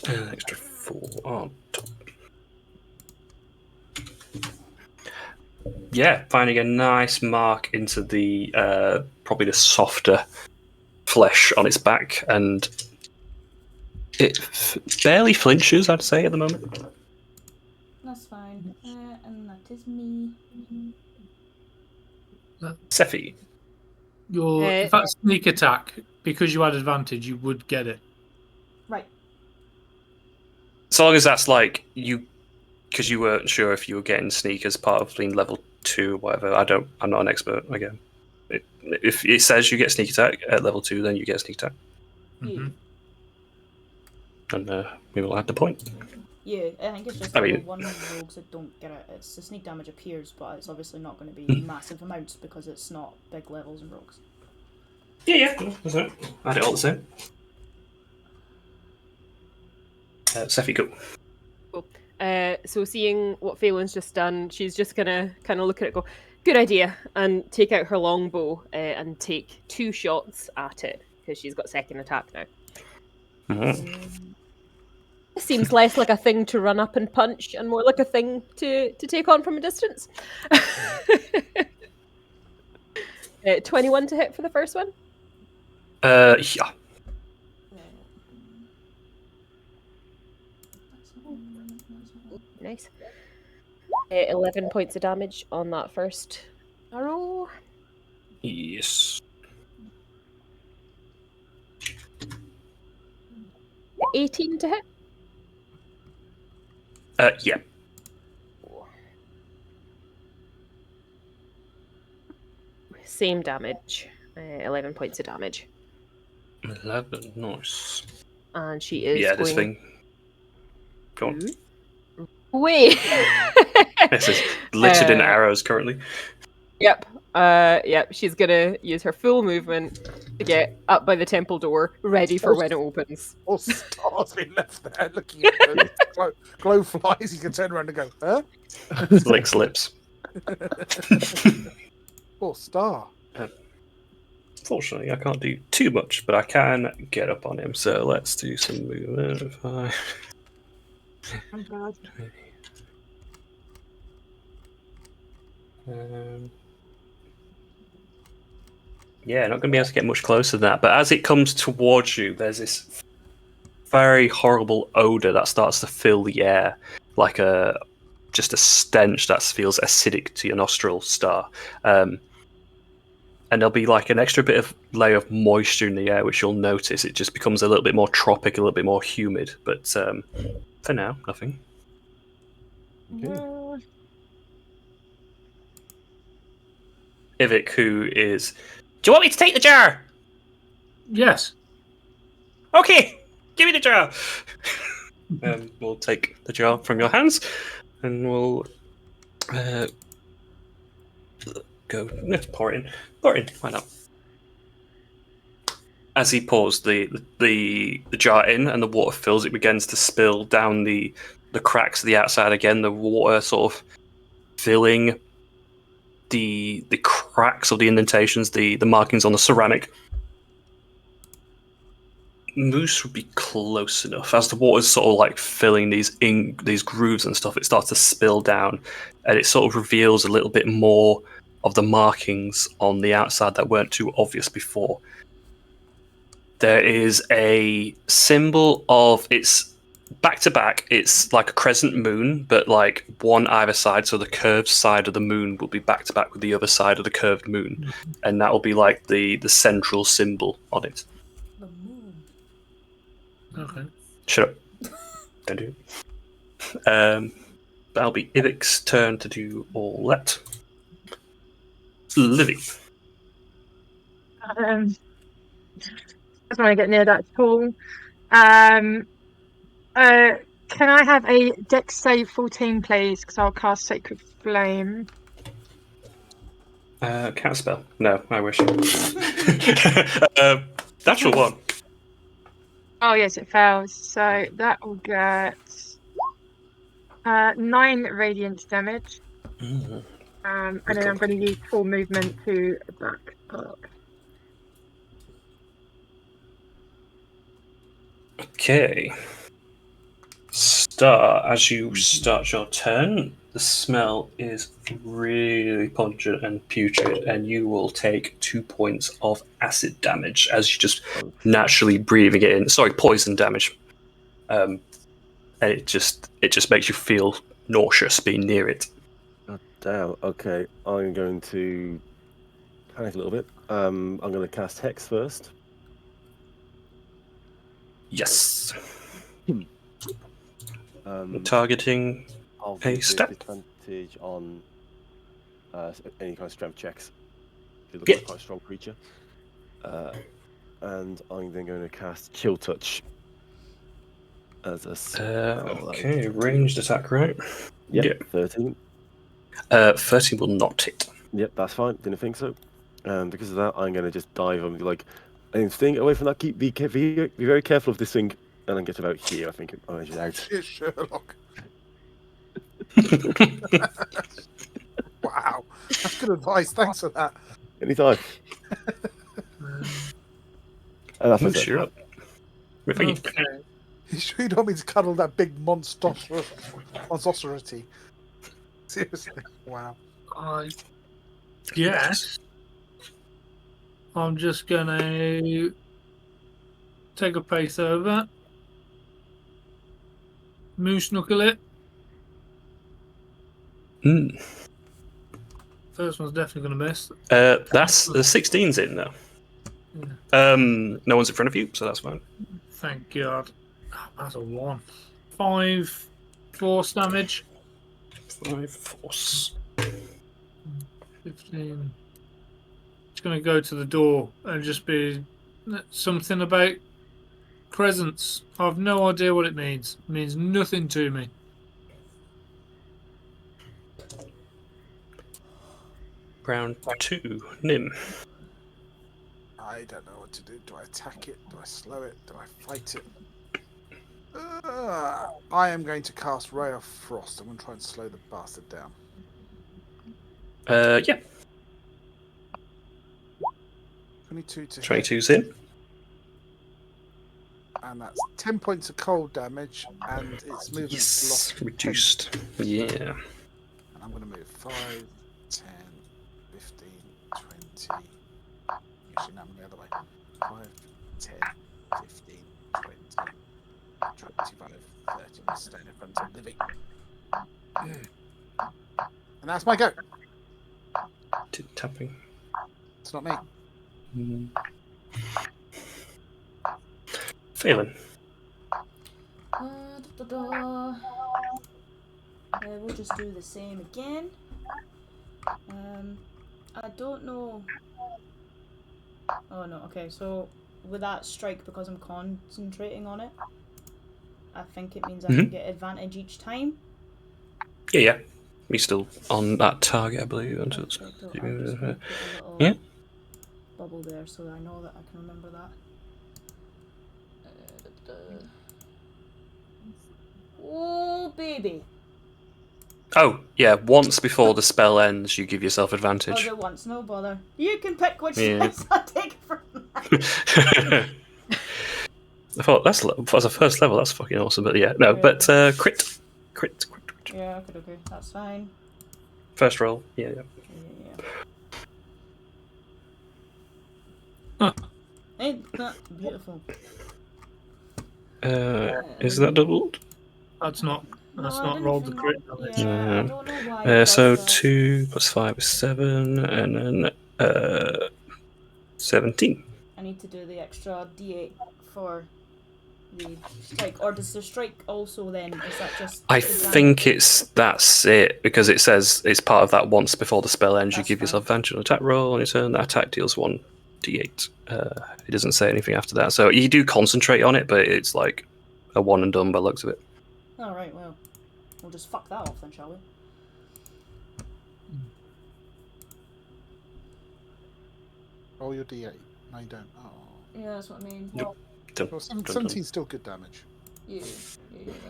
An extra 4 on top. Yeah, finding a nice mark into the probably the softer flesh on its back, and it barely flinches, I'd say, at the moment. That's fine. And that is me. Sephi. If that's sneak attack, because you had advantage, you would get it. Right. So long as that's like you, because you weren't sure if you were getting sneak as part of being level 2 or whatever. I'm not an expert again. If it says you get sneak attack at level 2, then you get sneak attack. Yeah. And we will add the point. Yeah, I think it's just level 1 rogues that don't get it. It's the sneak damage appears, but it's obviously not going to be massive amounts because it's not big levels in rogues. Yeah, that's it. Add it all the same. Sephi, go. Cool. So seeing what Phelan's just done, she's just gonna kind of look at it, go, "Good idea," and take out her longbow and take 2 shots at it because she's got second attack now. Mm-hmm. This seems less like a thing to run up and punch, and more like a thing to take on from a distance. 21 to hit for the first one. Yeah. Nice. 11 points of damage on that first arrow. Yes. 18 to hit. Yeah. Same damage. 11 points of damage. 11, nice. And she is Yeah, going... this thing. Go on. Wait! This is littered in arrows currently. Yep. Yep. She's gonna use her full movement to get up by the temple door, ready for when it opens. Or Star's been left there looking at those glow flies. You can turn around and go, huh? Licks lips. Poor Star. Fortunately, I can't do too much, but I can get up on him. So let's do some movement. 5. Oh god. Yeah, not going to be able to get much closer than that. But as it comes towards you, there's this very horrible odor that starts to fill the air, like just a stench that feels acidic to your nostril, Star. And there'll be like an extra bit of layer of moisture in the air, which you'll notice. It just becomes a little bit more tropic, a little bit more humid. But for now, nothing. No. Ivik, who is... Do you want me to take the jar? Yes. Okay, give me the jar. We'll take the jar from your hands, and we'll go. Let's pour it in. Pour it in. Why not? As he pours the jar in, and the water fills, it begins to spill down the cracks of the outside again. The water sort of filling the cracks of the indentations, the markings on the ceramic. Moose would be close enough. As the water's sort of like filling these grooves and stuff, it starts to spill down, and it sort of reveals a little bit more of the markings on the outside that weren't too obvious before. There is a symbol of, it's back to back, it's like a crescent moon, but like one either side, so the curved side of the moon will be back to back with the other side of the curved moon, and that will be like the central symbol on it. The moon. Okay. Shut up. Don't do it. That'll be Ivik's turn to do all that. Livy. I just want to get near that tool. Can I have a Dex save 14, please? Because I'll cast Sacred Flame. Cat spell? No, I wish. Natural 1. Oh yes, it fails. So that will get 9 radiant damage. Mm. And then I'm going to use full movement to back up. Okay. Star, as you start your turn, the smell is really pungent and putrid, and you will take 2 points of acid damage as you just naturally breathing it in. Sorry, poison damage. And it just makes you feel nauseous being near it. God damn. Okay, I'm going to panic a little bit. I'm going to cast Hex first. Yes. Um, Targeting I'll a give step. disadvantage on any kind of strength checks. You look Yeah. like quite a strong creature. And I'm then going to cast Chill Touch as a spell. Okay, ranged attack, right? Yep, Yeah. 13. 13 will not hit. Yep, that's fine. Didn't think so. Because of that, I'm going to just dive and be like, and staying away from that. Be very careful of this thing, and then get about here. I think I'll edge it out. Shit, Sherlock. Wow, that's good advice. Thanks for that. Anytime. And that's my Moose, turn. you're up. Thank you. Okay. You sure you don't mean to cuddle that big monstrosity? Seriously, wow. I guess I'm just gonna take a pace over, moose knuckle it. Mm. First one's definitely gonna miss. That's the 16's in though. Yeah. No one's in front of you, so that's fine. Thank God. Oh, that's a 1. 5 force damage. 5 force. 15. It's gonna go to the door and just be something about presence. I've no idea what it means. It means nothing to me. Round 2, Nim. I don't know what to do. Do I attack it? Do I slow it? Do I fight it? I am going to cast Ray of Frost. I'm going to try and slow the bastard down. Yeah. 22 to hit, 22's in. and that's 10 points of cold damage, and its movement Yes, lost reduced. Yeah. And I'm going to move 5, 10, 15, 20. Actually, no, I'm the other way. 5, 10, 15, 20, 25, 30. I'm staying in front of living. And that's my go. Tapping. It's not me. Phelan. We'll just do the same again. I don't know. Oh no, okay, so with that strike, because I'm concentrating on it, I think it means I can get advantage each time. Yeah. He's still on that target, I believe. Until Okay, so I'm just gonna put a little yeah. bubble there so that I know that I can remember that. Oh, baby. Oh, yeah. Once before the spell ends, you give yourself advantage. Oh, once, no bother. You can pick which Yeah. ones I take from that. I thought as a first level, that's fucking awesome. But yeah, no. Yeah. But crit. Yeah, okay, that's fine. First roll. Yeah. Huh. Ain't that beautiful? Is that doubled? That's not No, I not didn't rolled the think- crit damage. Yeah, I don't know why. it So does that. 2 + 5 is 7, and then 17. I need to do the extra D8 for the strike, or does the strike also then? Is that just? I advantage? think that's it, because it says it's part of that once before the spell ends, you That's give yourself advantage on attack roll on your turn. That attack deals 1d8. It doesn't say anything after that. So you do concentrate on it, but it's like a one and done by the looks of it. All right, well, we'll just fuck that off then, shall we? Roll your d8. No, you don't. Oh. Yeah, that's what I mean. Nope. Well, 17's still good damage. Yeah,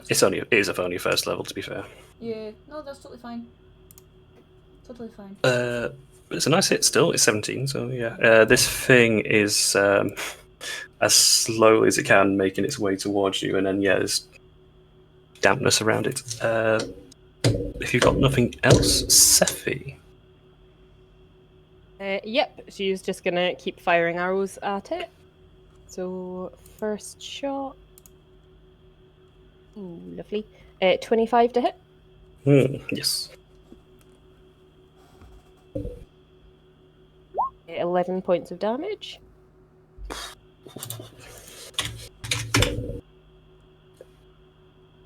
It's only only first level, to be fair. Yeah, no, that's totally fine. Totally fine. But it's a nice hit still. It's 17, so yeah. This thing is as slowly as it can making its way towards you, and then there's dampness around it. if you've got nothing else, Sephi. Yep, she's just gonna keep firing arrows at it. So first shot. Ooh, lovely. 25 to hit. Yes. 11 points of damage.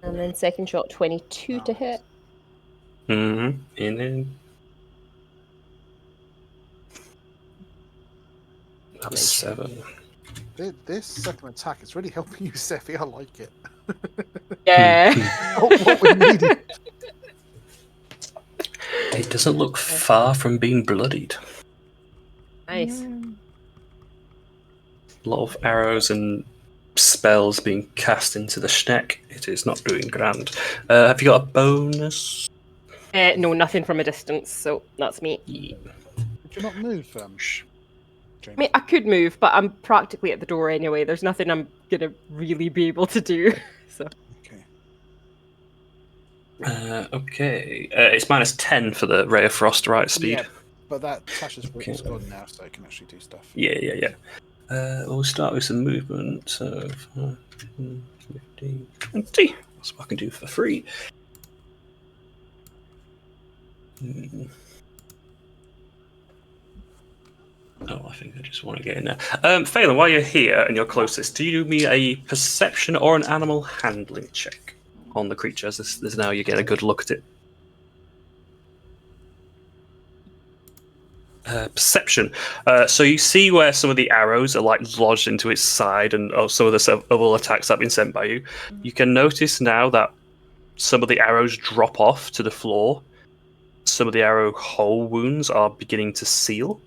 And then second shot, 22 to hit. And then that's 7. This second attack is really helping you, Sephi. I like it. Yeah. what we needed. It doesn't look far from being bloodied. Nice. A lot of arrows and spells being cast into the schneck. It is not doing grand. Have you got a bonus? No, nothing from a distance, so that's me. Yeah. Would you not move, James? I mean, I could move, but I'm practically at the door anyway. There's nothing I'm gonna really be able to do. So. Okay. It's -10 for the Ray of Frost, right? Speed. Yeah, but that Tasha's is gone now, so it can actually do stuff. Yeah. We'll start with some movement. So 15, 20. That's what I can do for free. Oh, I think I just want to get in there. Phelan, while you're here and you're closest, do you do me a perception or an animal handling check on the creature? As this now you get a good look at it. Perception. So you see where some of the arrows are like lodged into its side, and some of the other attacks that have been sent by you. You can notice now that some of the arrows drop off to the floor. Some of the arrow hole wounds are beginning to seal.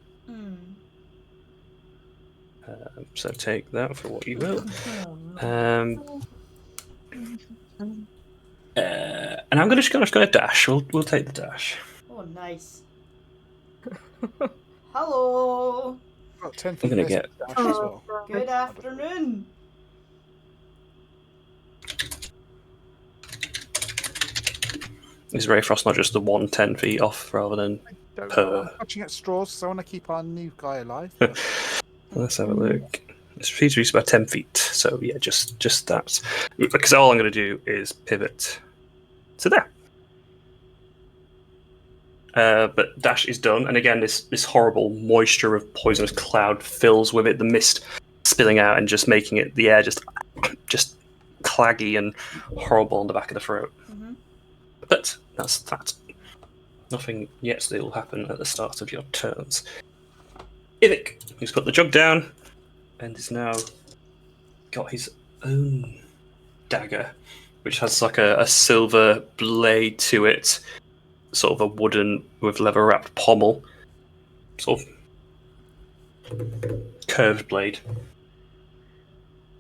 So take that for what you will. And I'm just gonna dash. We'll take the dash. Oh, nice. Hello. Got 10 I'm feet gonna dash get. as well. Good afternoon. Is Ray Frost not just the 10 feet off rather than per? I'm clutching at straws, so I want to keep our new guy alive. Let's have a look. It's reached about 10 feet, so yeah, just that. Because all I'm going to do is pivot to there. But dash is done, and again, this horrible moisture of poisonous cloud fills with it. The mist spilling out and just making it the air just claggy and horrible on the back of the throat. But that's that. Nothing yet still will happen at the start of your turns. Ivic, who's put the jug down and is now got his own dagger, which has like a silver blade to it, sort of a wooden with leather wrapped pommel, sort of curved blade.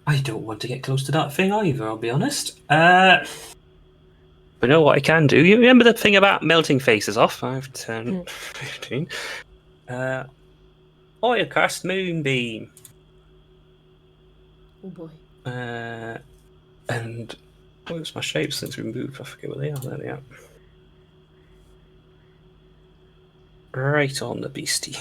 I don't want to get close to that thing either, I'll be honest. But you know what I can do? You remember the thing about melting faces off? 5, 10, 15. Oil cast moonbeam. Oh boy. And where's my shapes since we moved? I forget where they are. There they are. Right on the beastie.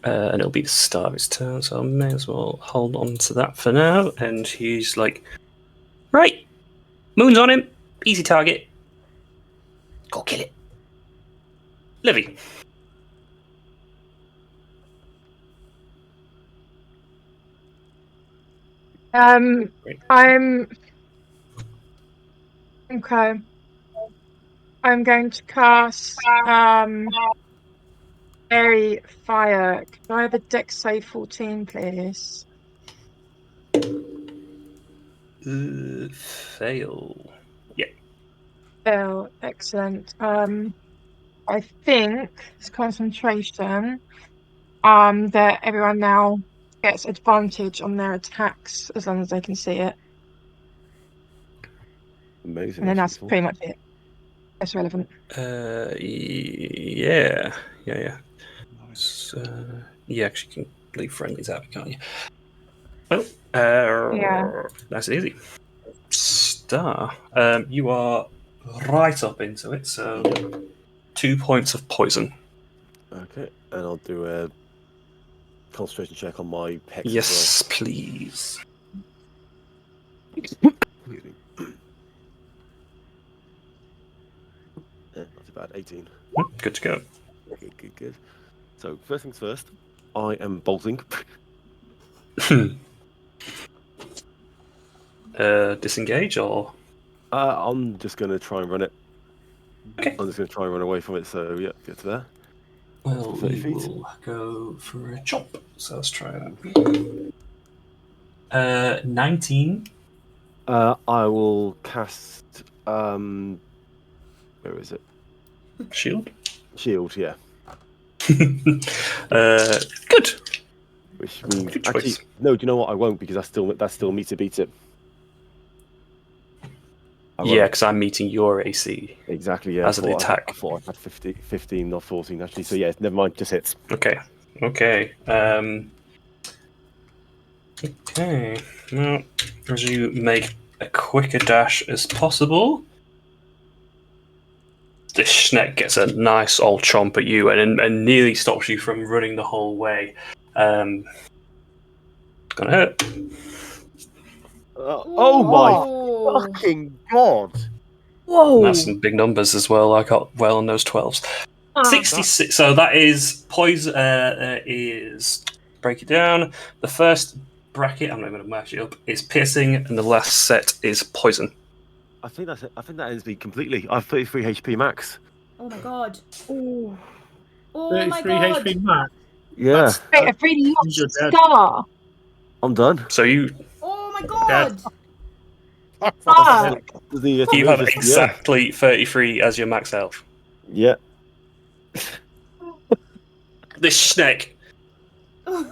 And it'll be the start of his turn, so I may as well hold on to that for now. And he's like, right, moon's on him, easy target. Go kill it. Livy. I'm okay. I'm going to cast Airy Fire. Can I have a Dex save 14, please? Fail. Yeah. Fail. Excellent. I think it's concentration. That everyone now gets advantage on their attacks as long as they can see it. Amazing. And then that's pretty much it. That's relevant. Yeah. Nice. Yeah, actually, you can leave friendlies out, can't you? Well, Yeah. nice and easy. Star, you are right up into it, so 2 points of poison. Okay, and I'll do a concentration check on my hex Yes, please. as well. Yeah, not too bad. 18. Good to go. Okay, good. So first things first, I am bolting. Disengage or? I'm just gonna try and run it. Okay. I'm just gonna try and run away from it. So yeah, get to there. Well, 30 we feet. will go for a chop. So let's try that. 19. I will cast. Where is it? Shield. Shield. Yeah. Good. Which means Good actually choice. no. Do you know what? I won't because that's still me to beat it. I Yeah, won't. because I'm meeting your AC Exactly. Yeah. as an attack. I thought I had 15, not 14 actually. So yeah, never mind. Just hits. Okay. Okay. Okay. Now, as you make a quicker dash as possible, this schneck gets a nice old chomp at you and nearly stops you from running the whole way. It's gonna hurt. Oh my Oh. fucking god! Whoa. And that's some big numbers as well. I got well on those 12s. Ah. 66. So that is poison. Is break it down. The first bracket, I'm not going to match it up, is piercing, and the last set is poison. I think that's it. I think that ends me completely. I have 33 HP max. Oh my god. Ooh. Oh my 33 god. HP max. Yeah, Wait, have we lost You're dead. Star? I'm done. So you Oh my god. Fuck. you have exactly 33 as your max health. Yeah. This snake,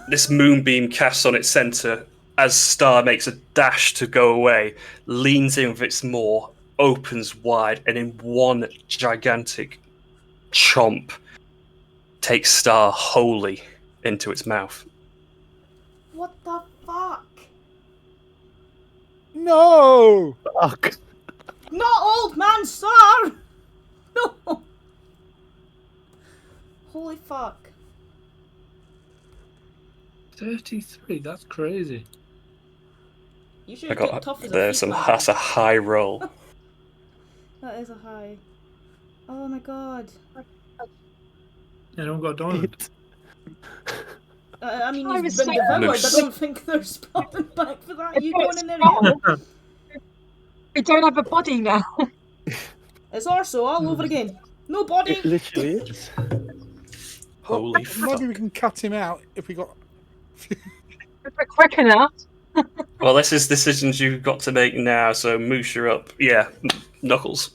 this moonbeam casts on its center as Star makes a dash to go away, leans in with its maw, opens wide, and in one gigantic chomp takes Star wholly into its mouth. What the fuck? No! Fuck. Not old man Star! No! Holy fuck. 33, that's crazy. You should I have put got tough as a there's feat, man. that's a high roll. That is a high. Oh my god. Anyone got a diamond? I mean, I he's was been so- devoured. I Moose. don't think they're spawning back for that. You going in there Star. again? We don't have a body now. It's Arso all over again. No body! It literally is. Holy fuck. Maybe we can cut him out if we got. If we're quick enough. Well, this is decisions you've got to make now, so Moose, you're up. Yeah, Knuckles.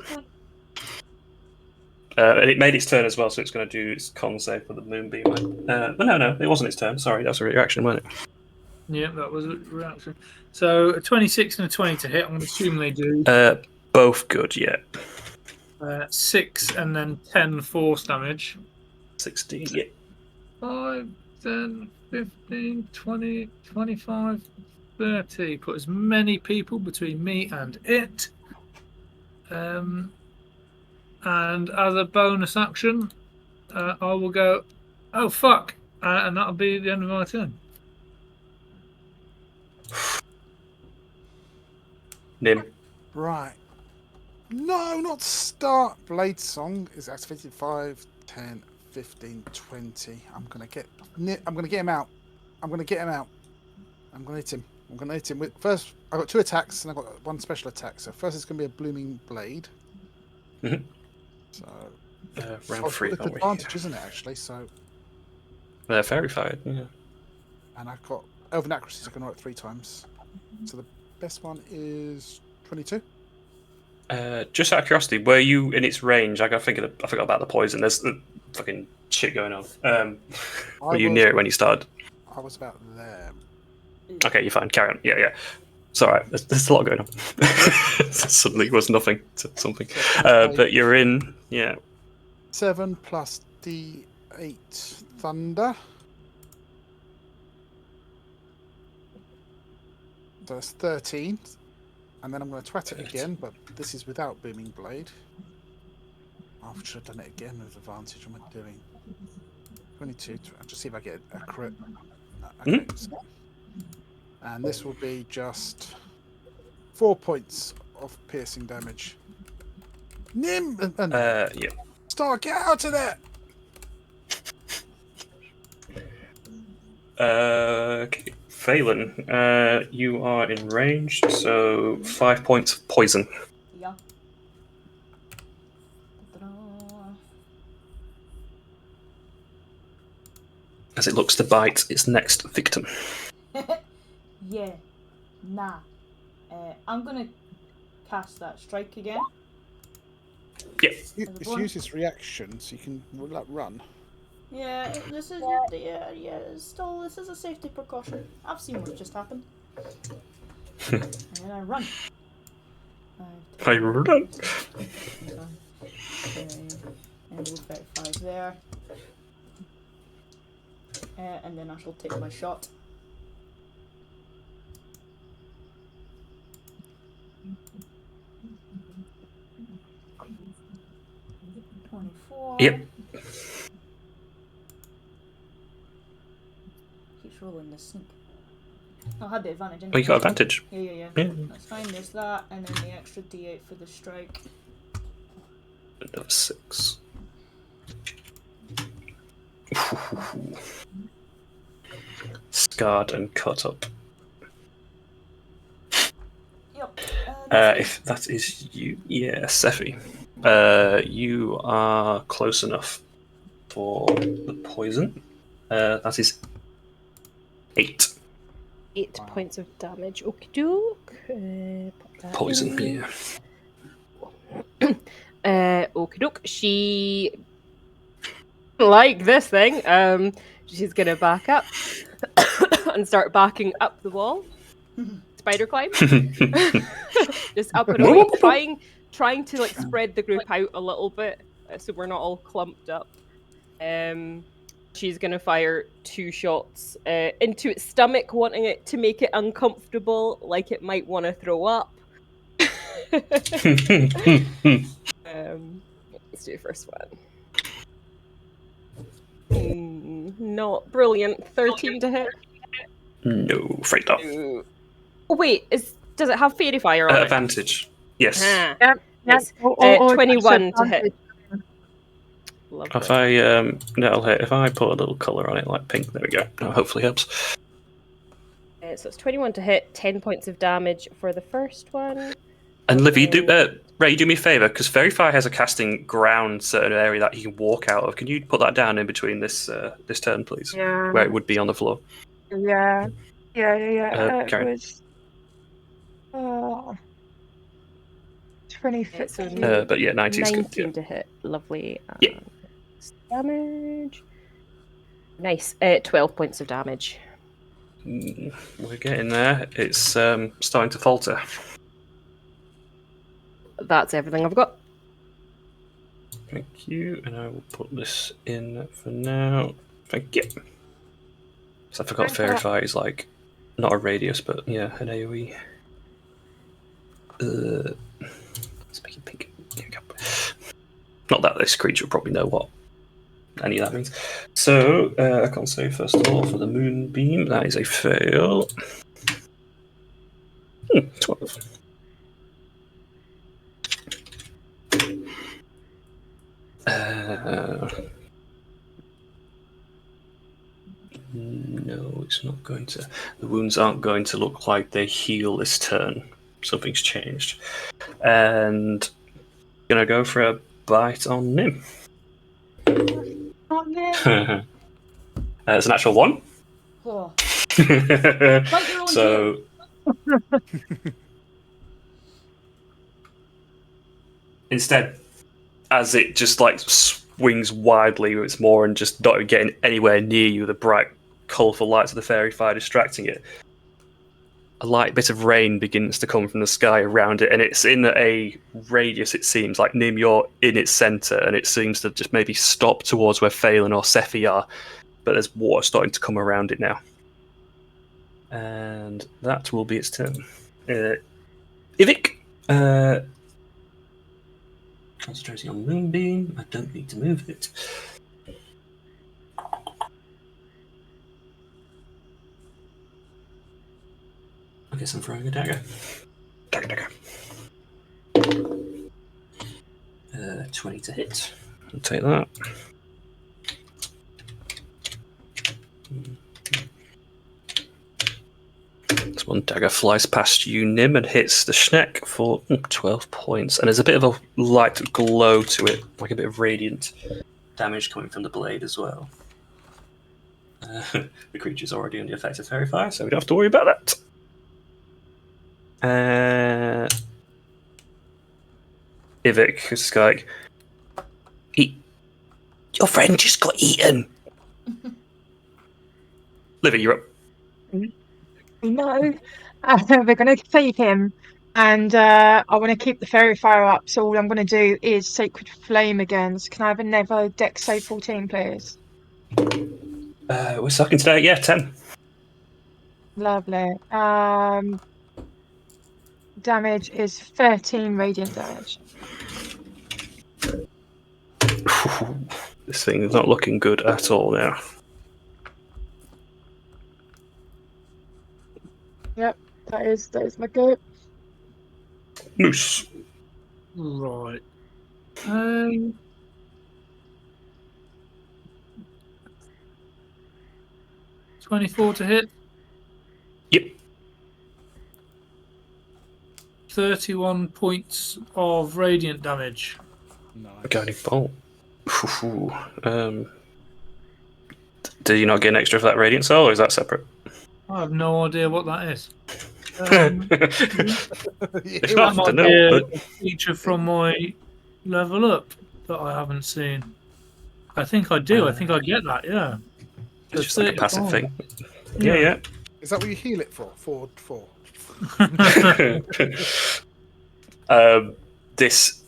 And it made its turn as well, so it's going to do its con save for the moonbeam. Well, no, it wasn't its turn. Sorry, that was a reaction, wasn't it? Yeah, that was a reaction. So a 26 and a 20 to hit. I'm going to assume they do. Both good, yeah. 6 and then 10 force damage. 16, yeah. 5, 10, 15, 20, 25, 30. Put as many people between me and it. And as a bonus action, I will go, oh fuck, and that'll be the end of my turn. Nim. Right. No, not start. Blade Song is activated 5, 10, 15, 20. I'm gonna get him out. I'm gonna hit him. I'm gonna hit him with first. I got 2 attacks and I got 1 special attack. So first it's gonna be a blooming blade. Mhm. So Round 3, with aren't we? advantage, isn't it? Actually, so Fairy Fire, yeah. and I've got Elven Accuracy, so I can roll it 3 times. So the best one is 22. Just out of curiosity, were you in its range? I forgot about the poison. There's fucking shit going on. Were you near it when you started? I was about there. Okay, you're fine. Carry on. Yeah. It's all right. There's a lot going on. Suddenly it was nothing to something. But you're in, yeah. 7 plus D8 thunder. That's 13. And then I'm going to twat it again, but this is without Booming Blade. I should have done it again with advantage. What am I doing? 22. I'll just see if I get a crit. No, okay. And this will be just 4 points of piercing damage. Nim! Yeah. Star, get out of there! Okay. Phelan, you are in range, so 5 points of poison. Yeah. As it looks to bite its next victim. Yeah. Nah. I'm gonna cast that strike again. Yeah. It's use its reaction, so you can run. Yeah, this is still this is a safety precaution. I've seen what just happened. And then I run. I run. And move 35 there. And then I shall take my shot. Yep. Keeps rolling this sneak. I had the advantage. Oh, you got advantage. Yeah. That's fine. There's that, and then the extra D8 for the strike. Another 6. Scarred and cut up. Yep. If that is you, yeah, Sephi. You are close enough for the poison. That is 8. 8 points of damage. Okie doke. Pop that Poison, in. yeah. Okie doke. She like this thing. She's gonna back up and start backing up the wall. Spider climb. Just up and away, trying to like spread the group out a little bit so we're not all clumped up. She's gonna fire 2 shots into its stomach, wanting it to make it uncomfortable, like it might want to throw up. Let's do the first one. Not brilliant. 13 to hit. No, afraid not. Oh wait, does it have fairy fire on it? Advantage. Yes. Yeah. Yes. Or 21 to hit. Lovely. If I that'll hit. If I put a little colour on it, like pink, there we go. That hopefully helps. So it's 21 to hit, 10 points of damage for the first one. And Liv, Ray, do me a favour, because Fairy Fire has a casting ground certain area that you can walk out of. Can you put that down in between this turn, please? Yeah. Where it would be on the floor. Yeah. It Karen. was 25. But yeah, 19 is 19 good. Yeah. to hit. Lovely. Yeah. Damage. Nice. 12 points of damage. We're getting there. It's starting to falter. That's everything I've got. Thank you, and I will put this in for now. Thank you. So I forgot Fairy Fire is like not a radius, but yeah, an AoE. Let's make it pink. Here we go. Not that this creature will probably know what any of that means. So I can't say first of all for the moonbeam. That is a fail. 12. No, it's not going to. The wounds aren't going to look like they heal this turn. Something's changed. And gonna go for a bite on Nim. It's an actual 1. Oh. Bite your own So. Instead, as it just like swings widely with its maw and just not getting anywhere near you, the bright, colourful lights of the fairy fire distracting it, a light bit of rain begins to come from the sky around it, and it's in a radius, it seems, like Nim, you're in its centre, and it seems to just maybe stop towards where Phelan or Sephi are, but there's water starting to come around it now. And that will be its turn. Ivik, concentrating on Moonbeam. I don't need to move it. I guess I'm throwing a dagger. Dagger. 20 to hit. I'll take that. This one dagger flies past you, Nim, and hits the Schneck for 12 points. And there's a bit of a light glow to it, like a bit of radiant damage coming from the blade as well. The creature's already under the effect of fairy fire, so we don't have to worry about that. Ivik is like, your friend just got eaten. Livy, you're up. No, we're going to save him, and I want to keep the fairy fire up. So all I'm going to do is Sacred Flame again. So can I have another Dex save 14, please? We're sucking today. Yeah, 10. Lovely. Damage is 13 radiant damage. This thing is not looking good at all now. Yep, that is my go. Moose. Right. 24 to hit. Yep. 31 points of radiant damage. Nice. Guiding bolt. Do you not get an extra for that radiant soul, or is that separate? I have no idea what that is. It's That not might to be know, a but feature from my level up that I haven't seen. I think I do. I think I get that, yeah. it's just like a passive 35. thing. Yeah. Is that what you heal it for? For? This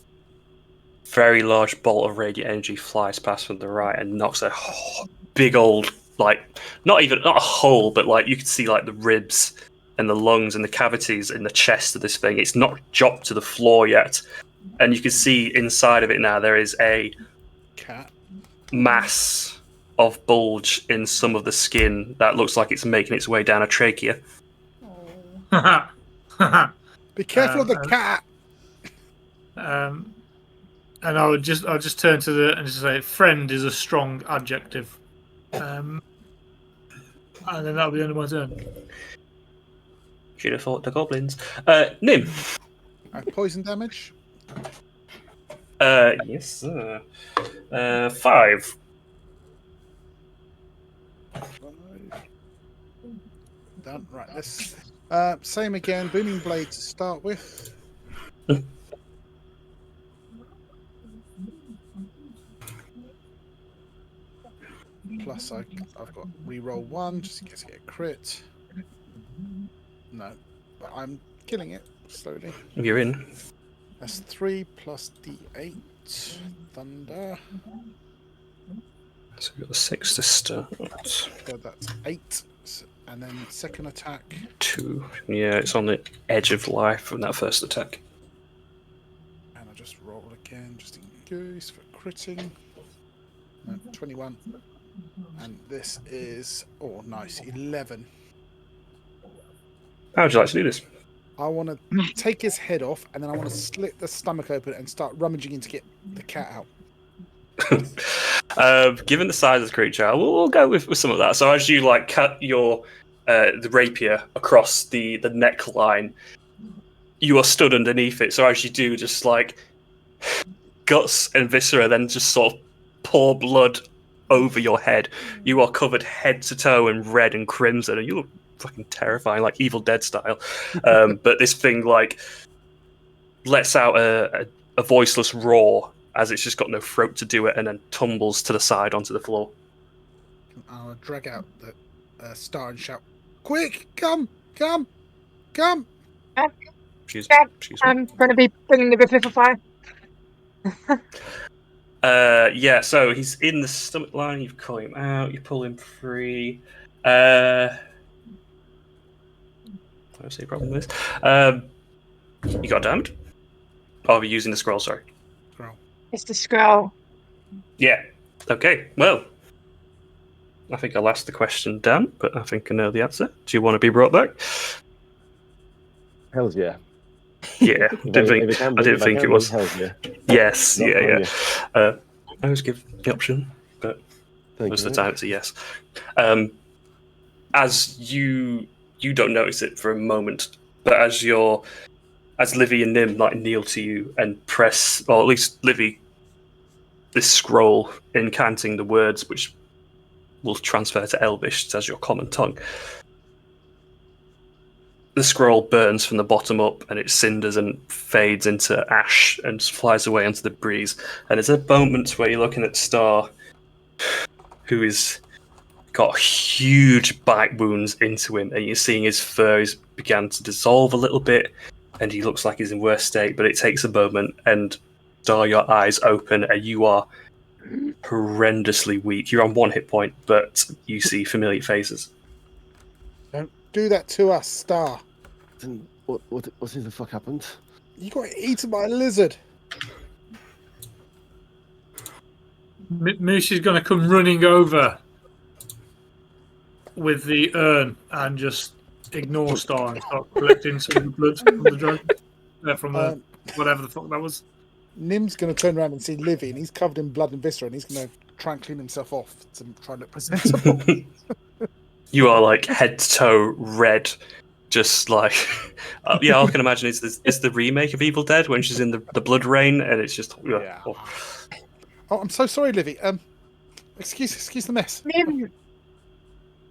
very large bolt of radiant energy flies past from the right and knocks a big old, like, not a hole, but like you can see like the ribs and the lungs and the cavities in the chest of this thing. It's not dropped to the floor yet, and you can see inside of it now there is a Cat. mass of bulge in some of the skin that looks like it's making its way down a trachea. Be careful of the cat. And I'll just turn to the and just say, "Friend" is a strong adjective, and then that'll be the end of my turn. Should have fought the goblins. Nim. Poison damage. Yes, sir. 5. Done. Right. Let's. Same again. Booming blade to start with. Plus, I've got reroll 1 just in case I get a crit. No, but I'm killing it slowly. You're in. That's 3 plus D8. Thunder. So we've got a 6 to start. So that's 8. And then second attack. 2. Yeah, it's on the edge of life from that first attack. And I'll just roll again just in case for critting. No, 21. And this is, oh nice, 11. How would you like to do this? I want to take his head off, and then I want to slit the stomach open and start rummaging in to get the cat out. Given the size of the creature, we'll go with some of that. So as you like cut your the rapier across the neckline, you are stood underneath it. So as you do, just like guts and viscera, then just sort of pour blood over your head. You are covered head to toe in red and crimson, and you look fucking terrifying, like Evil Dead style. But this thing like lets out a voiceless roar as it's just got no throat to do it, and then tumbles to the side onto the floor. I'll drag out the star and shout, "Quick, come, come, come!" Excuse Yeah, me. I'm going to be bringing the Revivify. Yeah, so he's in the stomach line, you've cut him out, you pull him free. I don't see a problem with this. You got damned? Oh, we're using the scroll, sorry. Scroll. It's the scroll. Yeah. Okay, well. I think I'll ask the question, Dan, but I think I know the answer. Do you want to be brought back? Hells yeah. Yeah, If didn't I think, can I be, didn't if I think can it be, was. hells yeah. Yes, Not yeah. mine, I always give the option, but Thank most you, of the mate. time it's a yes. As you don't notice it for a moment, but as Livy and Nim like kneel to you and press, or at least Livy, this scroll incanting the words which will transfer to Elvish as your common tongue. The scroll burns from the bottom up and it cinders and fades into ash and flies away into the breeze. And there's a moment where you're looking at Star, who is got huge bite wounds into him, and you're seeing his fur is began to dissolve a little bit, and he looks like he's in worse state. But it takes a moment, and Star, your eyes open, and you are horrendously weak. You're on 1 hit point, but you see familiar faces. Don't do that to us, Star. Then what in the fuck happened? You got eaten by a lizard. Moose is going to come running over with the urn and just ignore Star and start collecting some of the blood from the dragon. From the whatever the fuck that was. Nim's going to turn around and see Livy, and he's covered in blood and viscera, and he's going to try and clean himself off to try and look presentable. You are like head to toe red, just like yeah. I can imagine it's the remake of Evil Dead when she's in the blood rain, and it's just Yeah. Oh, I'm so sorry, Livy. Excuse the mess.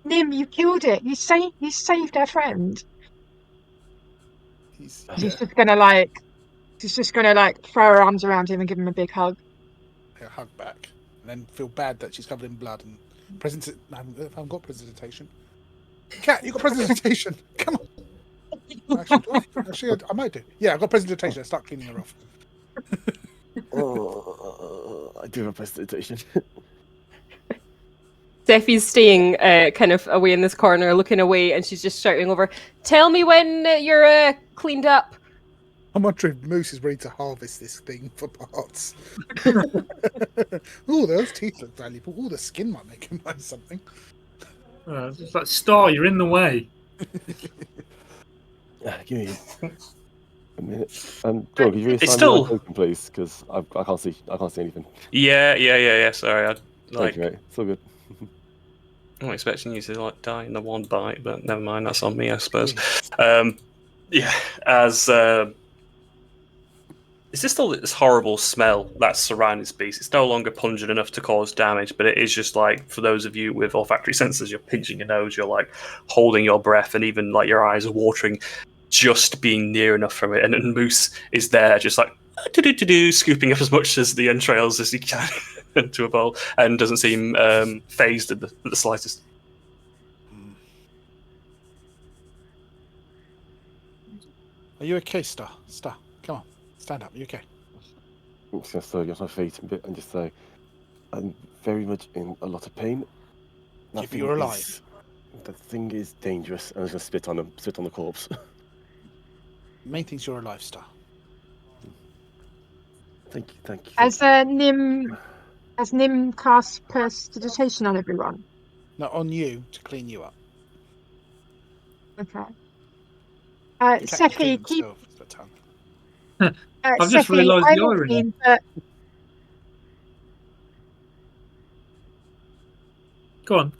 Nim, you killed it. You saved our friend. He's She's just gonna throw her arms around him and give him a big hug. a hug back, and then feel bad that she's covered in blood and I haven't got presentation. Cat, you got presentation. Come on. Actually, I might do. Yeah, I've got presentation. I start cleaning her off. I do have a presentation. Steffi's staying kind of away in this corner, looking away, and she's just shouting over, "Tell me when you're cleaned up." I'm wondering if Moose is ready to harvest this thing for parts. Oh, those teeth look valuable. Oh, the skin might make him buy something. It's like, Star, you're in the way. Give me a minute. John, could you reassign still- my token, please? Because I can't see anything. Yeah. Sorry, Thank you, mate. It's all good. I'm not expecting you to die in the one bite, but never mind. That's on me, I suppose. Yeah, as it's just still this horrible smell that's surrounding this beast. It's no longer pungent enough to cause damage, but it is just like, for those of you with olfactory senses, you're pinching your nose, you're like holding your breath, and even like your eyes are watering just being near enough from it. And then Moose is there, just like scooping up as much as the entrails as he can into a bowl, and doesn't seem phased at the slightest. Are you okay, Star? Star, come on. Stand up. Are you okay? I'm just going to slowly get off my feet a bit and just say, I'm very much in a lot of pain. If you're alive. That thing is dangerous. I'm just going to spit on the corpse. Main thing's you're alive, Star. Thank you. As Nim casts prestidigitation on everyone. No, on you to clean you up. Okay. The cat can clean Sephi, keep. himself, it's the tongue. I've just Sephi, realised I'm the not irony. keen, but Go on.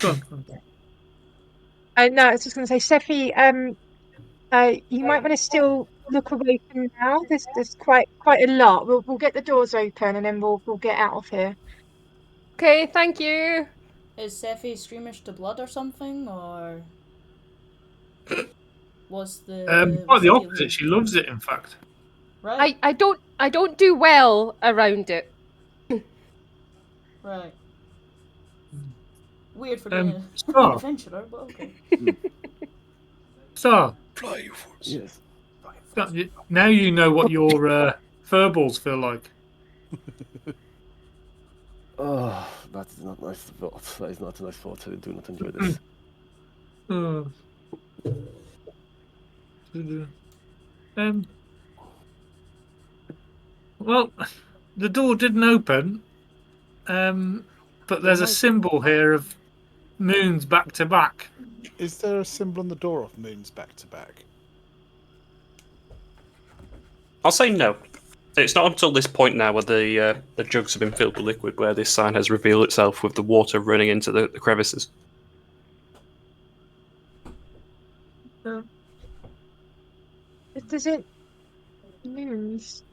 no, I was just going to say, Sephi, you might want to still look away from now. There's quite a lot. We'll get the doors open and then we'll get out of here. Okay, thank you. Is Sephi squeamish to blood or something, or was the Quite the opposite. She loves it, in fact. Right. I don't do well around it. Right. Weird for being an Star. adventurer, but okay. Star, Fly, you fools. Yes. now you know what your furballs feel like. Oh, that is not nice thought. That is not a nice thought. I do not enjoy this. Well, the door didn't open, but there's a symbol here of moons back to back. Is there a symbol on the door of moons back to back? I'll say no. It's not until this point now where the jugs have been filled with liquid where this sign has revealed itself with the water running into the crevices. Does it moons?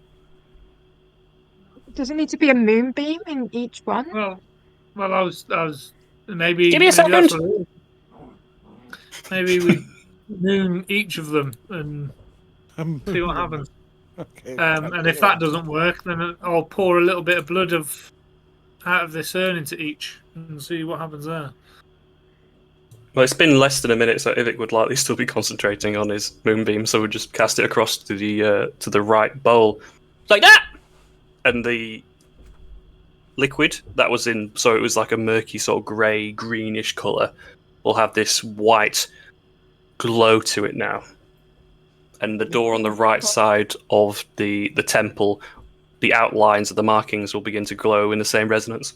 Does it need to be a moonbeam in each one? Well, I was maybe. Give me a second. That's what it is. Maybe we moon each of them and see what happens. Okay. And if that doesn't work, then I'll pour a little bit of blood out of this urn into each and see what happens there. Well, it's been less than a minute, so Ivik would likely still be concentrating on his moonbeam, so we'll just cast it across to the right bowl. Like that! And the liquid that was in, so it was like a murky sort of grey, greenish colour, will have this white glow to it now. And the door on the right side of the temple, the outlines of the markings will begin to glow in the same resonance.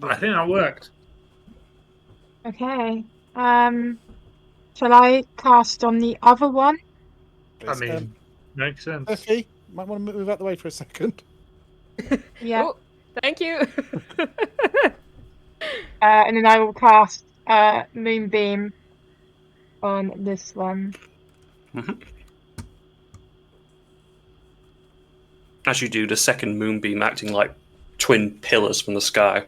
I think that worked. Okay. Shall I cast on the other one? I mean, makes sense. Okay, might want to move out the way for a second. Yeah. Oh, thank you. And then I will cast Moonbeam on this one. Mm-hmm. As you do, the second moonbeam acting like twin pillars from the sky,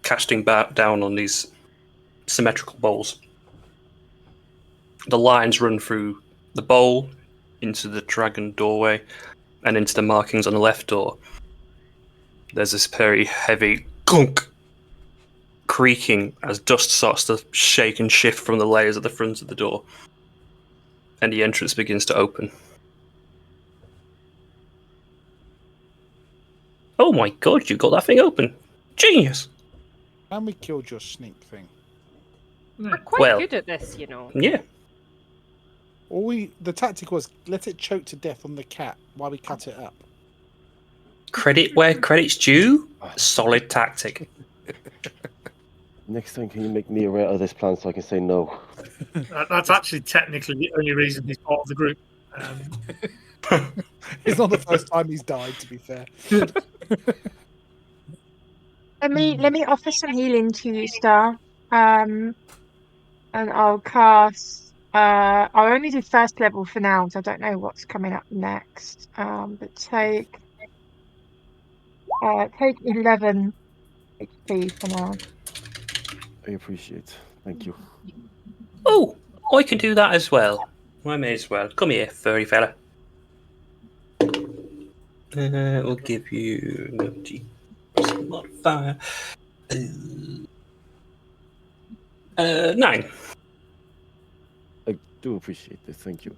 casting down on these symmetrical bowls. The lines run through the bowl, into the dragon doorway, and into the markings on the left door. There's this very heavy gunk creaking as dust starts to shake and shift from the layers at the front of the door. And the entrance begins to open. Oh my god, you got that thing open. Genius! And we killed your snake thing. We're quite good at this, you know. Yeah. The tactic was let it choke to death on the cat while we cut it up. Credit where credit's due. Solid tactic. Next time, can you make me aware of this plan so I can say no? That's actually technically the only reason he's part of the group. It's not the first time he's died, to be fair. Let me offer some healing to you, Star. And I'll cast. I'll only do first level for now, because I don't know what's coming up next. But take 11 HP for now. I appreciate. Thank you. Oh, I can do that as well. I may as well. Come here, furry fella. We'll give you modifier 9. I do appreciate this. Thank you.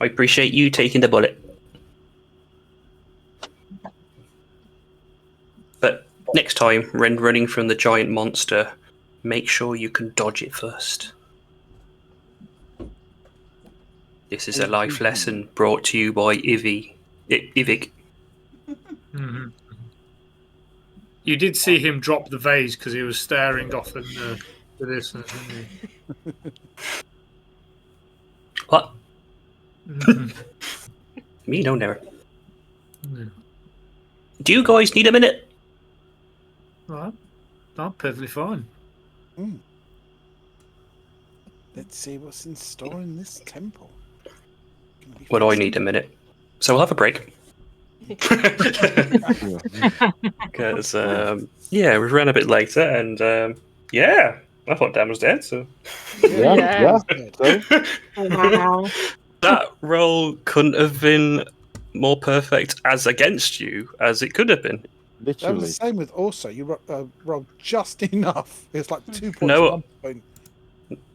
I appreciate you taking the bullet. But next time, when running from the giant monster, make sure you can dodge it first. This is a life lesson brought to you by Ivik. Mm-hmm. You did see him drop the vase because he was staring off in the distance, didn't you? What? Mm-hmm. Me, no, never. Yeah. Do you guys need a minute? Right. I'm perfectly fine. Let's see what's in store in this temple. Well, I need a minute. So we'll have a break. Because, yeah, we ran a bit later, and, yeah, I thought Dan was dead, so... Yeah. Wow. That roll couldn't have been more perfect as against you as it could have been. That was Literally. the same with also. You rolled just enough. It's like 2 points. No. 1 point.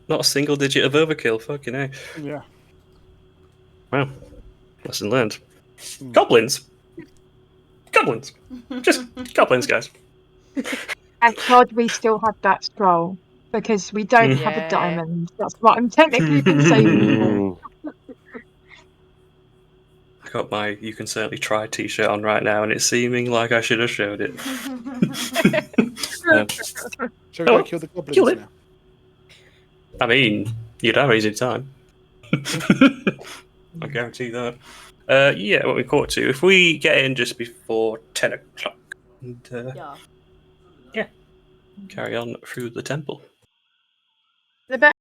Not a single digit of overkill, fucking hell. Yeah. Wow. Lesson learned. Goblins! Just goblins, guys. Thank God we still had that scroll. because we don't have a Yeah. diamond. That's what I'm technically been saving for. I got my "You Can Certainly Try" t-shirt on right now, and it's seeming like I should have showed it. Shall we go kill the goblins kill it. now? I mean, you'd have easy time. I guarantee that. Yeah, what we caught to. If we get in just before 10 o'clock, and Yeah. carry on through the temple. The best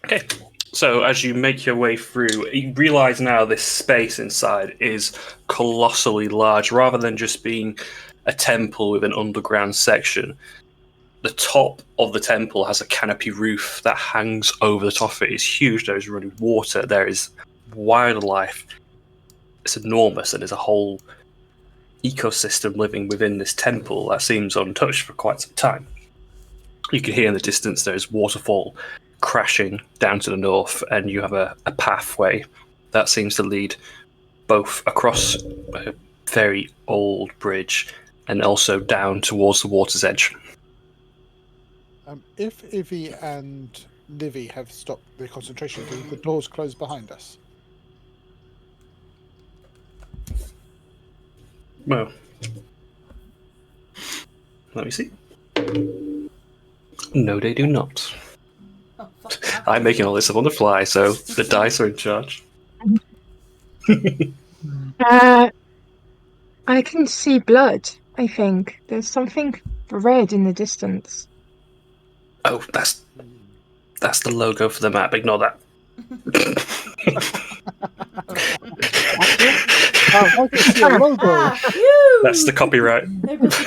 Okay, so as you make your way through, you realise now this space inside is colossally large. Rather than just being a temple with an underground section, the top of the temple has a canopy roof that hangs over the top of it. It's huge. There is running water. There is wildlife. It's enormous, and there's a whole ecosystem living within this temple that seems untouched for quite some time. You can hear in the distance there's waterfall crashing down to the north, and you have a pathway that seems to lead both across a very old bridge and also down towards the water's edge. If Ivy and Livy have stopped the concentration, do the doors close behind us? Well, let me see. No, they do not. Oh, fuck that. I'm making all this up on the fly, so the dice are in charge. I can see blood, I think. There's something red in the distance. Oh, that's the logo for the map. Ignore that. I can see a logo. Phew! That's the copyright. There goes the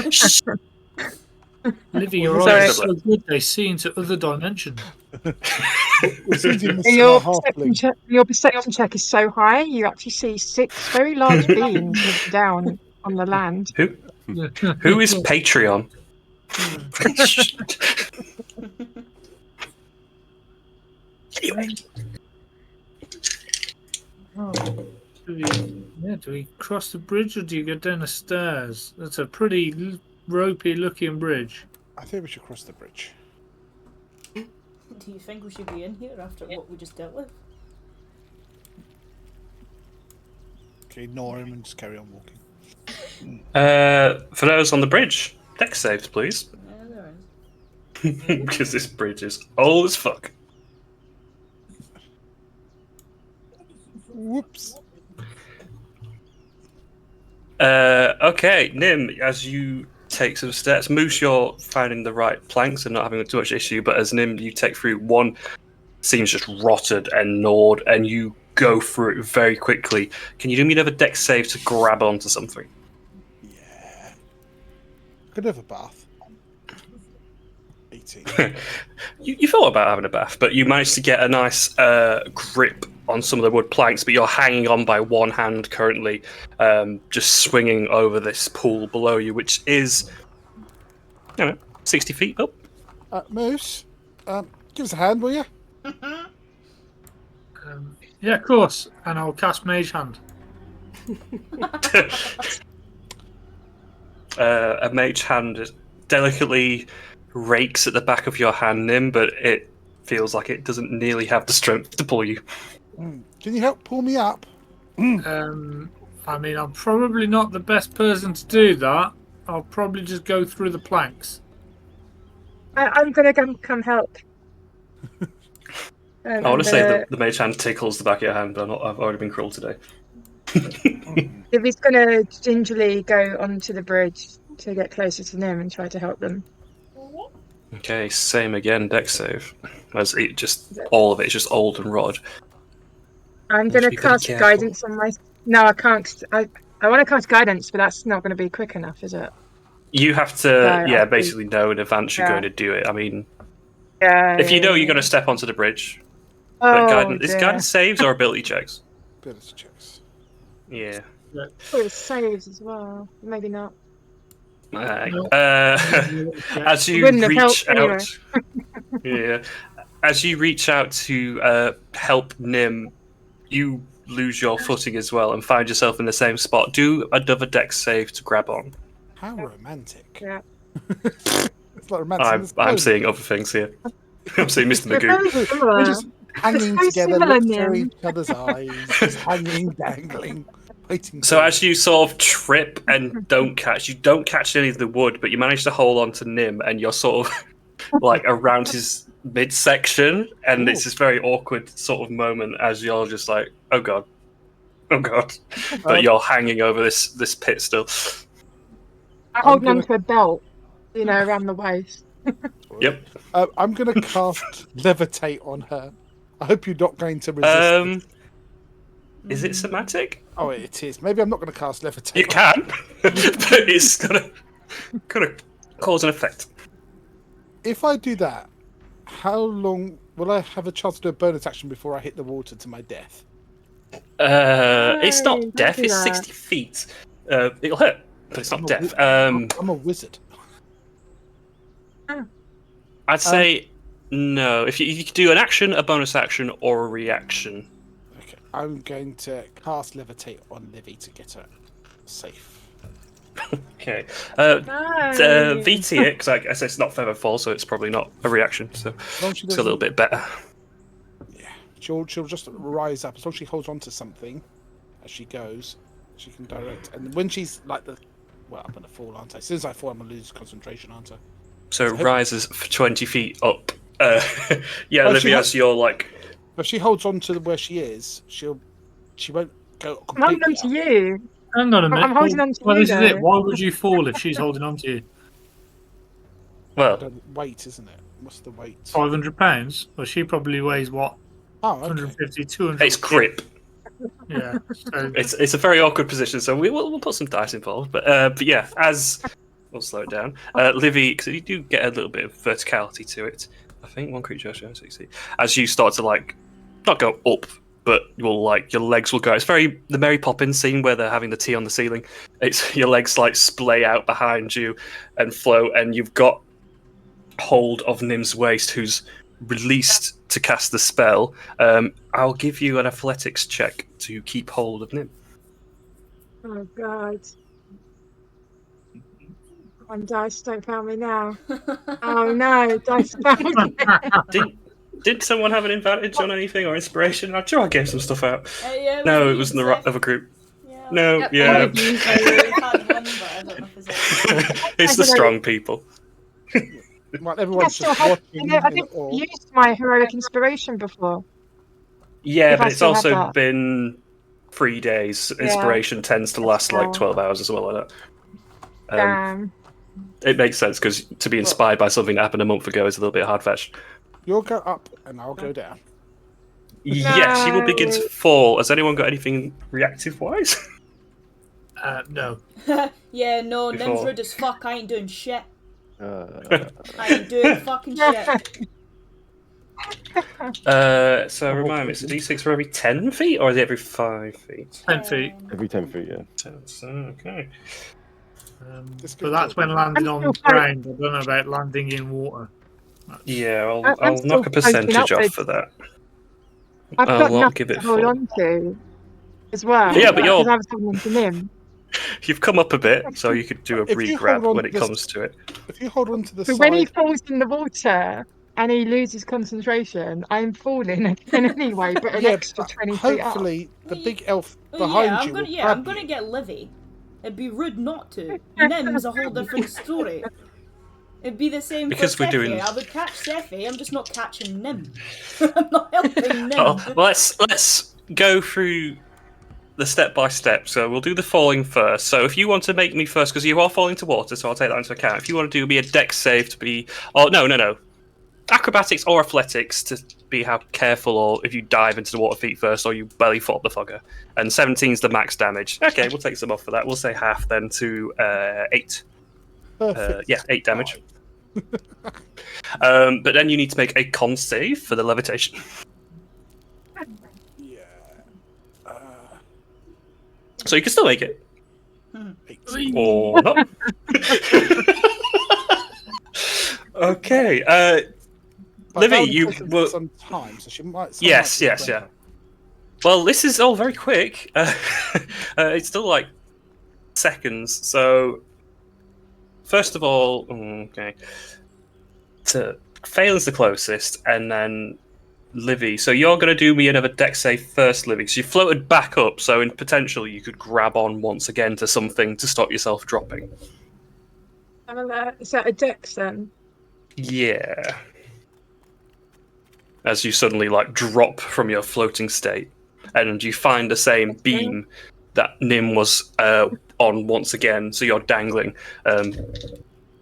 concern. Livy, your Sorry. eyes are so good, they see into other dimensions. It's easy missing Your our halfling. perception check is so high, you actually see 6 very large beams looking down on the land. Who is Patreon? Anyway, Do we cross the bridge or do you go down the stairs? That's a pretty ropey looking bridge. I think we should cross the bridge. Do you think we should be in here after what we just dealt with? Okay, ignore him and just carry on walking. for those on the bridge, deck saves, please. Yeah, there is. Because this bridge is old as fuck. Whoops. Okay, Nim, as you take some steps, Moose, you're finding the right planks and not having too much issue, but as Nim, you take through one, seems just rotted and gnawed, and you go through it very quickly. Can you do me another deck save to grab onto something? Yeah. Could have a bath. 18. You thought about having a bath, but you managed to get a nice grip on some of the wood planks, but you're hanging on by one hand currently, just swinging over this pool below you, which is, 60 feet up. Moose, give us a hand, will you? Yeah, of course. And I'll cast Mage Hand. A mage hand delicately rakes at the back of your hand, Nim, but it feels like it doesn't nearly have the strength to pull you. Can you help pull me up? I mean, I'm probably not the best person to do that. I'll probably just go through the planks. I'm going to come help. I want to say that the mage hand tickles the back of your hand, but I've already been cruel today. If he's going to gingerly go onto the bridge to get closer to them and try to help them. Okay, same again, deck save. As it just all of it is just old and rotted. I'm going to be pretty cast careful. guidance on my. No, I can't. I want to cast guidance, but that's not going to be quick enough, is it? You have to, basically know in advance you're going to do it. I mean, if you know you're going to step onto the bridge, but guidance, is guidance saves or ability checks? Ability checks. Yeah. Oh, it saves as well. Maybe not. As you Wouldn't have reach helped out, as you reach out to help Nim, you lose your footing as well and find yourself in the same spot. Do another deck save to grab on. How romantic. Yeah. It's like romantic. I'm seeing other things here. I'm seeing Mr. Magoo. We're just hanging It's together, similar, look through Nim. each other's eyes, just hanging, dangling, waiting. So as you sort of trip and don't catch any of the wood, but you manage to hold on to Nim, and you're sort of like around his midsection, and it's this very awkward sort of moment as you're just like, oh god, but you're hanging over this pit still. I'm holding onto a belt, around the waist. Yep. I'm going to cast levitate on her. I hope you're not going to resist. Is it somatic? Oh, it is. Maybe I'm not going to cast levitate. You can, but it's gonna cause an effect. If I do that, how long will I have a chance to do a bonus action before I hit the water to my death? It's No, not don't death. do It's that. 60 feet. It'll hurt, but it's not death. I'm a wizard. I'd say no. If you could do an action, a bonus action, or a reaction. Okay, I'm going to cast levitate on Livy to get her safe. Okay. No. VT it, because I say it's not feather fall, so it's probably not a reaction. So As long as she it's a little doesn't- bit better. Yeah, she'll just rise up as long as she holds on to something as she goes. She can direct, and when she's like I'm gonna fall, aren't I? As soon as I fall, I'm gonna lose concentration, aren't I? So it rises for 20 feet up. Yeah, Oh, Olivia, as you're like. If she holds on to where she is, she won't go I'm holding completely on to you. Hang on a minute. I'm holding on to well, you, this is it. though. Why would you fall if she's holding on to you? Well, up. Weight, isn't it? What's the weight? £500? Well, she probably weighs what? Oh, okay. 150, 200. it's grip. Yeah. So It's a very awkward position, so we'll put some dice involved. But yeah, as we'll slow it down. Livy, because you do get a little bit of verticality to it. I think one creature as you start to not go up, but your legs will go. It's very the Mary Poppins scene where they're having the tea on the ceiling. It's your legs splay out behind you and float, and you've got hold of Nim's waist, who's released to cast the spell. I'll give you an athletics check to keep hold of Nim. Oh God. And dice don't fail me now. Oh no, dice failed me. Did someone have an advantage on anything or inspiration? I'm sure I gave some stuff out. Yeah, No, it was in the other group. Yeah. No, Yep, yeah. all of you. I had one, but I don't know if it's It's the strong people. Well, everyone's still just have, watching. I didn't use my heroic inspiration before. Yeah, If I but it's still have also that. been 3 days. Yeah. Inspiration tends to last That's 12 hours as well. Like that. Damn. It makes sense because to be inspired by something that happened a month ago is a little bit hard fetched. You'll go up and I'll go down. Yes, you will begin No. to fall. Has anyone got anything reactive wise? no. Yeah, no, Nim's Before. rude as fuck. I ain't doing shit. Uh, I ain't doing fucking shit. So remind me, it's a d6 for every 10 feet or is it every 5 feet? 10 feet. every 10 feet, yeah. Okay. But that's when landing on still ground. I don't know about landing in water. Yeah, I'm I'll still knock a percentage floating off upwards. for that. I've I'll got not nothing give it to hold full. on to as well. Yeah, but you're- because I was holding on to Nim. You've come up a bit, so you could do a If you re-grab hold on when it to this- comes to it. If you hold on to the So side, when he falls in the water and he loses concentration, I'm falling again anyway, but an Yeah, extra but 20 feet up. hopefully the big elf Well, behind yeah, you will I'm grab gonna you. get Livy. It'd be rude not to. Nim's a whole different story. It'd be the same Because for we're Sephi. doing- I would catch Sephi, I'm just not catching Nim. I'm not helping Nim. Oh, let's go through the step by step. So we'll do the falling first. So if you want to make me first, because you are falling to water, so I'll take that into account. If you want to do me a dex save to be, no, acrobatics or athletics to be how careful, or if you dive into the water feet first, or you belly foot the fogger. And 17's the max damage. Okay, we'll take some off for that. We'll say half then to 8. Perfect. 8 damage. But then you need to make a con save for the levitation. Yeah. So you can still make it. 8. Or not. Okay. But Livy, that would you take her were- some time, so she might. some Yes, might be yes, better. yeah. Well, this is all very quick. It's still like seconds. So, first of all, okay. Fail is the closest, and then Livy. So you're going to do me another dex save first, Livy. So you floated back up, so in potential you could grab on once again to something to stop yourself dropping. Is that a dex then? Yeah. As you suddenly drop from your floating state, and you find the same beam that Nim was on once again. So you're dangling.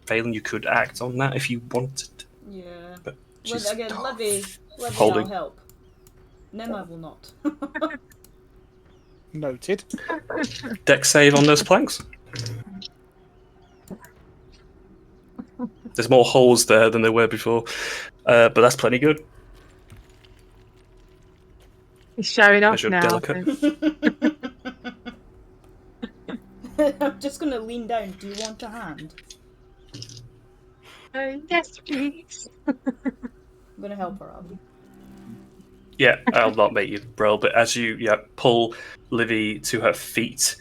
Phelan, you could act on that if you wanted. Yeah. But Well, she's again, Livy, holding. I'll help. Nim, I will not. Noted. Deck save on those planks. There's more holes there than there were before, but that's plenty good. He's showing off Measure now. delicate. I'm just gonna lean down. Do you want a hand? Yes, please. I'm gonna help her up. Yeah, I'll not make you roll, but as you pull Livy to her feet,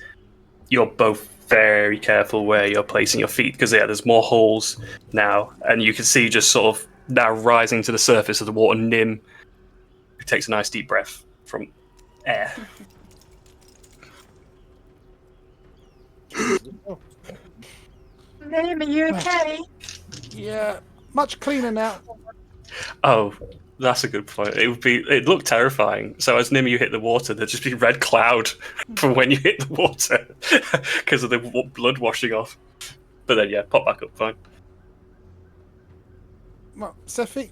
you're both very careful where you're placing your feet, because there's more holes now, and you can see just sort of now rising to the surface of the water Nim, who takes a nice deep breath from air. Nim, are you okay? Yeah, much cleaner now. Oh, that's a good point. It looked terrifying. So as Nim, you hit the water, there'd just be red cloud from when you hit the water because of the blood washing off. But then, pop back up, fine. Well, Sephi,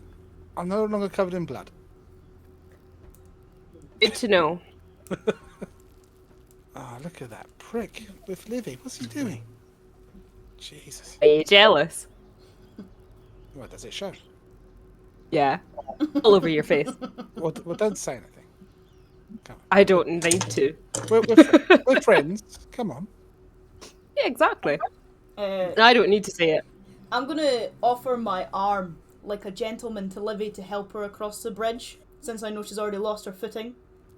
I'm no longer covered in blood. Good to know. Oh, look at that prick with Livy. What's he doing? Jesus. Are you jealous? What does it show? Yeah. All over your face. Well, don't say anything. Come on. I don't need to. We're friends. Come on. Yeah, exactly. Uh, I don't need to say it. I'm gonna offer my arm like a gentleman to Livy to help her across the bridge. Since I know she's already lost her footing,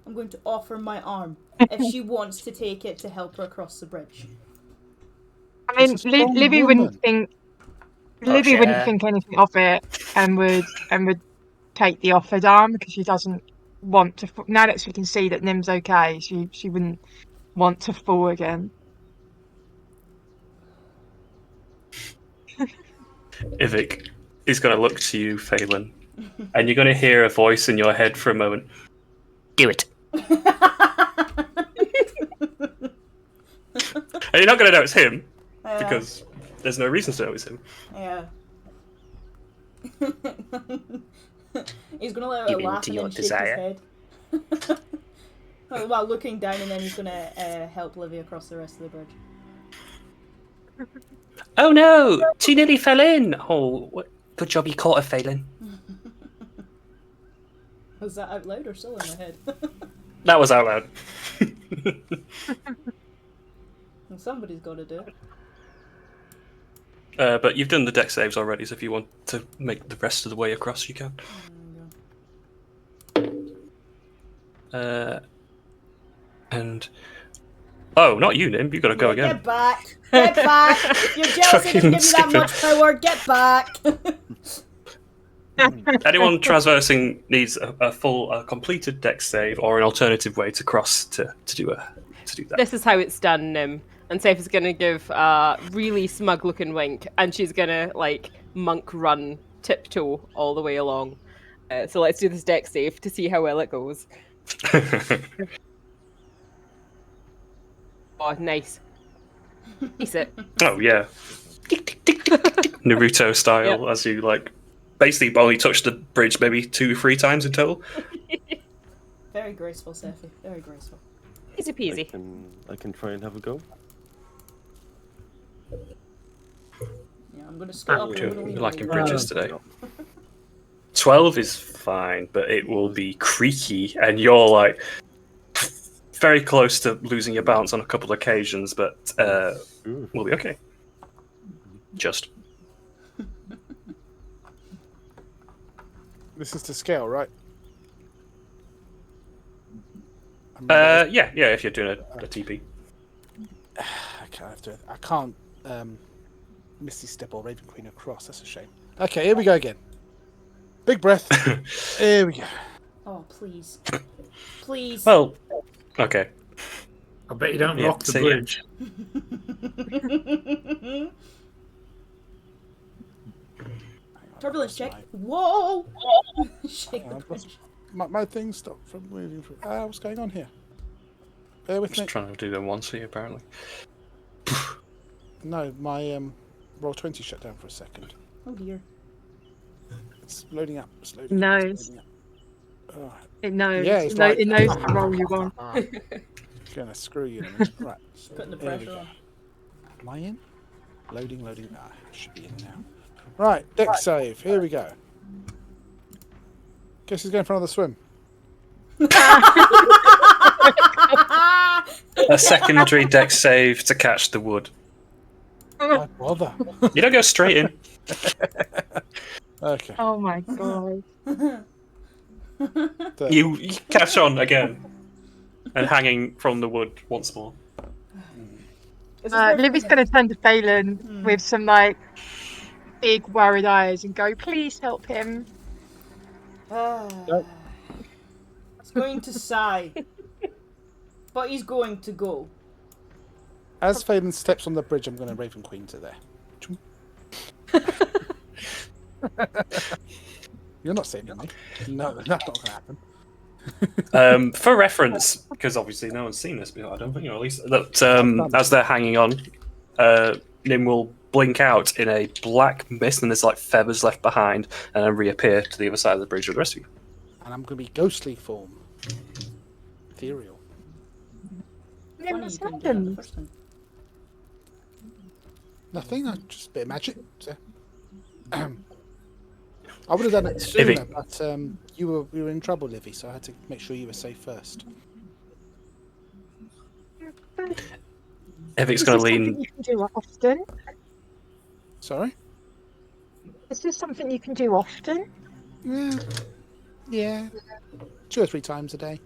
I'm going to offer my arm if she wants to take it to help her across the bridge. I mean, She's a strong Livy woman. wouldn't think. Livy yeah. wouldn't think anything of it, and would take the offered arm because she doesn't want to. Now that she can see that Nim's okay, she wouldn't want to fall again. Ivik is going to look to you, Phelan, and you're going to hear a voice in your head for a moment. Do it. And you're not going to know it's him, Yeah. because there's no reason to know it's him. Yeah. He's gonna let her Give in laugh to and your then shake desire. his head. While looking down, and then he's gonna help Livy across the rest of the bridge. Oh no! She nearly fell in. Oh, good job you caught her, Phelan. Was that out loud or still in my head? That was out loud. Well, somebody's got to do it. But you've done the deck saves already, so if you want to make the rest of the way across, you can. And not you, Nim. You got to go again. Get back! Get back! You're jealous he didn't give me that much power. Get back! Anyone traversing needs a completed deck save or an alternative way to cross to do that. This is how it's done, Nim. And Seth is going to give a really smug-looking wink, and she's going to, monk run, tiptoe all the way along. So let's do this deck save to see how well it goes. Oh, nice. Piece it. Oh, yeah. Naruto style, Yep. as you, basically only touch the bridge maybe 2-3 times in total. Very graceful, Sephi. Very graceful. Easy peasy. I can try and have a go. Yeah, I'm gonna skip up. You're I'm gonna leave liking it. bridges today. 12 is fine, but it will be creaky, and you're very close to losing your balance on a couple of occasions, but we'll be okay. Just. This is to scale, right? Yeah, if you're doing a TP. I can't Misty Step or Raven Queen across. That's a shame. Okay, here we go again. Big breath. Here we go. Oh, please. Please. Well, okay. I bet you don't Yeah, rock the see ya. bridge. Turbulence check. Whoa! Shake the bridge. My thing stopped from moving. What's going on here? Bear with me. Just trying to do them once here, apparently. No, my Roll 20 shut down for a second. Oh dear. It's loading up. It's It loading up. knows. It's loading up. Oh, It knows. yeah, it's like... It knows the role you want. It's going to screw you in a minute. Right. So Putting the here we pressure go. on. Am I in? Loading. Ah, I should be in now. Right, deck save. Here we go. Guess who's going for another swim? A secondary deck save to catch the wood. Why bother? You don't go straight in. Okay. Oh my god. So, You catch on again. And hanging from the wood once more. Livy's going to turn to Phelan with some like big worried eyes and go, "Please help him." He's going to sigh. But he's going to go. as Phelan steps on the bridge, I'm going to Raven Queen to there. You're not saving me. No, that's not going to happen. For reference, because obviously no one's seen this before, I don't think, or at least that as they're hanging on, Nim will blink out in a black mist, and there's like feathers left behind, and then reappear to the other side of the bridge with the rest of you. And I'm going to be ghostly form. Ethereal. Nim, Funny what's you couldn't do that the happened? first time. Nothing, just a bit of magic. So. I would have done it sooner, but you were in trouble, Livy, so I had to make sure you were safe first. Evic's Is going this to something lean. you can do often? Sorry? Is this something you can do often? Yeah. 2 or 3 times a day.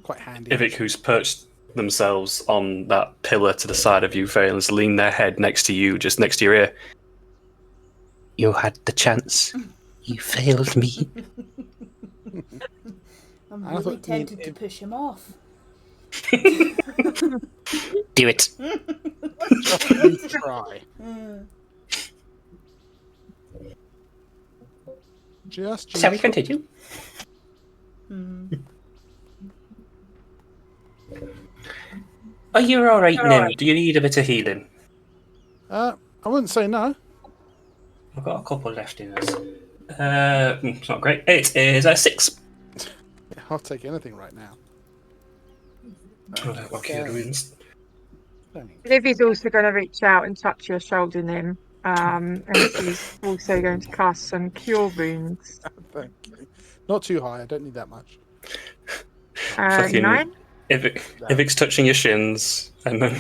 Quite handy. Ivic, who's perched themselves on that pillar to the side of you, Phelan's lean their head next to you, just next to your ear. You had the chance. You failed me. I'm I really thought tempted to push him off. Do it. Try. Just Shall we continue? Are you alright, Nim? Do you need a bit of healing? I wouldn't say no. I've got a couple left in us. It's not great. It is a 6. I'll take anything right now. Livy's also going to reach out and touch your shoulder, Nim. And she's also going to cast some cure wounds. Thank you. Not too high. I don't need that much. Fucking 9. Ivic's touching your shins, and then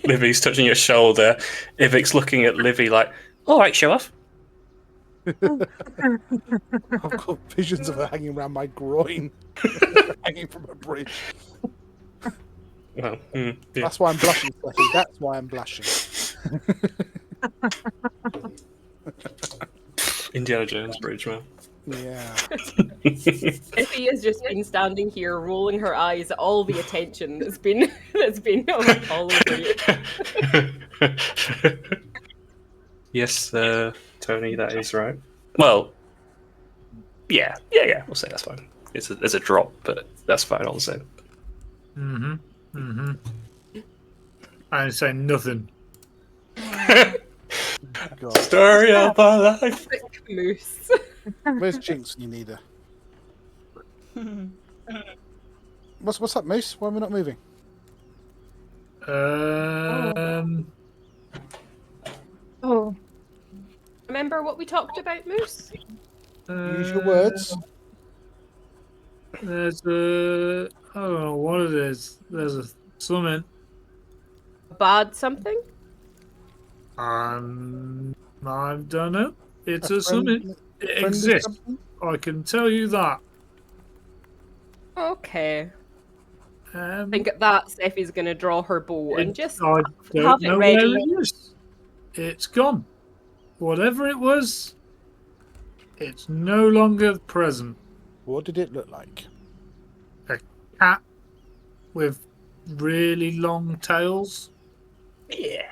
Livy's touching your shoulder. Ivic's looking at Livy like, alright, show off. I've got visions of her hanging around my groin, hanging from a bridge. Well, yeah. That's why I'm blushing, Steffi. That's why I'm blushing. Indiana Jones bridge, man. Yeah. Effie has just been standing here, rolling her eyes at all the attention that's been all over you. Yes, Tony, that is right. Well, yeah. We'll say that's fine. It's a drop, but that's fine all the same. I didn't say nothing. God. Story of my life. Thick moose. Where's Jinx when you need her? What's up, Moose? Why are we not moving? Oh, Remember what we talked about, Moose? Use your words. There's a... I don't know what it is. There's a summon. Bad something? I don't know. It's a friendly- summon. It friendly exists. something? I can tell you that. Okay. I think at that, Steffi's going to draw her bow and just I have don't it know ready. where it is. It's gone. Whatever it was, it's no longer present. What did it look like? A cat with really long tails. Yeah.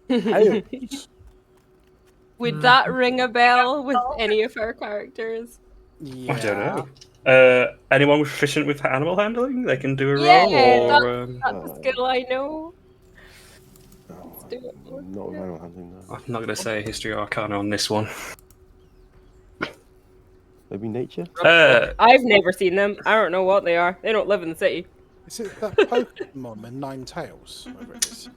Tails. Would that ring a bell with any of our characters? Yeah. I don't know. Anyone proficient with animal handling? They can do a roll, Yeah, or that's a skill I know. No, do it. not with manual handling, no. I'm not going to say history or arcana on this one. Maybe nature? I've never seen them. I don't know what they are. They don't live in the city. Is it that Pokemon with 9 tails? Whatever it is.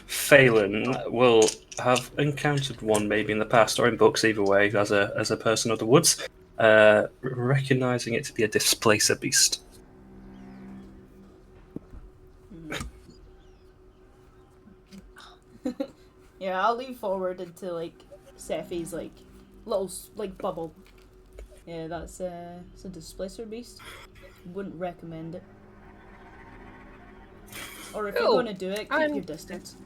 Phelan will have encountered one maybe in the past or in books, either way, as a person of the woods, recognizing it to be a displacer beast. Yeah, I'll lean forward into like Sephi's like little like bubble. Yeah, that's it's a displacer beast. Wouldn't recommend it. Or if you're going to do it, keep your distance.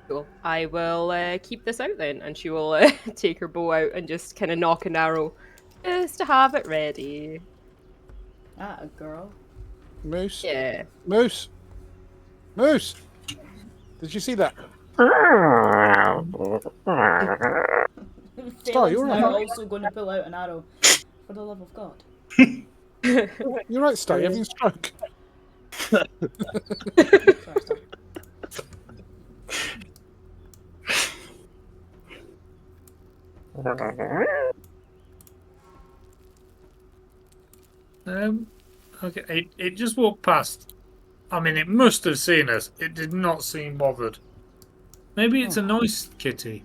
Cool. I will keep this out then, and she will take her bow out and just kind of knock an arrow, just to have it ready. Ah, a girl. Moose? Yeah. Moose! Moose! Did you see that? Star, you're now right. also going to pull out an arrow. For the love of God. You're right, Star. You're having a stroke. Sorry, Star. Okay, it just walked past. I mean, it must have seen us. It did not seem bothered. Maybe it's a nice kitty.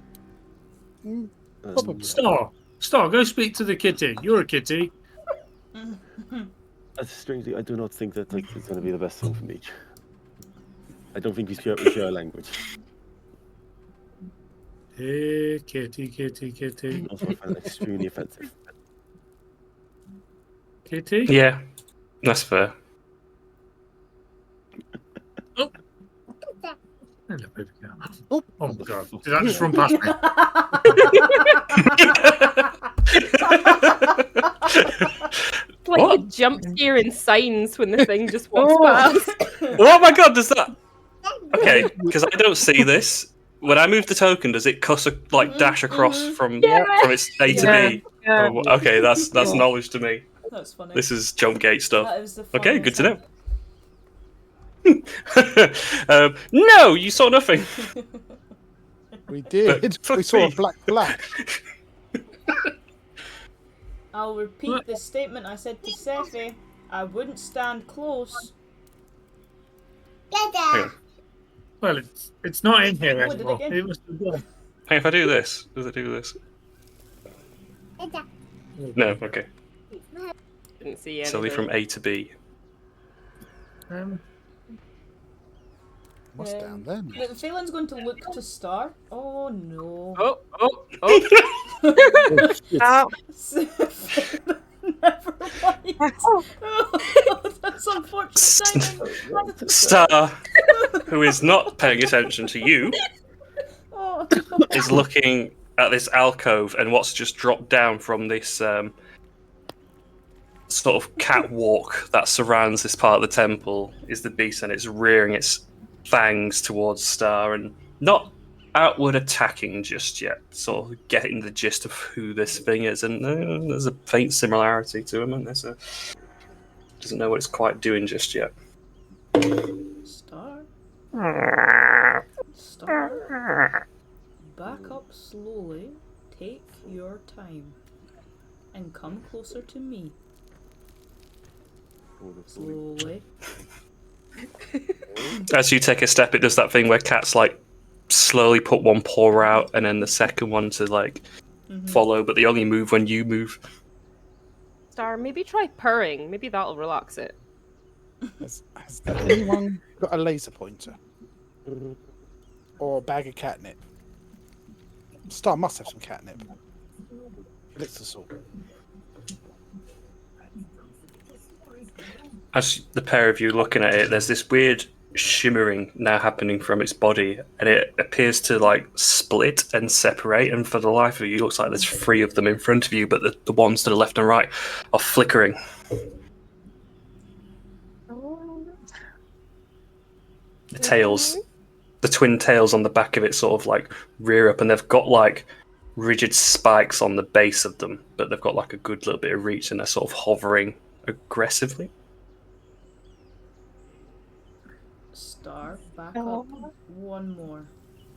Star, go speak to the kitty. You're a kitty. Strangely, I do not think that like it's going to be the best thing for me. I don't think we share a language. Hey, kitty, kitty, kitty. Also, I find it extremely offensive. Kitty? Yeah, that's fair. Hello, baby girl. Oh my god, did that just run past me? Like What? a jump scare in Signs when the thing just walks past. Oh my god, does that? Okay, because I don't see this. When I move the token, does it dash across from its A to B? Yeah. Oh, okay, that's knowledge to me. That's funny. This is jump gate stuff. That is the Okay, good to know. funniest No, you saw nothing. We did. But We saw a fuck black. I'll repeat the statement I said to Sephi. I wouldn't stand close. Hang on. Well, it's not in here What did anymore. it It must have gone. Hey, if I do this, does it do this? No, okay. Didn't see anything. Solely from A to B. What's down there? Phelan's going to look to Star. Oh no. Never mind. Oh, that's unfortunate timing. Star, who is not paying attention to you, Oh, is looking at this alcove and what's just dropped down from this sort of catwalk that surrounds this part of the temple is the beast, and it's rearing its fangs towards Star and not outward attacking just yet, sort of getting the gist of who this thing is, and there's a faint similarity to him, and there's a doesn't know what it's quite doing just yet. Star. Back up slowly. Take your time. And come closer to me. Slowly. As you take a step, it does that thing where cats slowly put one paw out and then the second one to follow, but they only move when you move. Star, maybe try purring. Maybe that'll relax it. Has anyone got a laser pointer? Or a bag of catnip? Star must have some catnip. Elixir salt. As the pair of you looking at it, there's this weird shimmering now happening from its body, and it appears to split and separate, and for the life of you, it looks like there's 3 of them in front of you, but the ones to the left and right are flickering. The tails, the twin tails on the back of it sort of rear up, and they've got rigid spikes on the base of them, but they've got like a good little bit of reach, and they're sort of hovering aggressively. Star, back up one more,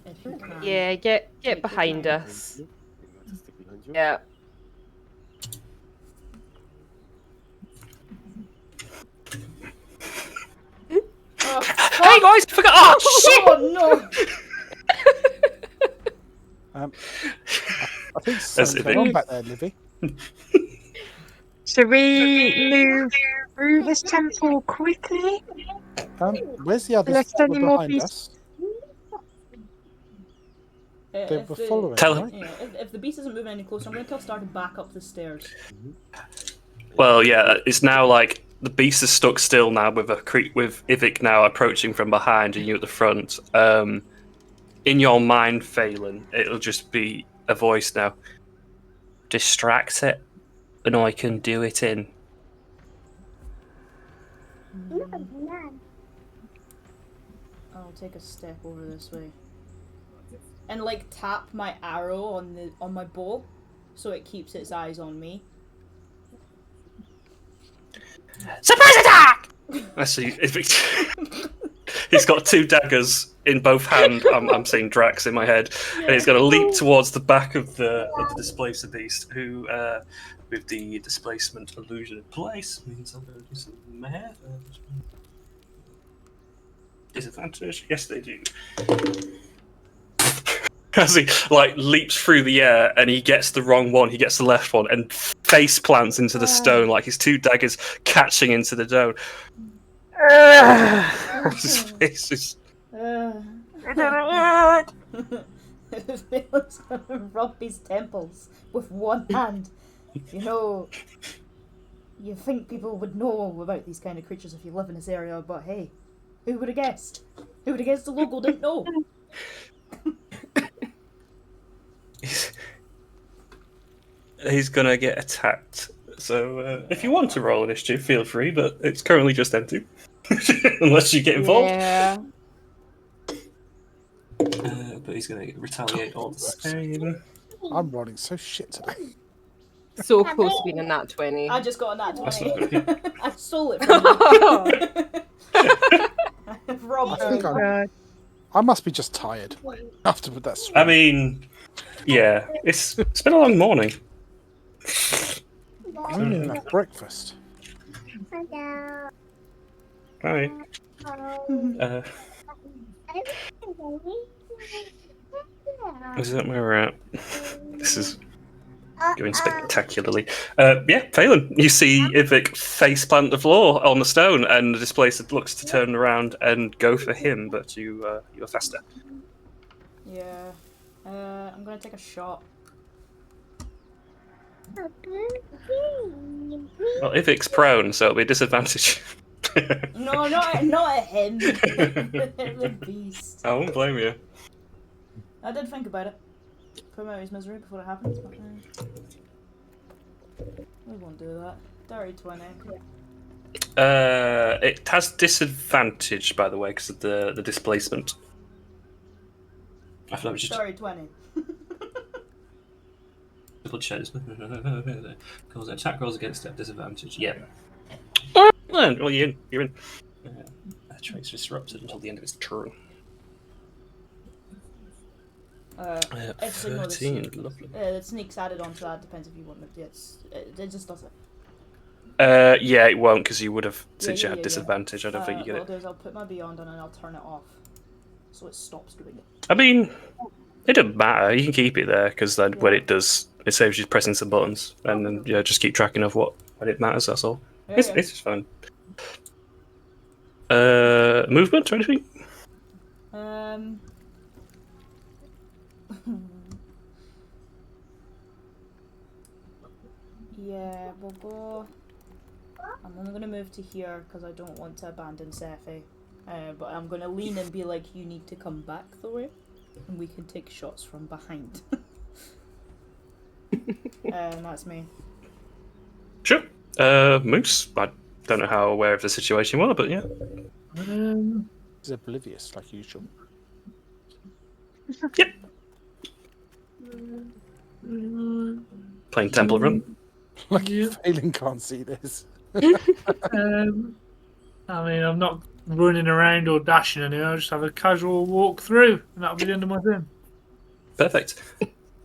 if you can. Yeah, get Take your behind time. us. Stick behind you. Yeah. Hey guys, I forgot. Oh shit! Oh no! I think That's something's a going bit- on back there, Livy. Should we move through this temple quickly? Where's the others Unless that were any more behind beasts- us? They If were the- following, Tell- right? Yeah, if the beast isn't moving any closer, I'm going to tell Star to back up the stairs. Well, yeah, it's now like the beast is stuck still now with with Ivik now approaching from behind and you at the front. In your mind, Phelan, it'll just be a voice now. Distract it, and I can do it in. I'll take a step over this way. And like tap my arrow on my bow so it keeps its eyes on me. Surprise attack! I see. Ivik. He's got 2 daggers in both hands. I'm seeing Drax in my head, and he's going to leap towards the back of the displacer beast, who, with the displacement illusion in place, means I'm going to do some math. Disadvantage? Yes, they do. As he like leaps through the air and he gets the wrong one, he gets the left one, and face plants into the stone, like his 2 daggers catching into the stone. His face is. Phelan's gonna rub his temples with one hand. You know, you think people would know about these kind of creatures if you live in this area, but hey, who would have guessed? Who would have guessed the local didn't know? He's gonna get attacked. So if you want to roll initiative, feel free, but it's currently just empty. Unless you get involved. Yeah. But he's gonna retaliate all the same. I'm rolling so shit today. So close to being a nat 20. I just got a nat That's 20. not good. I stole it from you. I've robbed I think her. I must be just tired after that swim. I mean, yeah, it's been a long morning. I didn't even have breakfast. Hi. Is that where we're at? This is going spectacularly. Yeah, Phelan, you see Ivik faceplant the floor on the stone, and the displacer looks to turn around and go for him, but you're faster. Yeah. I'm gonna take a shot. Well, Ivik's prone, so it'll be a disadvantage. No, not at him. The beast. I won't blame you. I did think about it. Put him out of his misery before it happens, but we won't do that. Dirty 20. It has disadvantage, by the way, because of the displacement. I thought it was just Dirty 20. double check. Cause attack rolls against at disadvantage. Yeah. Well, you're in. Trace disrupted until the end of its turn. Actually, no, 13, lovely. the sneak's added onto that. Depends if you want it. It just does it. Yeah, it won't because you would have since you Yeah. had disadvantage. I don't think you get what it. I'll do is I'll put my beyond on and I'll turn it off, so it stops doing it. I mean, it doesn't matter. You can keep it there because then when it does, it saves you pressing some buttons, and then just keep tracking of when it matters. That's all. Yeah, It's just fun. Movement or anything? Yeah, we'll go. I'm only gonna move to here because I don't want to abandon Sephi. But I'm gonna lean and be like, you need to come back the way, and we can take shots from behind. That's me. Sure. Moose. I don't know how aware of the situation you are, but yeah. He's oblivious, like usual. Yep. playing Temple Run. Lucky Phelan can't see this. I mean, I'm not running around or dashing anywhere. I'll just have a casual walk through, and that'll be the end of my turn. Perfect.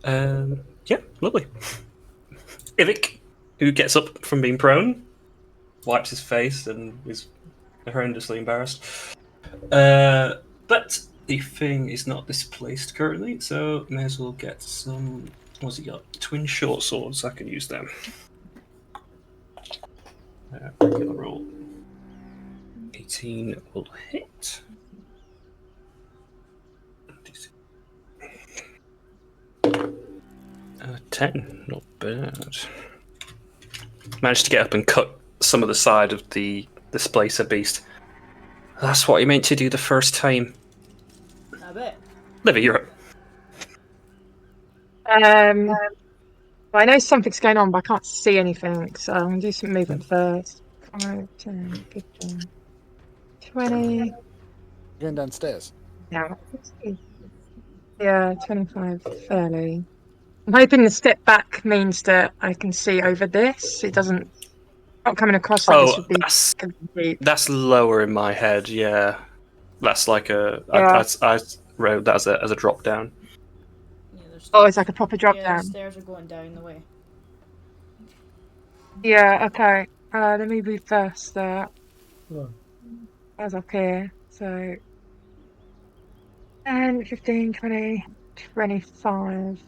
Yeah, lovely. Ivic, who gets up from being prone, wipes his face and is horrendously embarrassed. But the thing is not displaced currently, so may as well get some. What's he got? Twin short swords. I can use them. Regular roll. 18 will hit. 10, not bad. Managed to get up and cut some of the side of the displacer beast. That's what you meant to do the first time. I bet. Livy, you're up. Well, I know something's going on, but I can't see anything, so I'm going to do some movement first. 5, 10, 15, 20. Going downstairs. Yeah, 25, 30. I'm hoping the step back means that I can see over this. It doesn't. Not coming across like this would be. That's lower in my head. Yeah, that's like a. Yeah. I wrote that as a drop down. Yeah, Oh, it's like a proper drop down. The stairs are going down the way. Yeah. Okay. Let me reverse that. As up here. So 10, 15, 20, 25,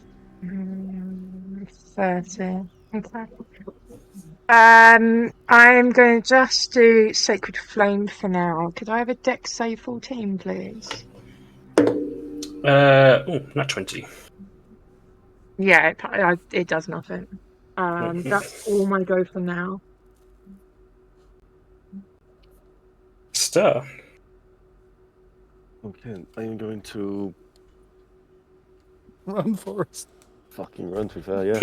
30. Okay. I'm going to just do Sacred Flame for now. Could I have a Dex save 14, please? Not 20. Yeah, it does nothing. That's all my go for now. Stir. Okay, I am going to Run, Forrest. fucking run, to be fair, yeah.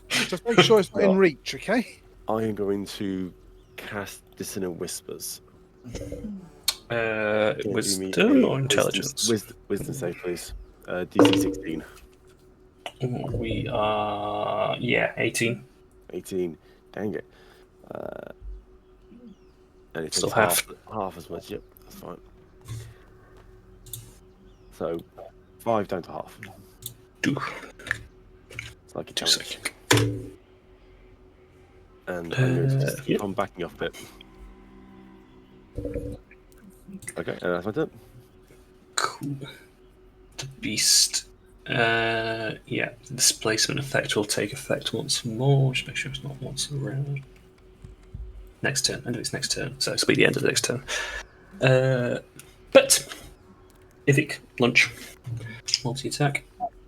Just make sure it's not in reach, okay? I am going to cast Dissonant Whispers. Wisdom or intelligence? Wisdom save, please. DC 16. We are 18. 18. Dang it. And it's Still half as much. Yep, that's fine. So 5 down to half. It's like a 2 challenge. seconds. And I'm going to just keep on backing off a bit. Okay, and that's my turn. Cool. The beast. The displacement effect will take effect once more. Just make sure it's not once around. Next turn. End of its next turn. So it's be the end of the next turn. But Ivic, lunch. Multi attack.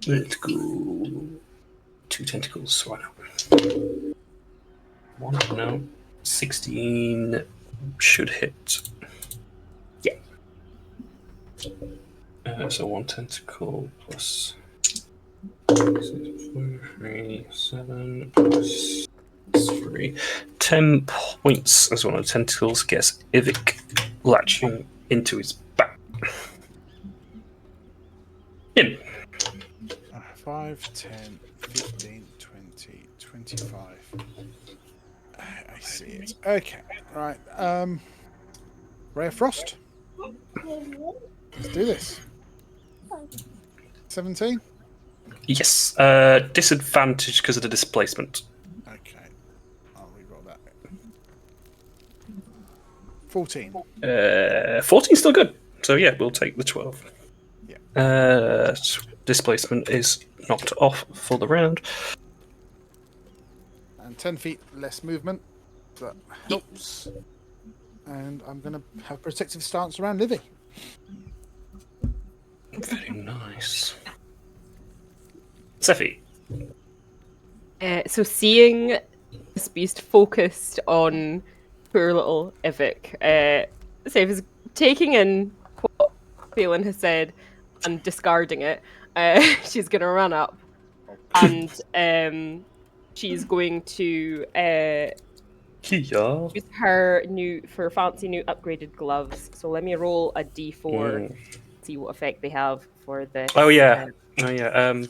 Let's go. 2 tentacles. Why not? 1, no. 16 should hit. Yeah. So 1 tentacle plus 6, 4, 3, 7 plus 3. 10 points as one of the tentacles gets Ivic latching into his back. In. 5, 10, 15, 20, 25. I see it. Okay, right. Ray of Frost. Let's do this. 17? Yes. Disadvantage because of the displacement. Okay. I'll reroll that. 14. 14 still good. So yeah, we'll take the 12. Yeah. Displacement is knocked off for the round. And 10 feet less movement. That helps. And I'm going to have protective stance around Livy. Very nice. Sephi. So seeing this beast focused on poor little Ivic, Seph is taking in what Phelan has said and discarding it. She's going to run up and she's going to use her fancy new upgraded gloves. So let me roll a d4, see what effect they have for this. Oh yeah. Yeah.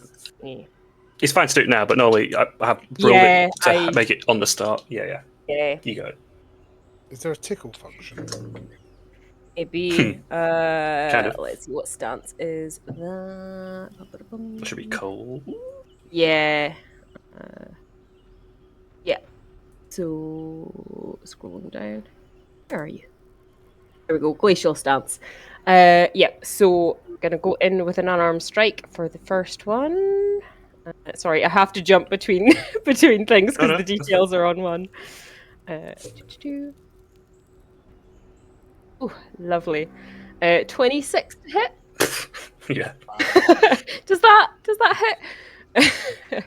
It's fine to do it now, but normally I have rolled Yeah, it to make it on the start. Yeah. Yeah, You got it. Is there a tickle function? maybe. Kind of. Let's see what stance is that. It should be cold. Yeah. Yeah. So scrolling down. Where are you? There we go. Glacial stance. Yeah. So gonna go in with an unarmed strike for the first one. Sorry, I have to jump between between things because no, the that's details are on one. Ooh, lovely. 26 to hit. Yeah. does that hit?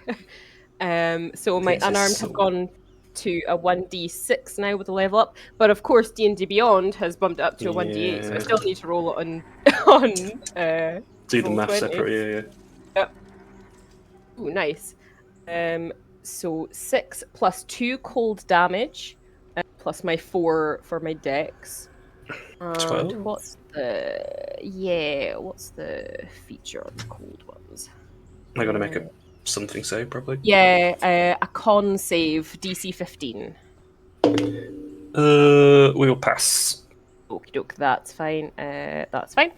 So my This is unarmed so- have gone to a 1d6 now with a level up, but of course D&D Beyond has bumped it up to a 1d8, so I Yeah. still need to roll it on Do the math Roll20. separate. Yeah. Ooh, nice. So 6 plus 2 cold damage, plus my 4 for my dex. And 12. what's the feature on the cold ones? I gotta make a something save probably. Yeah, a con save, DC 15. We'll pass. Okie doke, that's fine. That's fine.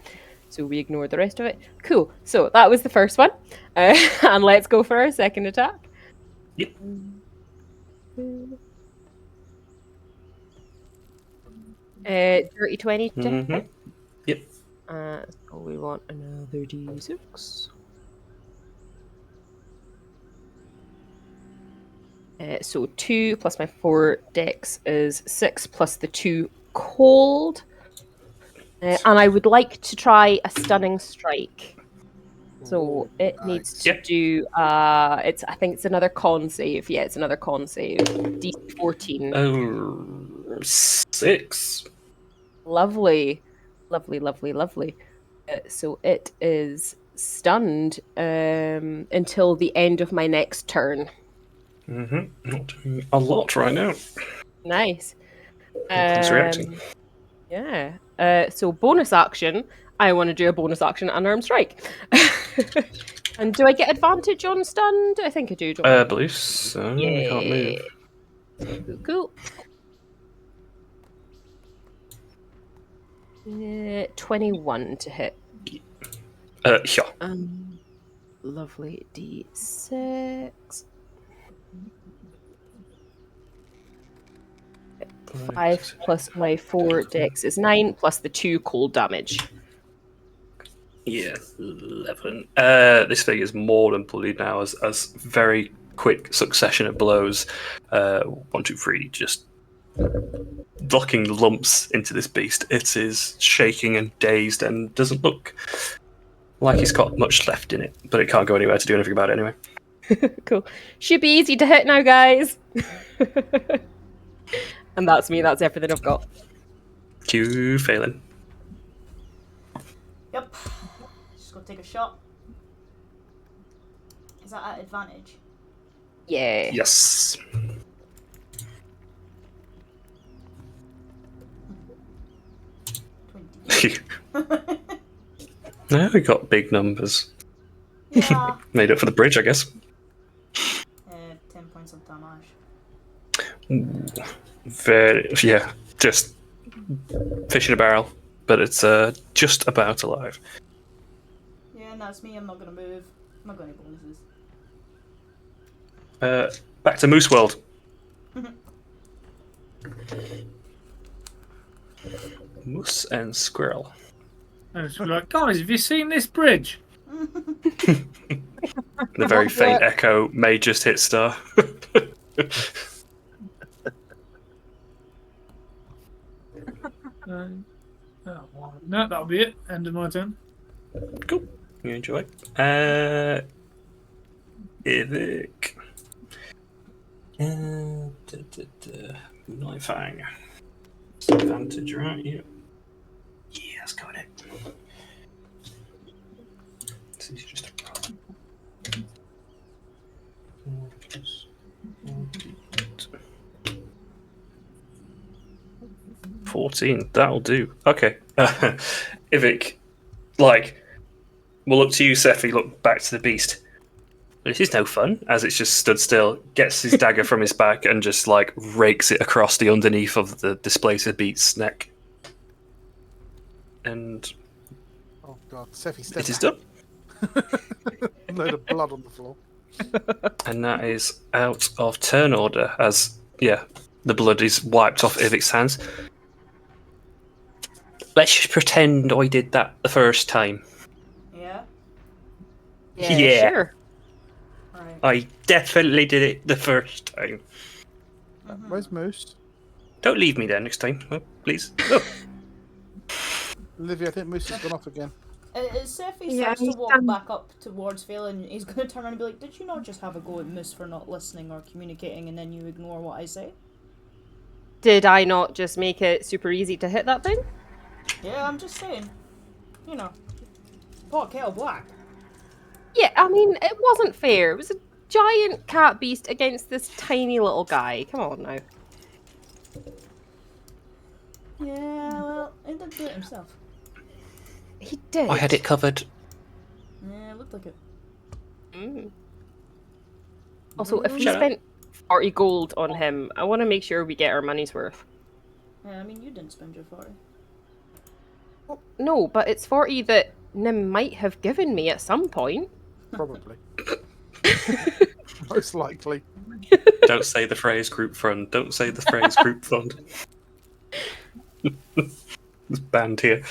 So we ignore the rest of it. Cool. So that was the first one. And let's go for our second attack. Yep. Dirty 20 to hit. Mm-hmm. Yep. So we want another D6. So 2 plus my 4 dex is 6 plus the 2 cold. And I would like to try a stunning strike. So it needs to Yep. do I think it's another con save. Yeah, it's another con save. DC 14. 6. Lovely. So it is stunned until the end of my next turn. Mm-hmm. Not doing a lot right now. Nice. It's reacting. Yeah. So bonus action. I want to do a bonus action unarmed strike. And do I get advantage on stunned? I think I do. Don't I? I believe so. I can't move. Cool. 21 to hit. Yeah. Lovely. D6. 5 plus my 4 dex is 9, plus the 2 cold damage. Yeah, 11. This thing is more than bloody now as very quick succession of blows. 1, 2, 3, just locking lumps into this beast. It is shaking and dazed and doesn't look like it's got much left in it, but it can't go anywhere to do anything about it anyway. Cool. Should be easy to hit now, guys. And that's me. That's everything I've got. Q failing. Yep. Just go take a shot. Is that at advantage? Yeah. Yes. 20. Now we got big numbers. Yeah. Made up for the bridge, I guess. 10 points of damage. Ooh, very, yeah, just fish in a barrel, but it's just about alive. Yeah, and that's me. I'm not gonna move. I'm not got any bonuses. Back to Moose World. Moose and squirrel. And it's like, guys, have you seen this bridge? The very faint echo may just hit Star. No, that'll be it. End of my turn. Cool. You enjoy. Ivic. Night Fang. Advantage, right? Yeah. Yes, got it. This is just a 14. That'll do. Okay. Ivic, like, we'll look to you, Sephi. Look back to the beast. This is no fun, as it's just stood still, gets his dagger from his back and just like rakes it across the underneath of the displacer beast's neck. And Oh god, Sephi, step it is back. done. A load of blood on the floor. And that is out of turn order, as the blood is wiped off Ivik's hands. Let's just pretend I did that the first time. Yeah. Yeah. Sure. Right. I definitely did it the first time. Where's Moose? Don't leave me there next time, please. Oh. Olivia, I think Moose has gone off again. As Sephi Yeah, starts to he's walk done. back up towards Phelan, he's going to turn around and be like, "Did you not just have a go at Moose for not listening or communicating, and then you ignore what I say?" Did I not just make it super easy to hit that thing? Yeah, I'm just saying. You know, pot kettle black. Yeah, I mean, it wasn't fair. It was a giant cat beast against this tiny little guy. Come on now. Yeah, well, he did do it himself. He did. I had it covered. Yeah, it looked like it. Mm. Also, if we Shut up. spent 40 gold on him, I want to make sure we get our money's worth. Yeah, I mean, you didn't spend your 40. No, but it's 40 that Nim might have given me at some point. Probably. Most likely. Don't say the phrase group fund. Don't say the phrase group fund. It's banned here.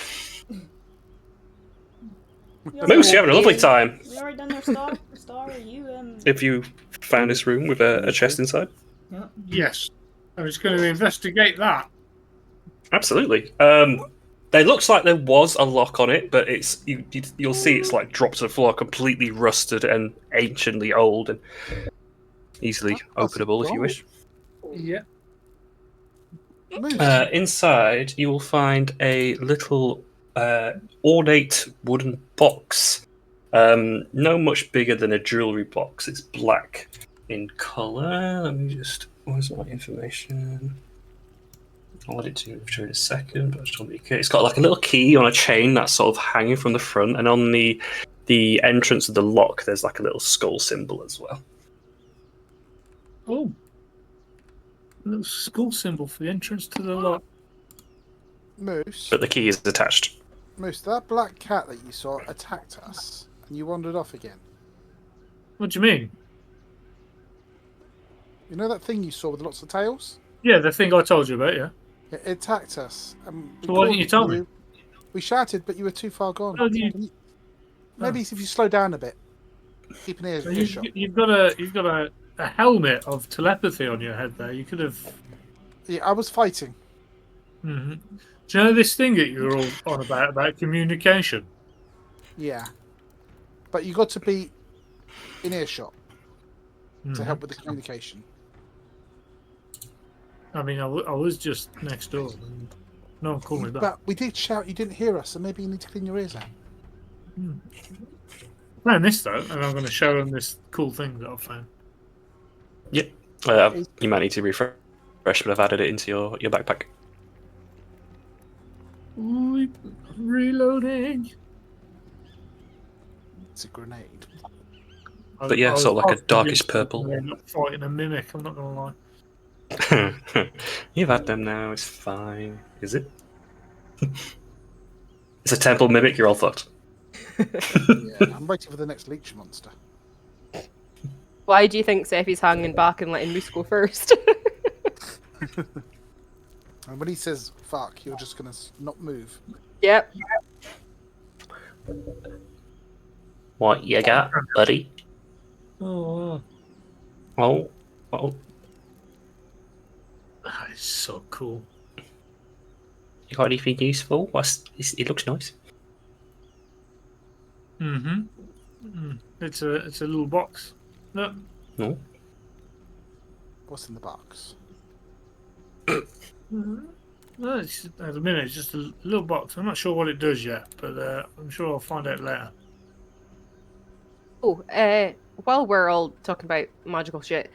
Moose, you're having a lovely time. We already done their star. Star, are you If you found this room with a chest inside. Yeah. Yes. I was going to investigate that. Absolutely. It looks like there was a lock on it, but it's you'll see it's like dropped to the floor, completely rusted and anciently old, and easily That's openable if you gold. wish. Yeah. Moose. Inside, you will find a little ornate wooden box. No much bigger than a jewellery box. It's black in colour. Let me just... Where's my information? I'll let it to show in a second, but I just want to be clear. It's got like a little key on a chain that's sort of hanging from the front, and on the entrance of the lock, there's like a little skull symbol as well. Oh. A little skull symbol for the entrance to the lock. Moose. But the key is attached. Moose, that black cat that you saw attacked us, and you wandered off again. What do you mean? You know that thing you saw with lots of tails? Yeah, the thing I told you about, yeah. It attacked us. So why didn't you tell me? We shouted, but you were too far gone. Oh, you- Maybe if you slow down a bit. Keep an ear shut. You've got a helmet of telepathy on your head there. You could have. Yeah, I was fighting. Mm-hmm. Do you know this thing that you were all on about communication? Yeah. But you got to be in earshot to Mhm. help with the communication. I mean, I was just next door. And no one called me back. But we did shout, you didn't hear us, so maybe you need to clean your ears out. Playing this though, and I'm going to show them this cool thing that I found. Yep. You might need to refresh, but I've added it into your backpack. Reloading. It's a grenade. But yeah, I was sort of like a after darkish this, purple. not fighting a mimic. I'm not going to lie. You've had them now, it's fine. Is it? It's a temple mimic, you're all fucked. Yeah, I'm waiting for the next leech monster. Why do you think Sephi's hanging back and letting Moose go first? And when he says fuck, you're just going to not move. Yep. What you got, buddy? Oh, Oh. that is so cool. You got anything useful? It looks nice. It's a little box. Look. No. What's in the box? No, at the minute, it's just a little box. I'm not sure what it does yet, but I'm sure I'll find out later. Oh, while we're all talking about magical shit,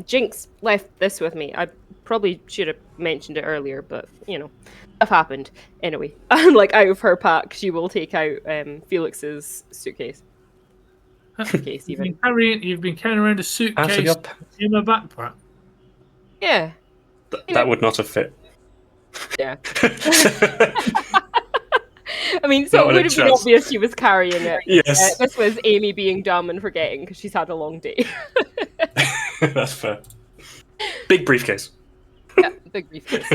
Jinx left this with me. I probably should have mentioned it earlier, but stuff happened. Anyway, and like out of her pack, she will take out Felix's suitcase. Case You've even. been carrying around a Out of suitcase your... in a backpack. Yeah. That would not have fit. Yeah. I mean, so Not it when would it have been shows. obvious she was carrying it. Yes. This was Amy being dumb and forgetting because she's had a long day. That's fair. Big briefcase. Yeah, big briefcase.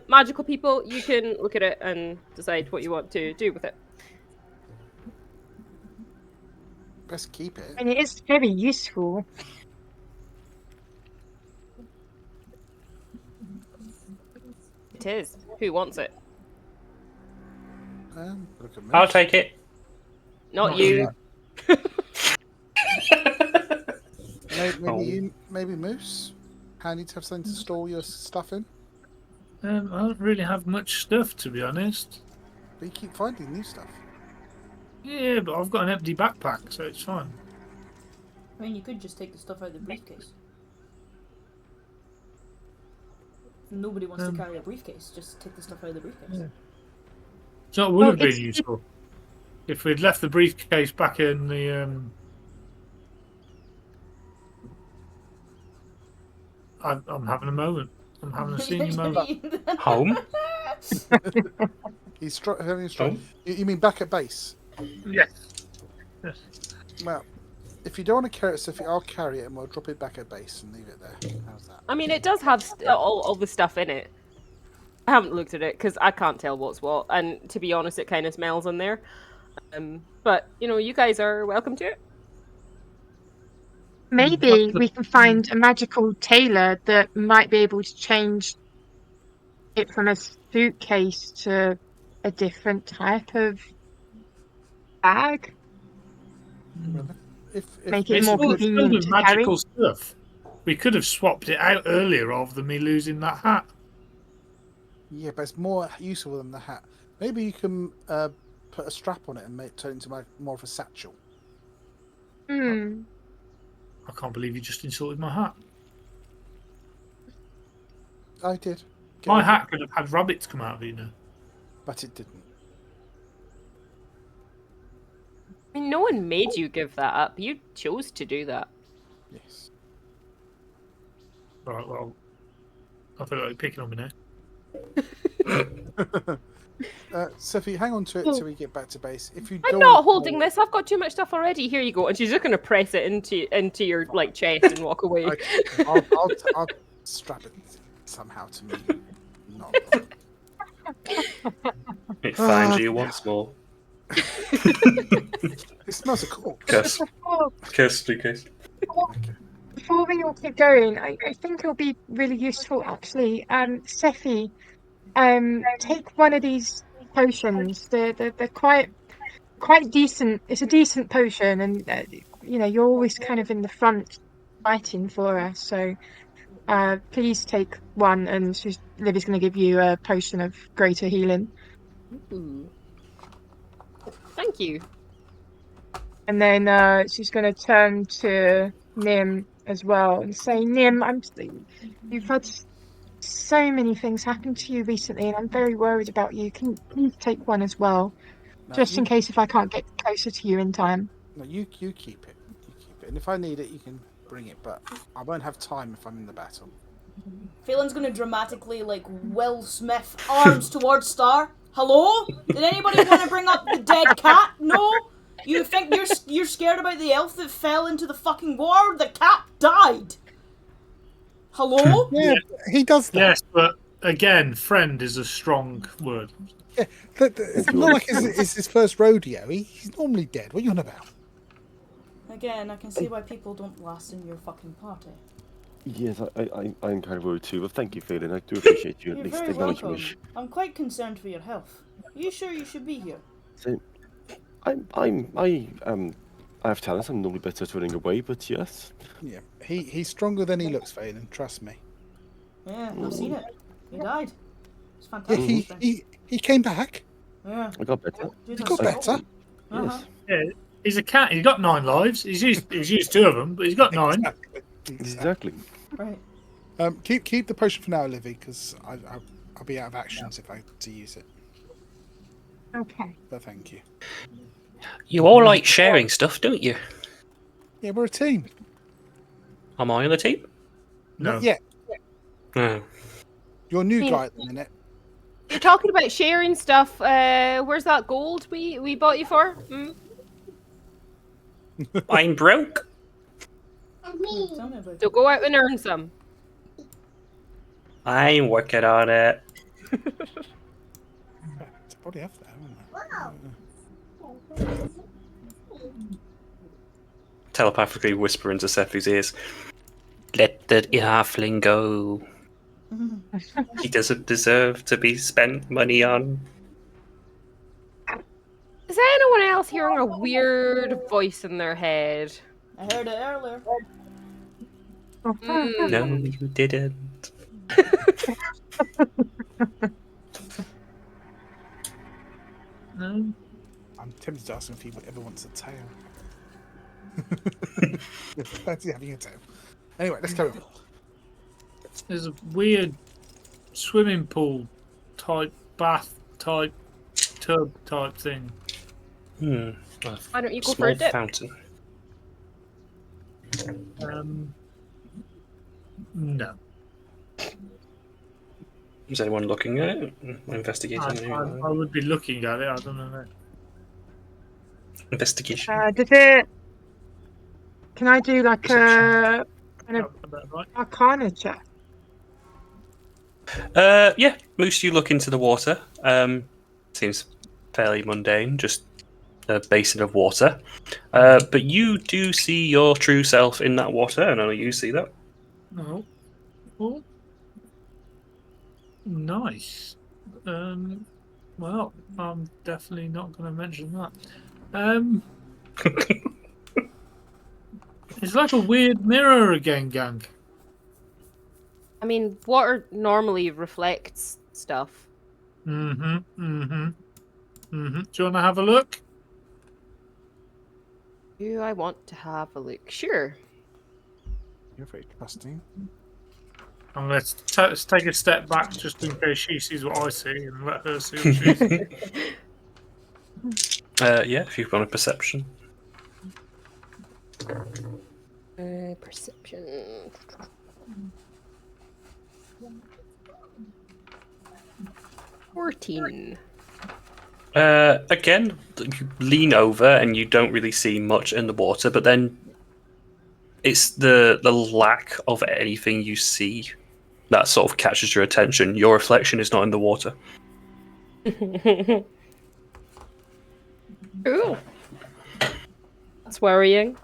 Magical people, you can look at it and decide what you want to do with it. Best keep it. And it is very useful. It is. Who wants it? Look at me. I'll take it. Not Not you. Maybe Moose. Handy to have something to store your stuff in. I don't really have much stuff, to be honest. But you keep finding new stuff. Yeah, but I've got an empty backpack, so it's fine. I mean, you could just take the stuff out of the briefcase. Nobody wants to carry a briefcase. Just take the stuff out of the briefcase. Yeah. So it would have been it's- useful if we'd left the briefcase back in the. I'm having a moment. I'm having a senior moment. Home? He's having a strong. You mean back at base? Yes. Yes. Well, if you don't want to carry it, Sophie, I'll carry it and we'll drop it back at base and leave it there. How's that? I mean, it does have all the stuff in it. I haven't looked at it because I can't tell what's what, and to be honest, it kind of smells in there. But you guys are welcome to it. Maybe we can find a magical tailor that might be able to change it from a suitcase to a different type of bag. If Make it It's more filled with convenient to carry. magical stuff. We could have swapped it out earlier rather than me losing that hat. Yeah, but it's more useful than the hat. Maybe you can put a strap on it and turn it into more of a satchel. Hmm. I can't believe you just insulted my hat. I did. My hat could have had rabbits come out of it, But it didn't. I mean, no one made you give that up. You chose to do that. Yes. Right, well, I feel like you're picking on me now. Sophie, hang on to it till we get back to base. If you I'm don't not holding this. I've got too much stuff already. Here you go. And she's just going to press it into your chest and walk away. I'll strap it somehow to me. Not. It finds you once more. It smells of corpse. Curse. Curse, briefcase. Before we all keep going, I think it'll be really useful actually. Sephi, take one of these potions. They're quite decent. It's a decent potion, and you're always kind of in the front fighting for us. So please take one, and Livy's going to give you a potion of greater healing. Ooh. Thank you. And then she's going to turn to Nim as well and say, Nim, you've had so many things happen to you recently, and I'm very worried about you. Can you please take one as well, just in case if I can't get closer to you in time? No, you keep it. You keep it, and if I need it, you can bring it. But I won't have time if I'm in the battle. Phelan's gonna dramatically, Will Smith, arms towards Star. Hello? Did anybody want to bring up the dead cat? No? You think you're scared about the elf that fell into the fucking water? The cat died. Hello? Yeah, he does that. Yes, but again, friend is a strong word. Yeah, it's not like it's his first rodeo. He's normally dead. What are you on about? Again, I can see why people don't last in your fucking party. Yes, I'm kind of worried too, but thank you, Phelan. I do appreciate you at You're least very acknowledging welcome. me. I'm quite concerned for your health. Are you sure you should be here? So, I have talents. I'm normally better at running away, but yes. Yeah, he's stronger than he looks, Phelan. Trust me. Yeah, I've seen it. He died. It's Yeah, fantastic. he came back. Yeah. I got better. He got better. Uh-huh. Yeah, he's a cat. He's got 9 lives. He's used 2 of them, but he's got 9. Exactly. Right. Keep the potion for now, Livy, because I'll be out of actions if I to use it. Okay. But thank you. You all like sharing stuff, don't you? Yeah, we're a team. Am I on the team? No. Not yet. No. You're a new mean- guy at the minute. You're talking about sharing stuff. Where's that gold we bought you for? Hmm? I'm broke. Tell me about So it. go out and earn some. I'm working on it. It's probably have that, haven't Telepathically whisper into Sephi's ears. Let the halfling go. He doesn't deserve to be spent money on. Is anyone else hearing a weird voice in their head? I heard it earlier. Hmm. No, you didn't. No. I'm tempted to ask him if he ever wants a tail. Fancy having a tail. Anyway, let's carry on. There's a weird swimming pool type, bath type, tub type thing. A Why don't you go for small a dip? fountain. No. Is anyone looking at it? Investigating. I would be looking at it. I don't know. Investigation. Does it? Can I do like a kind of About right. arcana check? Yeah, Moose, you look into the water. Seems fairly mundane, just a basin of water. But you do see your true self in that water, and only you see that. No. Oh. Nice. Well, I'm definitely not going to mention that. It's like a weird mirror again, gang. I mean, water normally reflects stuff. Do you want to have a look? Do I want to have a look? Sure. You're very trusting. And let's take a step back just in case she sees what I see and let her see what she sees. Yeah, if you've got a perception. Perception. $14. Again, you lean over and you don't really see much in the water, but then it's the lack of anything you see that sort of catches your attention. Your reflection is not in the water. Cool. That's worrying.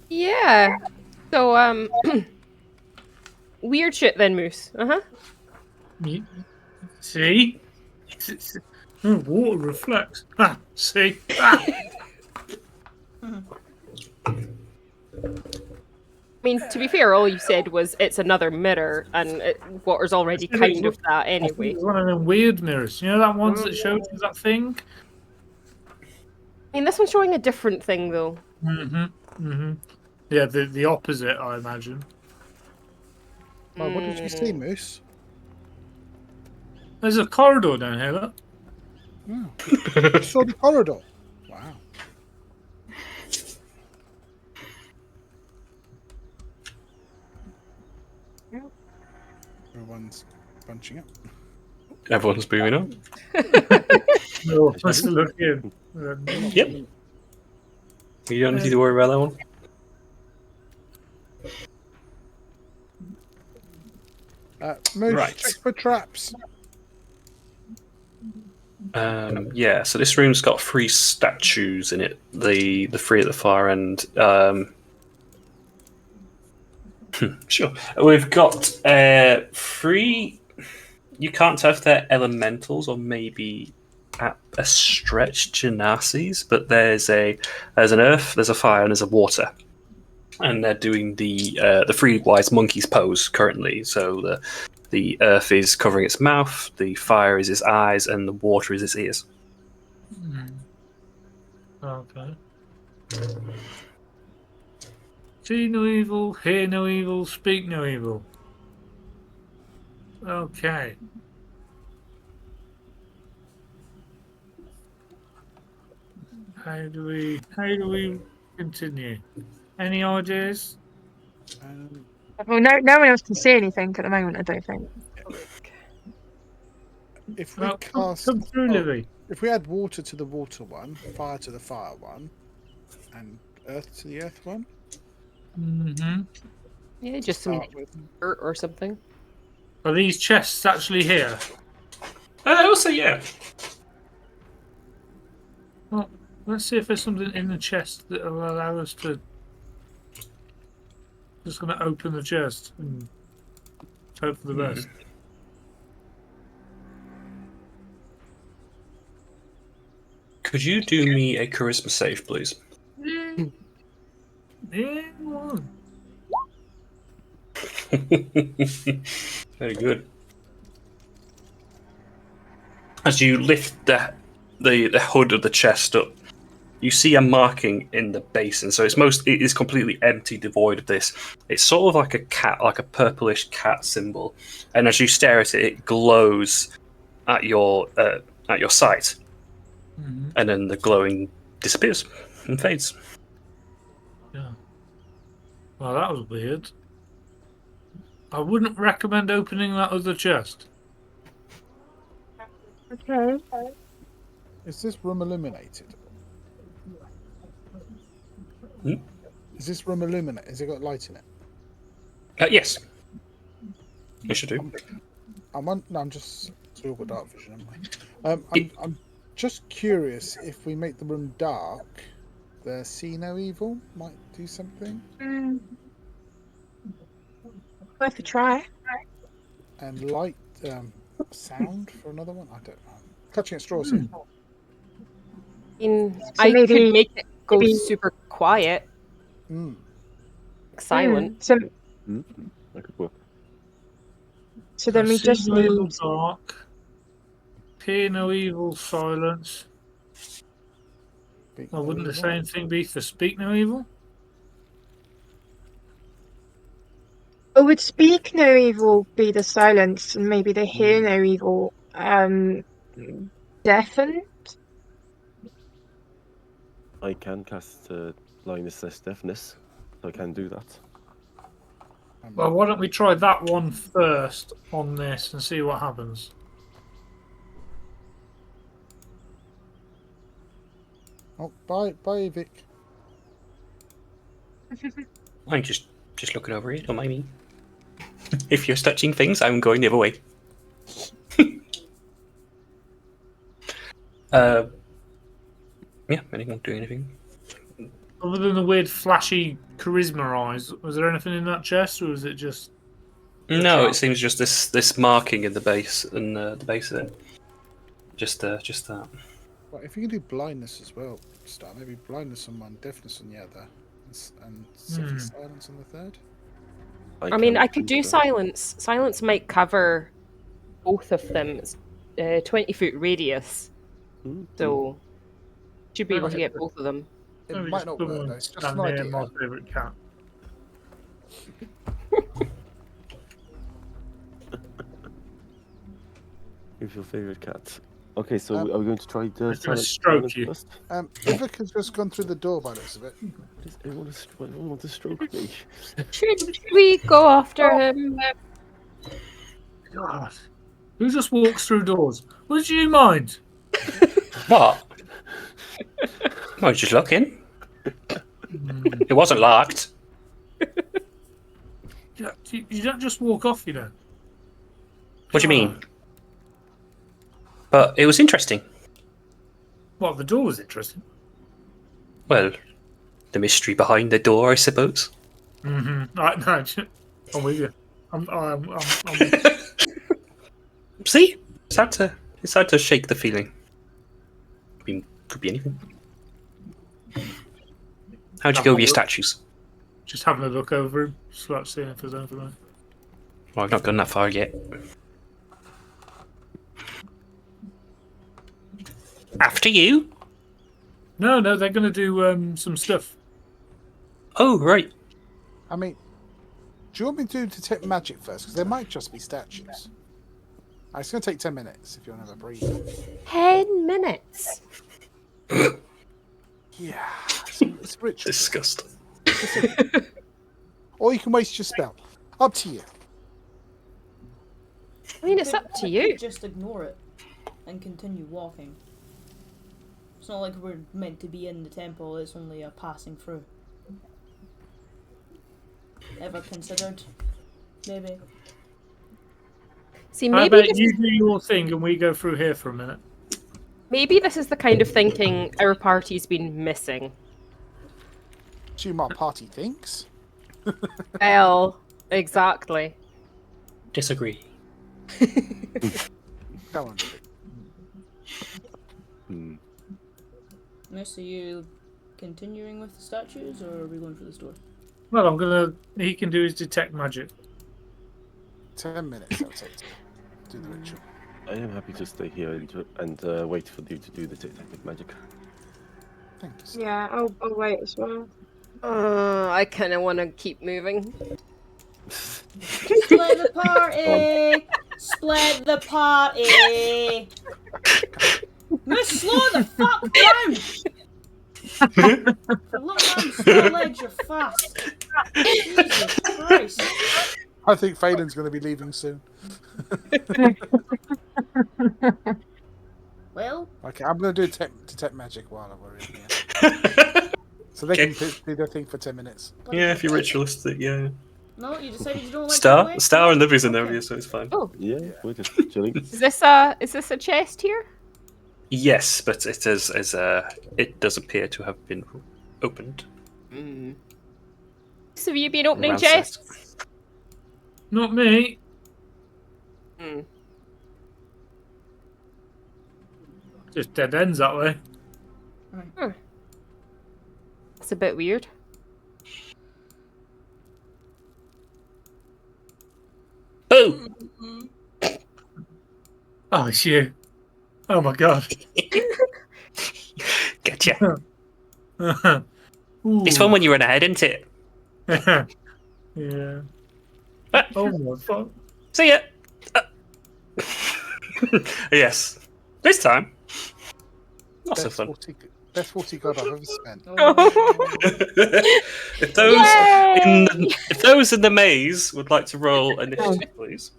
Yeah. So, weird shit then, Moose. Uh-huh. See? Water reflects. Ah, see? Ah. I mean, to be fair, all you said was it's another mirror, and water's already kind of that anyway. It's one of them weird mirrors. You know that ones that shows you that thing? I mean, this one's showing a different thing, though. Yeah, the opposite, I imagine. Well, what did you see, Moose? There's a corridor down here, look. Oh. You saw the corridor. Wow. Everyone's bunching up. Everyone's moving on. No, let's look in. Yep. You don't need to worry about that one. Moose, Right. check for traps. Yeah, so this room's got 3 statues in it. The 3 at the far end. Sure. We've got 3. You can't tell if they're elementals or maybe at a stretch genasies, but there's an earth, there's a fire, and there's a water. And they're doing the 3 wise monkeys pose currently. So the earth is covering its mouth, the fire is its eyes, and the water is its ears. Okay. See no evil, hear no evil, speak no evil. Okay. How do we continue? Any ideas? Well, no one else can see anything at the moment, I don't think. If we cast, come through, Livy. if we add water to the water one, fire to the fire one, and earth to the earth one. Mm-hmm. Yeah, just some dirt or something. Are these chests actually here? Also, yeah. Well, let's see if there's something in the chest that will allow us to. Just going to open the chest and hope for the best. Could you do me a charisma save, please? Yeah. Very good. As you lift the hood of the chest up, you see a marking in the basin. So it is completely empty, devoid of this. It's sort of like a cat, like a purplish cat symbol. And as you stare at it, it glows at your sight, and then the glowing disappears and fades. Yeah. Well, that was weird. I wouldn't recommend opening that other chest. Okay. Is this room illuminated? Is this room illuminated? Has it got light in it? Yes. You should do. I'm just. So we've got dark vision, haven't we? I'm just curious if we make the room dark, the see no evil might do something. Worth a try. And light sound for another one. I don't know. Clutching at straws here. I maybe- could make it go maybe- super quiet, silent. So That could work. then we just See no evil, need. dark. Hear no evil, silence. Speak Well, no wouldn't the evil. same thing be for speak no evil? Or would speak no evil be the silence, and maybe the hear no evil deafen? I can cast blindness / deafness, so I can do that. Well, why don't we try that one first on this and see what happens? Oh, bye, Vic. I'm just looking over it. Don't mind me. If you're touching things, I'm going the other way. Yeah, anyone do anything? Other than the weird flashy charisma eyes, was there anything in that chest, or was it just? No, it seems just this marking in the base and the base of it. Just that. Well, if you can do blindness as well, start maybe blindness on one, deafness on the other, and silence on the third. I mean, I could do silence. Silence might cover both of them. It's 20-foot radius, so should be able to get both of them. It Maybe might just not put work one though. It's just down an here, idea. my favourite cat. Who's your favourite cat? Okay, so are we going to try the It's gonna silence stroke you. first? Vic has just gone through the door by the looks of it. Does anyone want to stroke me? Should we go after him? God, who just walks through doors? Would you mind? What? I was just looking. It wasn't locked. You don't just walk off, you know. What do you mean? But it was interesting. Well, the door was interesting. Well, the mystery behind the door, I suppose. Mm-hmm. Right, no, I'm with you. I'm See? It's hard to shake the feeling. Could be anything. How'd you go with your statues? just having a look over him, just like seeing if there's anything there. Well, I've not gone that far yet. After you? No, they're going to do some stuff. Oh, right. I mean, do you want me to detect magic first? Because there might just be statues. It's going to take 10 minutes if you want to have a breather. 10 minutes. Yeah, it's ritual. Disgusting. Or you can waste your spell. Up to you. I mean, it's up to you. Just ignore it and continue walking. It's not like we're meant to be in the temple, it's only a passing through. Ever considered? Maybe. See, How maybe about this you is, do your thing and we go through here for a minute? maybe this is the kind of thinking our party's been missing. Assume our party thinks. Well, exactly. Disagree. Come on. Miss, are you continuing with the statues or are we going for the store? Well, he can do his detect magic. 10 minutes I'll take to do the ritual. I am happy to stay here and wait for you to do the detective magic. Thanks. Yeah, I'll wait as well. I kind of want to keep moving. Split the party! Split the party! Miss, slow the fuck down! Look down, small legs, you're fast. Jesus Christ. I think Phelan's going to be leaving soon. Well, Okay, I'm going to do detect magic while we're in here. So they Okay. can do their thing for 10 minutes. Yeah, if you're ritualistic, yeah. No, you decided you don't like Star and Livy's in there Okay. with you, so it's fine. Oh, Yeah, we're just chilling. is this a chest here? Yes, but it it does appear to have been opened. So have you been opening Ransacked. chests? Not me. Just dead ends that way. It's a bit weird. Oh! Oh, it's you. Oh my god. Getcha. Ooh. It's fun when you run ahead, isn't it? Yeah. Ah, Oh my fuck. see ya! Yes. This time. Not so fun. Best 40 gold I've ever spent. If those in the maze would like to roll initiative, please.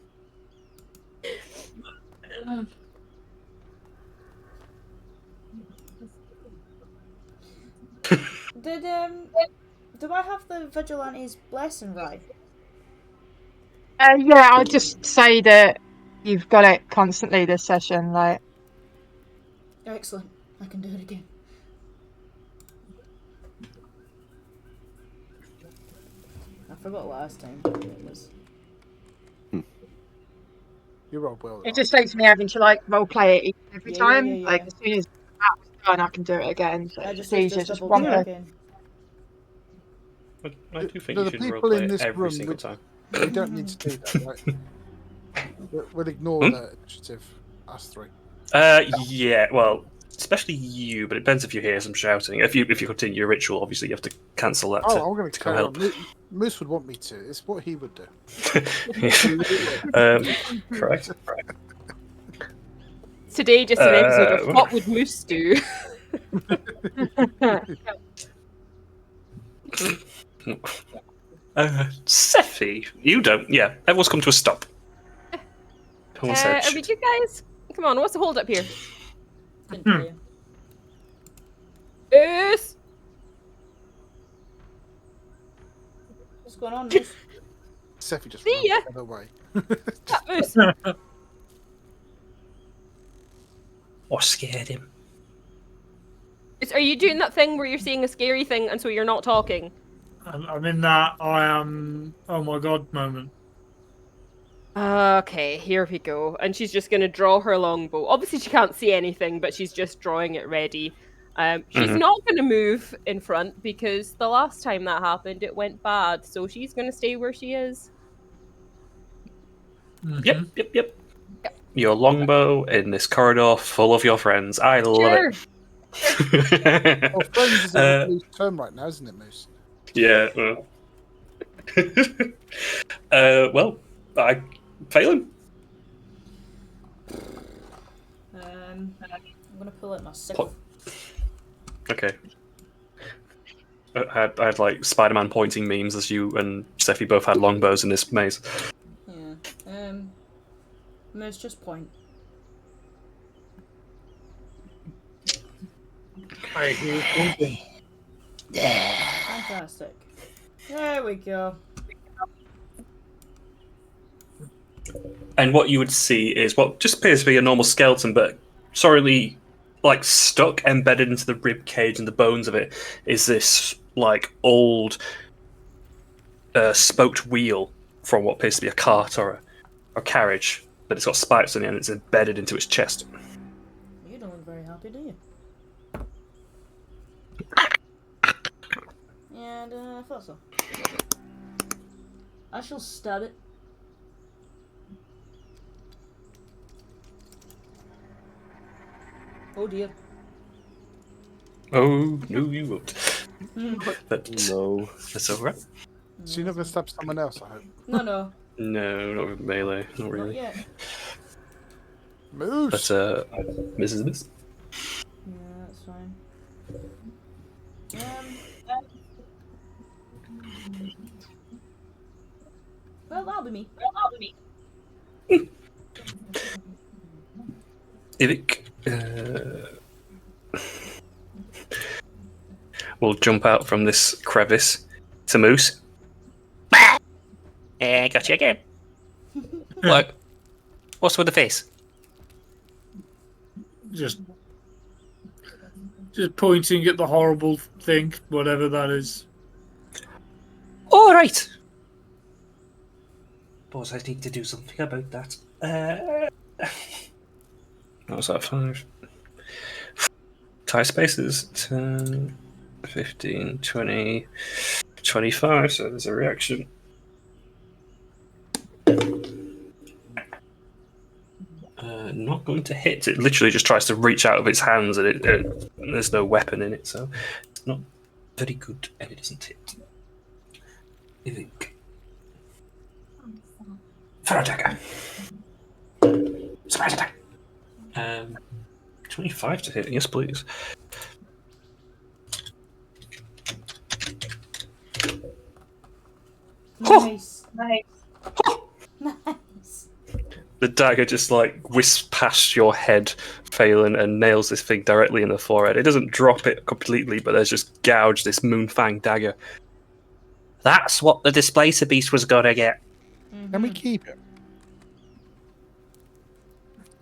Do I have the Vigilante's blessing right? Yeah, I'll just say that you've got it constantly this session, like. Excellent. I can do it again. I forgot last time. It was... You rolled well. It just takes me having to like role play it every Yeah, time. yeah. Like as soon as that was done, I can do it again. So I it's just easier, just double one check per. in. I do think The you should people roleplay in this every room single would- time. We don't need to do that, right? We'll ignore the initiative, us three. Yeah, well, especially you, but it depends if you hear some shouting. If you continue your ritual, obviously you have to cancel that Oh, I'm going to to come carry help. on. Moose would want me to. It's what he would do. Correct. Today, just an episode of What Would Moose Do? Sephi, you don't. Yeah, everyone's come to a stop. Everyone said, Are we good, guys? Come on, what's the hold up here? Didn't tell you. Yes. What's going on, Moose? Sephi just See runs ya. the other way. That moose. or scared him. Are you doing that thing where you're seeing a scary thing and so you're not talking? I'm in that I am oh my god moment. Okay, here we go. And she's just going to draw her longbow. Obviously, she can't see anything, but she's just drawing it ready. She's not going to move in front because the last time that happened, it went bad. So she's going to stay where she is. Mm-hmm. Yep. Your longbow in this corridor full of your friends. I love it. Well, friends is a loose term right now, isn't it, Moose? Yeah. Well, I failing. I'm gonna pull out my sickle. Okay. I had like Spider-Man pointing memes as you and Steffi both had longbows in this maze. Yeah. Let's just point. I hear pointing. Fantastic. There we go. And what you would see is what just appears to be a normal skeleton, but sorely like stuck, embedded into the rib cage and the bones of it is this like old spoked wheel from what appears to be a cart or a carriage, but it's got spikes in it and it's embedded into its chest. You don't look very happy, do you? And I thought so. I shall stab it. Oh dear. Oh no, you won't. But No. that's alright. So you never stab someone else, I hope. No. No, not with melee, not Not really. yet. Moose! But misses this. Yeah, that's fine. Well, that'll be me. Ivic will jump out from this crevice to Moose. Got you again. Look, what's with the face? Just pointing at the horrible thing, whatever that is. All right. Suppose I need to do something about that. What was that, 5? Tie spaces, 10, 15, 20, 25, so there's a reaction. Not going to hit. It literally just tries to reach out of its hands and there's no weapon in it, so it's not very good and it doesn't hit. Ivic. Fire attacker. Surprise attack. 25 to hit, yes please. Nice. Nice. Nice. The dagger just like whisks past your head, Phelan, and nails this thing directly in the forehead. It doesn't drop it completely, but there's just gouged this Moonfang dagger. That's what the Displacer Beast was gonna get. Can we keep it?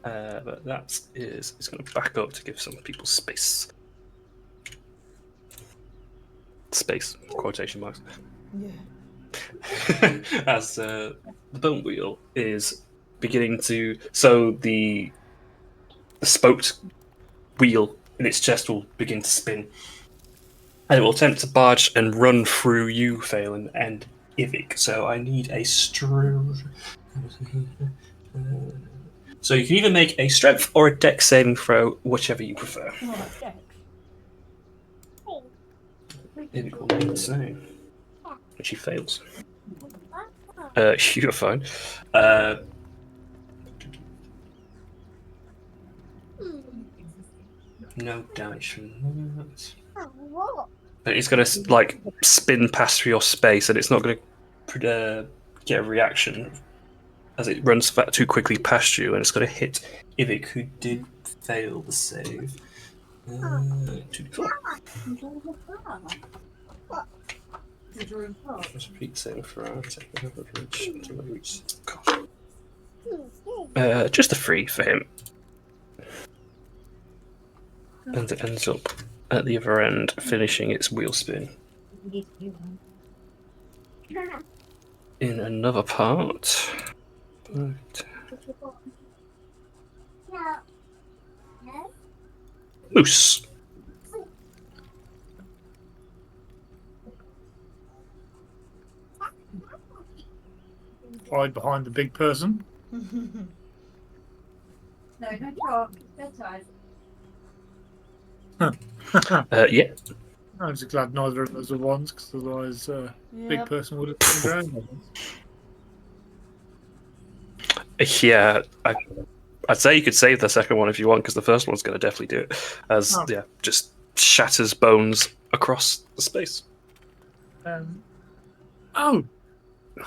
But that is, it's going to back up to give some people space. Space, quotation marks. Yeah. As the bone wheel is beginning to, so the spoked wheel in its chest will begin to spin, and it will attempt to barge and run through you, Phelan, and Ivic. So I need a So you can either make a strength or a dex saving throw, whichever you prefer. Oh, that's dex. Ivic will make the same, which he fails. You're fine. No damage from that. But it's going to like spin past through your space, and it's not going to get a reaction as it runs too quickly past you, and it's going to hit Ivic, who did fail the save. 2d4. Just repeat saving throw. Take another reach until I reach. God. Just a 3 for him. And it ends up at the other end, finishing its wheel spin. In another part. Moose. Hide behind the big person. No, don't talk. Bedtime. Yeah. I'm just glad neither of those are ones, because otherwise big person would have turned around. Yeah, I'd say you could save the second one if you want, because the first one's going to definitely do it. As, just shatters bones across the space. Oh,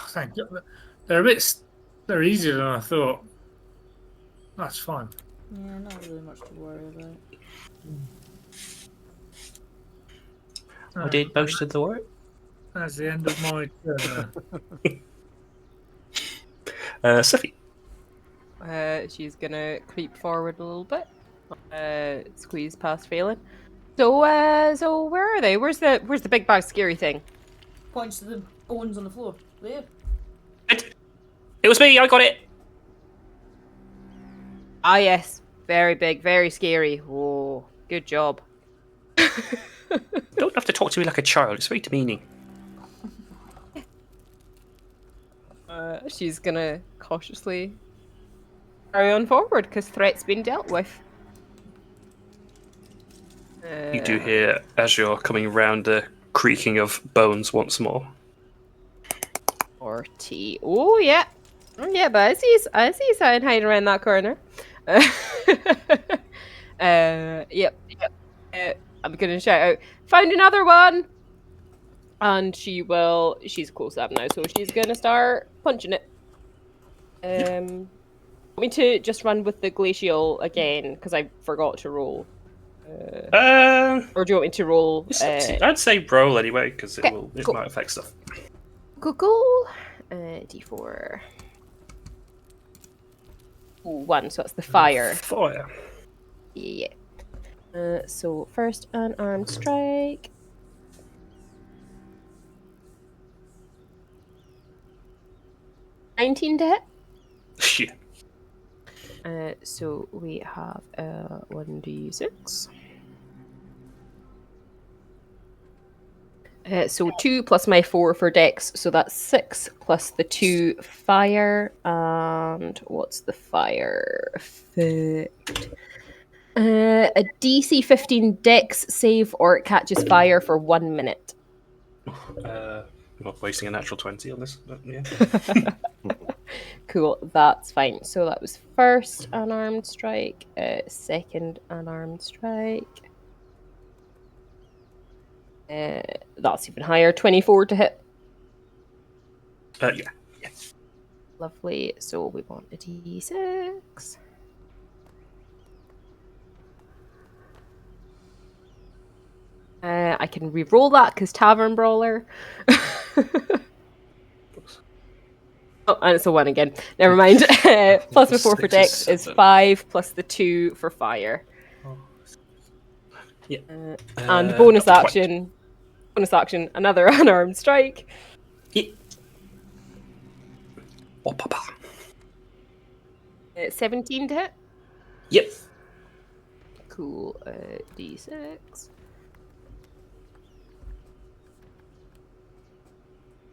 thank God. They're easier than I thought. That's fine. Yeah, not really much to worry about. I did most of the work. That's the end of my turn. Sophie. She's gonna creep forward a little bit. Squeeze past Phelan. So where are they? Where's the big bag scary thing? Points to the bones on the floor. There. It was me. I got it. Ah, yes. Very big, very scary. Oh, good job. Don't have to talk to me like a child. It's very demeaning. She's gonna cautiously carry on forward because threat's been dealt with. You do hear, as you're coming round, the creaking of bones once more. 40. Oh, yeah. Yeah, but I see something hiding around that corner. Yep. I'm gonna shout out, found another one! And she's close up now, so she's gonna start punching it. Want me to just run with the glacial again, because I forgot to roll. Or do you want me to roll? I'd say roll anyway, because it cool. might affect stuff. Cool. D4. Ooh, 1, so that's the fire. Fire. Yeah. So first unarmed strike. $19 to hit. Yeah. So we have 1d6. So 2 plus my 4 for dex, so that's 6 plus the 2 fire. And what's the fire effect? A DC 15 dex save or it catches fire for 1 minute. Not wasting a natural 20 on this, but yeah. Cool, that's fine. So that was first unarmed strike, second unarmed strike. That's even higher, 24 to hit. Yeah. Lovely. So we want a d6. I can re-roll that because Tavern Brawler. Oh, and it's a 1 again. Never mind. Plus the 4 for dex is 5 plus the 2 for fire. Yeah. And bonus action, another unarmed strike. Yeah. Oh, papa. 17 to hit. Yep. Cool. D6.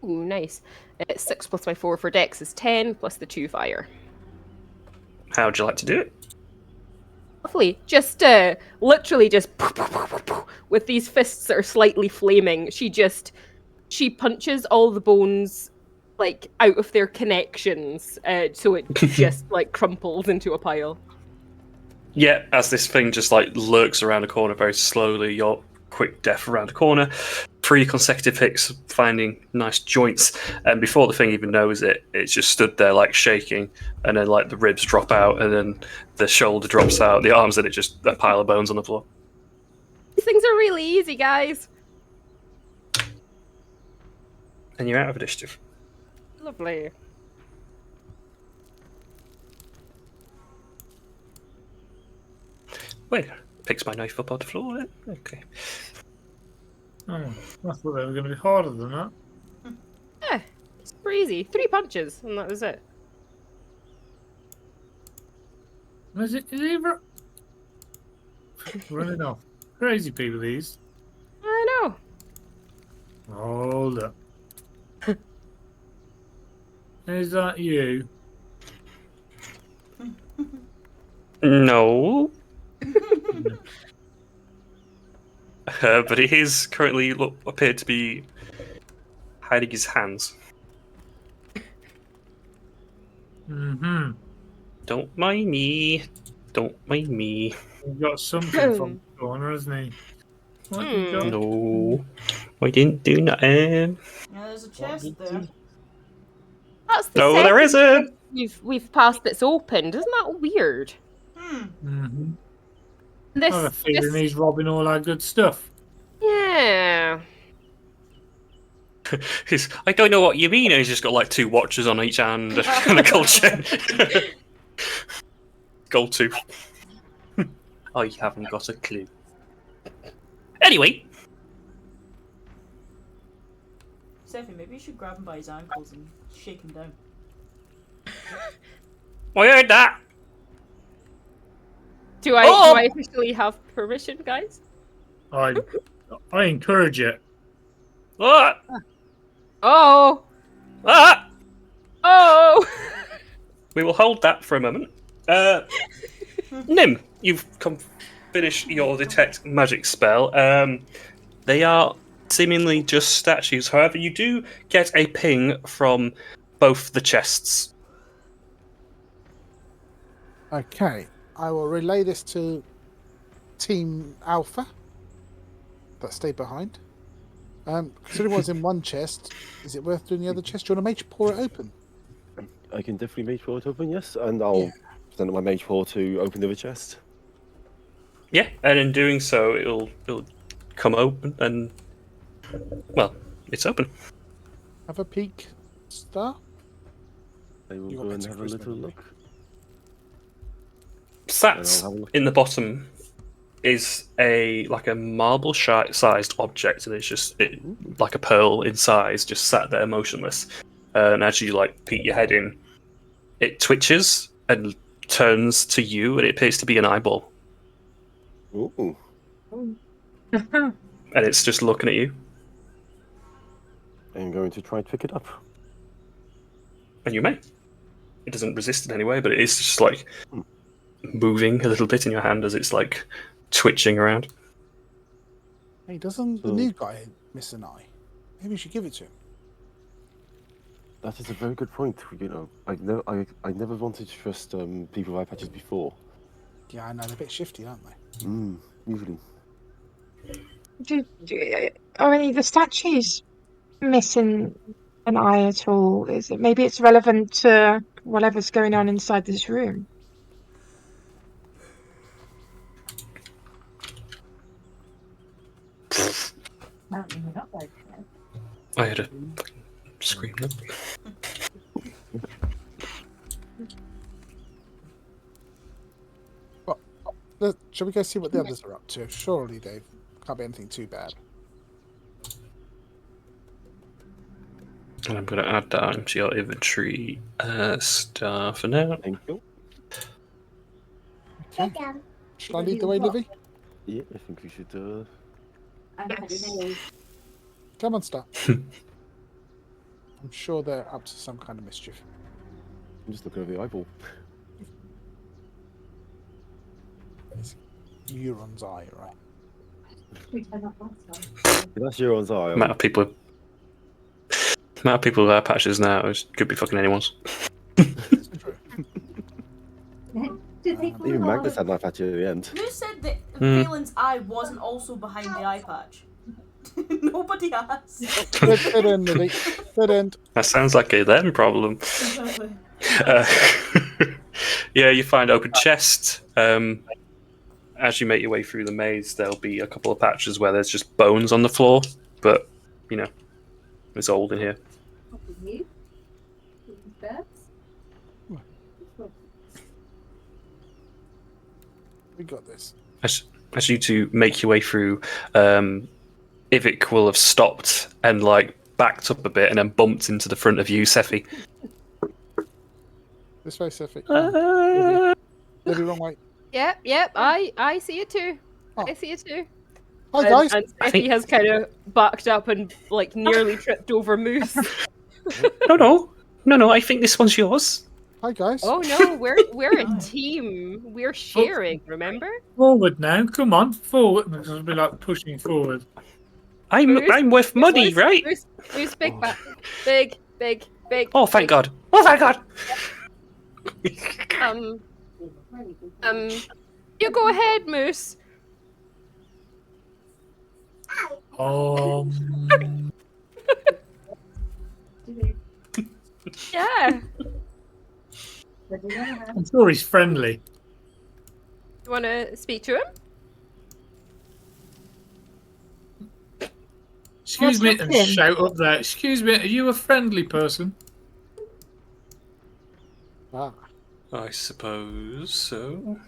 Ooh, nice. 6 plus my 4 for dex is 10 plus the 2 fire. How would you like to do it? Lovely. Just literally just with these fists that are slightly flaming. She punches all the bones like out of their connections, so it just like crumples into a pile. Yeah, as this thing just like lurks around a corner very slowly, your quick death around a corner. 3 consecutive hits, finding nice joints, and before the thing even knows it, it's just stood there like shaking, and then like the ribs drop out, and then the shoulder drops out, the arms, and it's just a pile of bones on the floor. These things are really easy, guys. And you're out of initiative. Lovely. Wait, picks my knife up off the floor then? Okay. Oh, I thought they were going to be harder than that. Yeah, it's super easy. 3 punches, and that was it. Is he running off? Crazy people, these. I know. Hold up. Is that you? No. But he is currently appeared to be hiding his hands. Mm-hmm. Don't mind me. Don't mind me. He's got something from the corner, hasn't he? What you got? No. We didn't do nothing. Yeah, there's a chest there. That's the No, there second isn't. we've passed that's opened. Isn't that weird? Mm-hmm. I have a This feeling he's robbing all our good stuff. yeah. I don't know what you mean. He's just got like 2 watches on each hand and a gold chain. Gold tooth. I haven't got a clue. Anyway. Sophie, maybe you should grab him by his ankles and shake him down. I heard that. Do I officially have permission, guys? I encourage it. Ah! Oh! Ah! Oh! We will hold that for a moment. Nim, you've finished your detect magic spell. They are seemingly just statues. However, you do get a ping from both the chests. Okay, I will relay this to Team Alpha that stayed behind. Considering what's in one chest, is it worth doing the other chest? Do you want to mage pour it open? I can definitely mage pour it open, yes, and I'll send my mage pour to open the other chest. Yeah, and in doing so, it'll come open and, well, it's open. Have a peek, Star. I will You go got and better have a little charisma, look. Sat And I'll have a look. in the bottom is a marble-sized object, and it's just like a pearl in size, just sat there motionless. And as you peek your head in, it twitches and turns to you, and it appears to be an eyeball, Ooh. and it's just looking at you. I'm going to try to pick it up. And you may. It doesn't resist in any way, but it is just moving a little bit in your hand as it's twitching around. Hey, doesn't the new guy miss an eye? Maybe you should give it to him. That is a very good point. You know, I never wanted to trust people with eye patches before. Yeah, I know, they're a bit shifty, aren't they? Usually. Are any of the statues missing an eye at all? Is it maybe it's relevant to whatever's going on inside this room? I had a scream. Shall we go see what the others are up to? Surely they can't be anything too bad. And I'm going to add that into your inventory star for now. Thank you. Okay. Shall I lead the way, Livy? Yeah, I think we should. Come on, Star. I'm sure they're up to some kind of mischief. I'm just looking over the eyeball. It's Euron's eye, right? That's Euron's eye. Amount of people with eye patches now could be fucking anyone's. It's true. Even Magnus had an eye patch at the end. Who said that Valen's eye wasn't also behind the eye patch? Nobody has. Dead end, Livy. Dead end. That sounds like a them problem. Yeah, you find open chest. As you make your way through the maze, there'll be a couple of patches where there's just bones on the floor, but it's old in here. We got this. As you two make your way through, Ivik will have stopped and backed up a bit and then bumped into the front of you, Sephi. This way, Sephi. Livy, wrong way. Yep, I see it too. Oh. I see it too. Hi, guys. And Sephi has kind of backed up and nearly tripped over Moose. No, I think this one's yours. Hi, guys. Oh no, we're a team. We're sharing, remember? Forward now, come on, forward. It'll be pushing forward. I'm with money, right? Moose, big back. Big. Oh, thank God. Oh, thank God. You go ahead, Moose. I'm sure he's friendly. You want to speak to him? Excuse What's me, and happening? shout up there. Excuse me, are you a friendly person? Ah, I suppose so.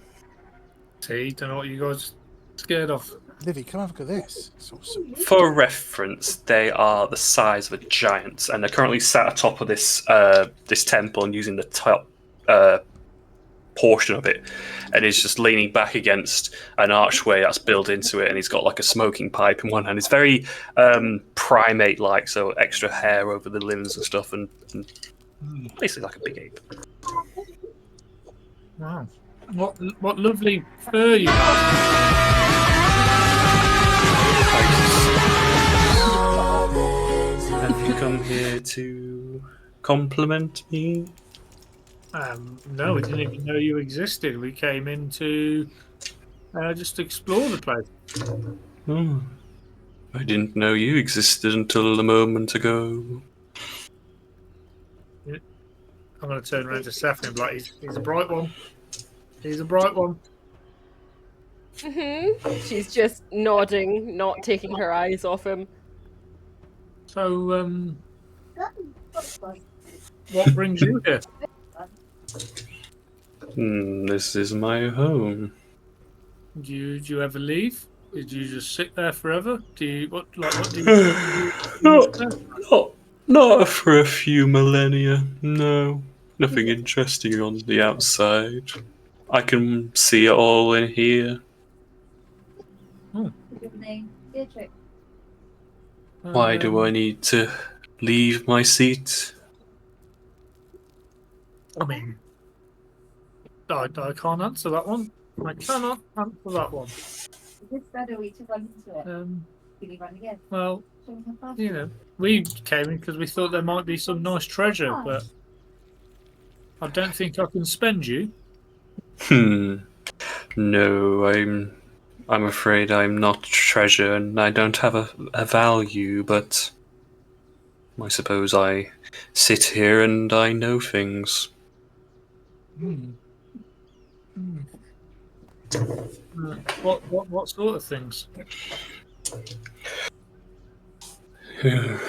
See, don't know what you guys are scared of. Livy, come have a look at this. It's awesome. For reference, they are the size of a giant, and they're currently sat atop of this this temple and using the top portion of it, and he's just leaning back against an archway that's built into it, and he's got like a smoking pipe in one hand. It's very primate-like, so extra hair over the limbs and stuff, and basically like a big ape. Wow. What lovely fur you have. Have you come here to compliment me? No, we didn't even know you existed. We came in to just explore the place. Oh, I didn't know you existed until a moment ago. I'm going to turn around to Stephanie and be like, he's a bright one. He's a bright one. She's just nodding, not taking her eyes off him. So, what brings you here? This is my home. Do you ever leave? Did you just sit there forever? Do you what do you? Not for a few millennia. No, nothing interesting on the outside. I can see it all in here. Why do I need to leave my seat? I mean, I can't answer that one. I cannot answer that one. Well, you know, we came in because we thought there might be some nice treasure, but I don't think I can spend you. No, I'm afraid I'm not treasure, and I don't have a value, but I suppose I sit here and I know things. What sort of things? You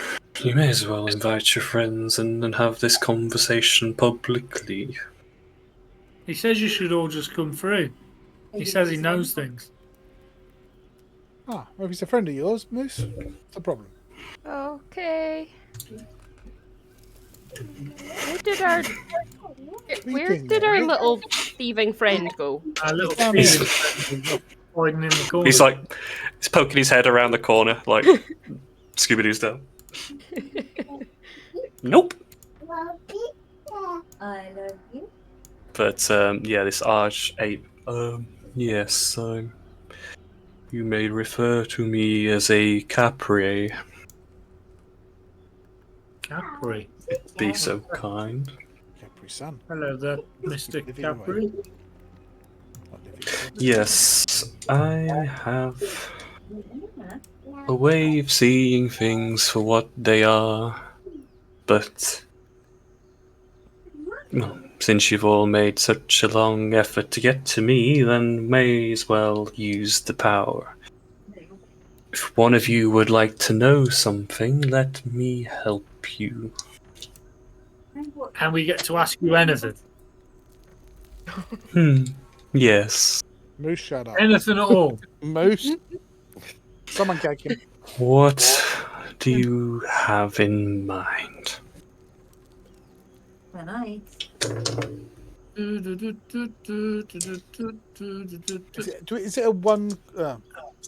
may as well invite your friends and have this conversation publicly. He says you should all just come through. He says he knows things. Ah, maybe he's a friend of yours, Moose. What's the problem? Okay. Where did our little thieving friend go? Our little thieving friend is hiding in the corner. He's poking his head around the corner, like Scooby-Doo's down. Nope. I love you. But yeah, this arch-ape. Yes, you may refer to me as a Capri. Capri. Be so kind. Capri-san. Hello there, Mr. Capri. Yes, I have a way of seeing things for what they are, but well, since you've all made such a long effort to get to me, then may as well use the power. If one of you would like to know something, let me help you. And we get to ask you anything. Yes. Moose, shut up. Anything at all. Moose. Someone gag him. What do you have in mind? Is it a one?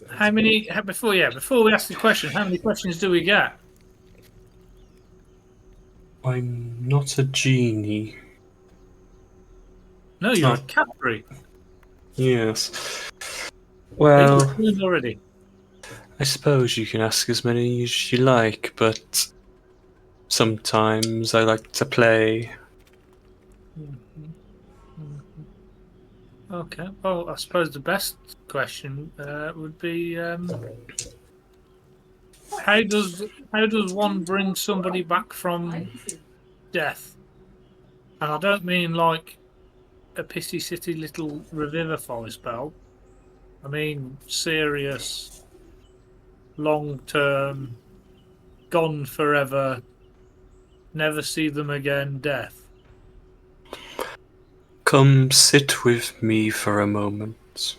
How many? Before we ask the question, how many questions do we get? I'm not a genie. No, you're a Capri. Yes. Well, already. I suppose you can ask as many as you like, but sometimes I like to play. Okay. Well, I suppose the best question would be how does one bring somebody back from death? And I don't mean like a pissy city little revivify spell. I mean, serious, long-term, gone forever, never see them again, death. Come sit with me for a moment.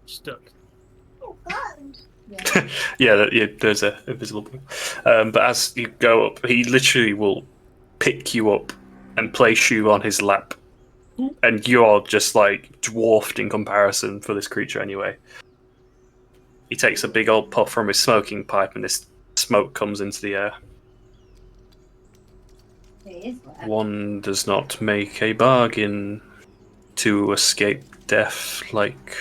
Stuck. Yeah, there's a visible thing. But as you go up, he literally will pick you up and place you on his lap. And you're just like dwarfed in comparison for this creature anyway. He takes a big old puff from his smoking pipe and this smoke comes into the air. One does not make a bargain to escape death, like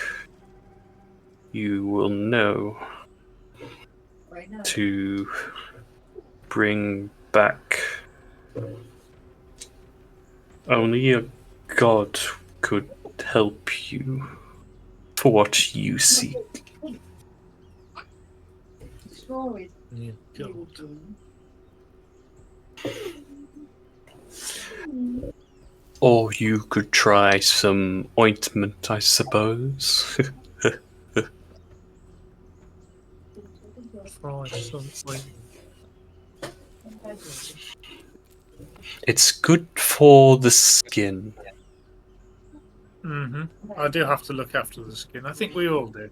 you will know. To bring back, only a god could help you for what you seek. Yeah, God. Or you could try some ointment, I suppose. Try something. It's good for the skin. I do have to look after the skin. I think we all do.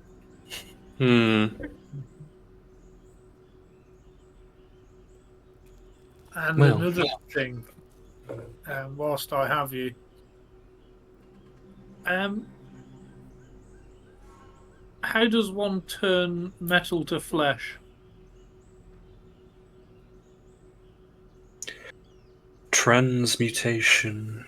And Well. another thing, whilst I have you, how does one turn metal to flesh? Transmutation.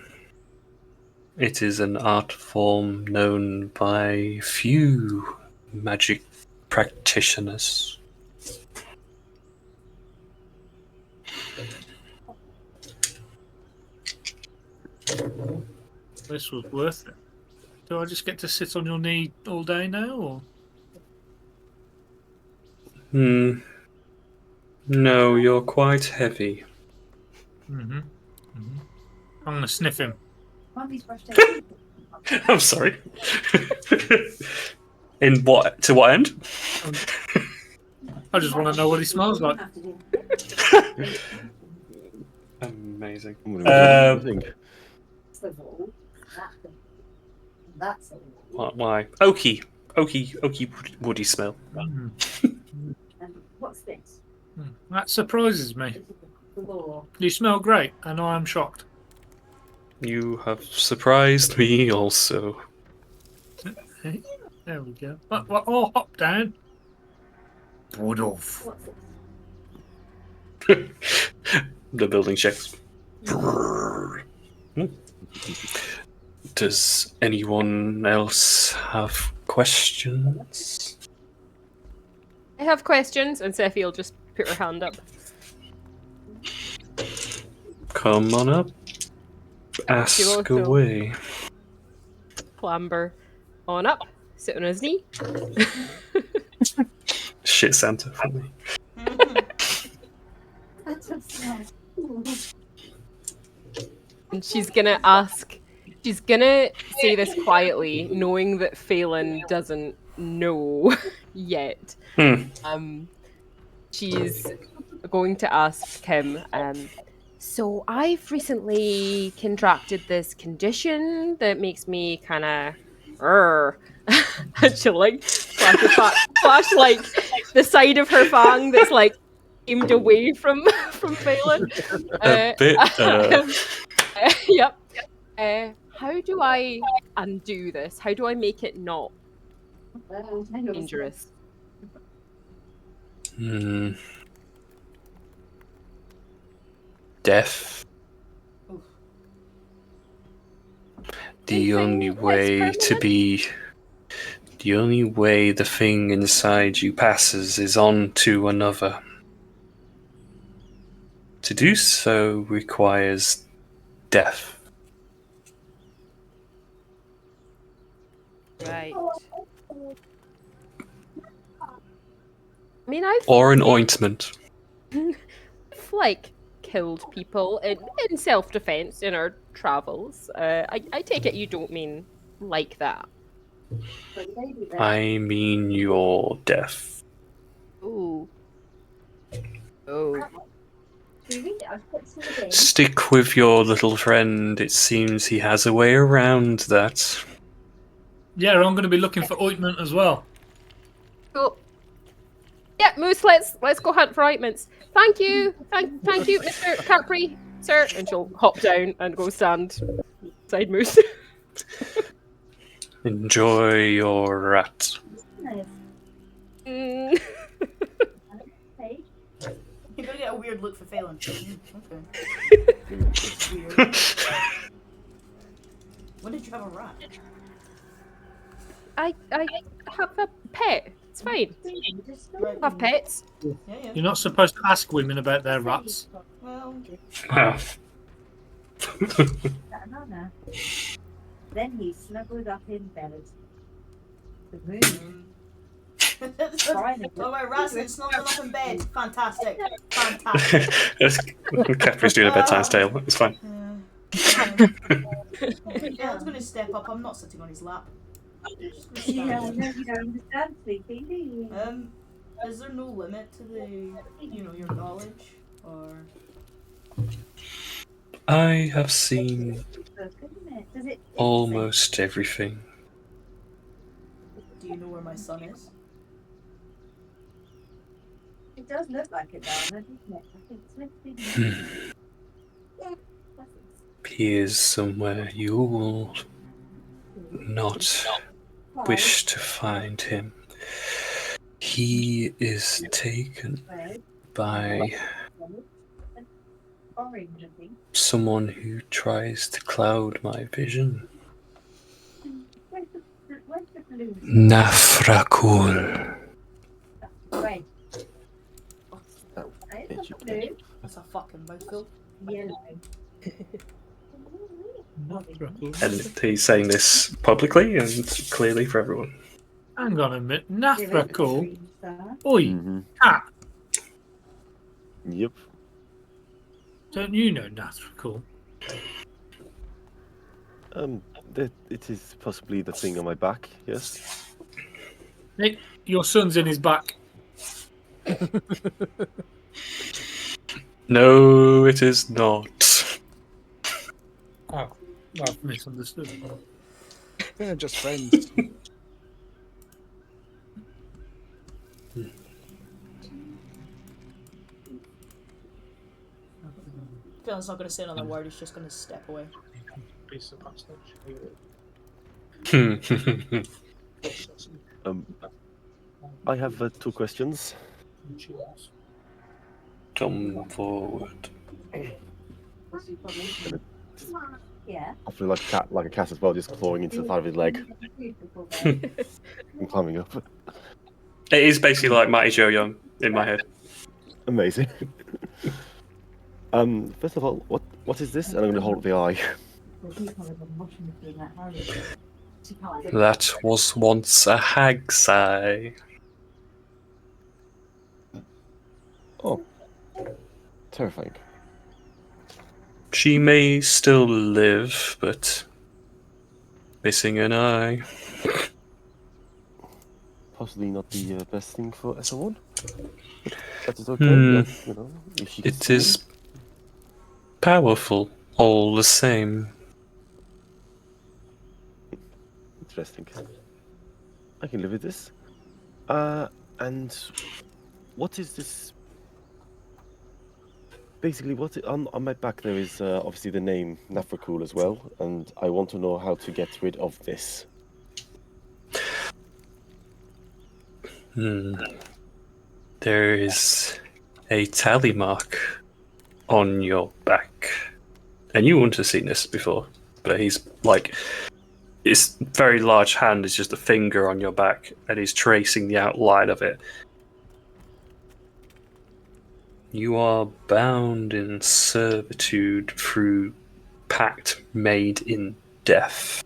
It is an art form known by few magic practitioners. This was worth it. Do I just get to sit on your knee all day now, or? No, you're quite heavy. I'm gonna sniff him. I'm sorry. In what? To what end? I just want to know what he smells like. Amazing. Why? Oaky, woody smell. What's this? That surprises me. You smell great, and I am shocked. You have surprised me also. Hey, there we go. Oh, hop down. Rudolph. The building checks. Does anyone else have questions? I have questions, and Sephi will just put her hand up. Come on up. Ask away. Clamber on up, sit on his knee. Shit Santa for me. And she's gonna ask. She's gonna say this quietly, knowing that Phelan doesn't know yet. She's going to ask him. So I've recently contracted this condition that makes me kind of, and she'll like flash like the side of her fang that's like aimed away from Phelan. A bit. Yep. How do I undo this? How do I make it not dangerous? Death. The only way the thing inside you passes is on to another. To do so requires death. Right. I mean, or an ointment. like killed people in self-defense in our travels. I take it you don't mean like that. I mean you're deaf. Ooh. Oh. Stick with your little friend. It seems he has a way around that. Yeah, I'm going to be looking for ointment as well. Cool. Yeah, Moose, let's go hunt for ointments. Thank you, thank you, Mr. Capri, sir. And she'll hop down and go stand beside Moose. Enjoy your rat. Mm. You're gonna get a weird look for Phelan. Okay. Weird. When did you have a rat? I have a pet. It's fine. Right. I have pets. Yeah. You're not supposed to ask women about their rats. Well. Then he snuggled up in bed. The moon. Oh, my rats and snuggled up in bed. Fantastic. Catherine's doing a bedtime tale. It's fine. Phelan's gonna step up. I'm not sitting on his lap. Yeah, I know you don't understand sleeping, do you? Is there no limit to your knowledge, or? I have seen almost everything. Do you know where my son is? It does look like it, doesn't it? He is somewhere you will not wish to find him. He is taken by someone who tries to cloud my vision. Nafrakul. That's a fucking mouthful. And he's saying this publicly and clearly for everyone. Hang on a minute. Nafrakul? Oi, cat. Yep. Don't you know Nafrakul? It is possibly the thing on my back, yes. Nick, your son's in his back. No, it is not. Oh, I've misunderstood. They're just friends. Phelan's not gonna say another word. He's just gonna step away. I have 2 questions. Come forward. Yeah. I feel like a cat as well, just clawing into the side of his leg and climbing up. It is basically like Mighty Joe Young in my head. Amazing. First of all, what is this? And I'm going to hold up the eye. That was once a hag's eye. Oh, terrifying. She may still live, but missing an eye. Possibly not the best thing for someone. That is okay. If she gets It is powerful, all the same. interesting. I can live with this. And what is this? Basically, on my back there is obviously the name Nafrakul as well, and I want to know how to get rid of this. There is a tally mark on your back, and you wouldn't have seen this before, but he's like, his very large hand is just a finger on your back, and he's tracing the outline of it. You are bound in servitude through pact made in death.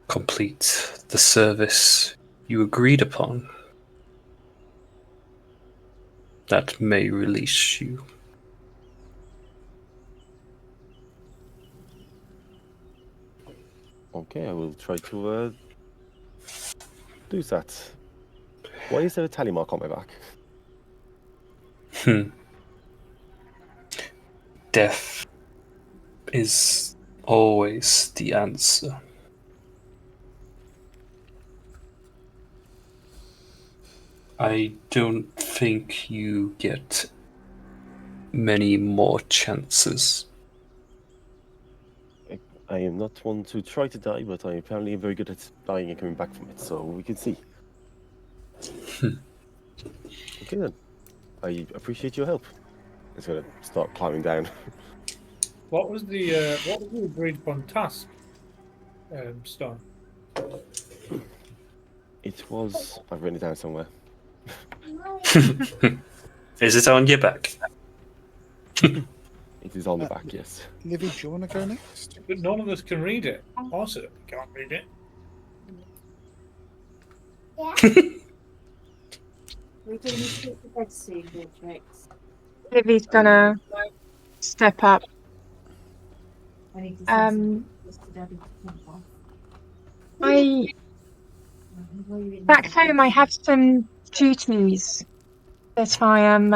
Complete the service you agreed upon, that may release you. Okay, I will try to do that. Why is there a tally mark on my back? Death is always the answer. I don't think you get many more chances. I am not one to try to die, but I apparently am very good at dying and coming back from it, so we can see. Okay then. I appreciate your help. I'm just gonna start climbing down. What was the agreed upon task, Stone? It was. I've written it down somewhere. Is it on your back? It is on the back, yes. Livy, do you want to go next? But none of us can read it. I certainly can't read it. We're going to take the bed soon, Beatrix. Livy's gonna step up. I need to send some this to Daddy. Back home, I have some duties that I am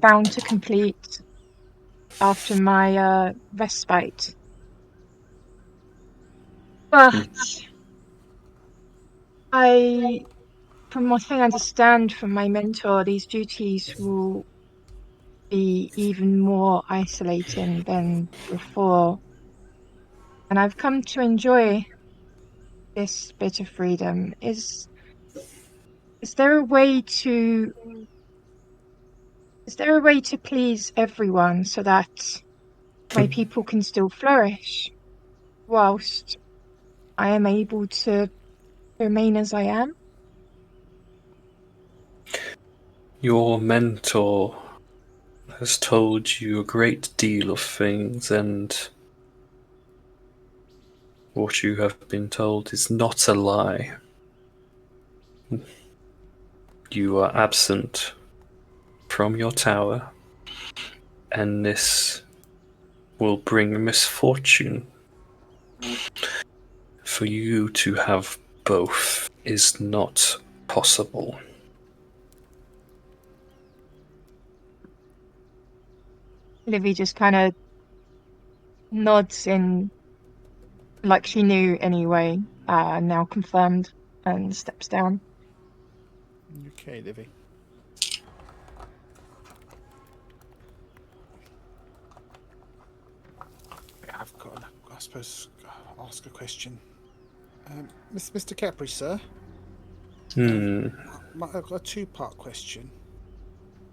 bound to complete after my respite. But from what I understand from my mentor, these duties will be even more isolating than before. And I've come to enjoy this bit of freedom. Is there a way to please everyone so that my people can still flourish whilst I am able to remain as I am? Your mentor has told you a great deal of things, and what you have been told is not a lie. You are absent from your tower, and this will bring misfortune. For you to have both is not possible. Livy just kind of nods in, like she knew anyway, now confirmed, and steps down. Okay, Livy. I've got, I suppose, ask a question. Mr. Capri, sir. I've got a two-part question.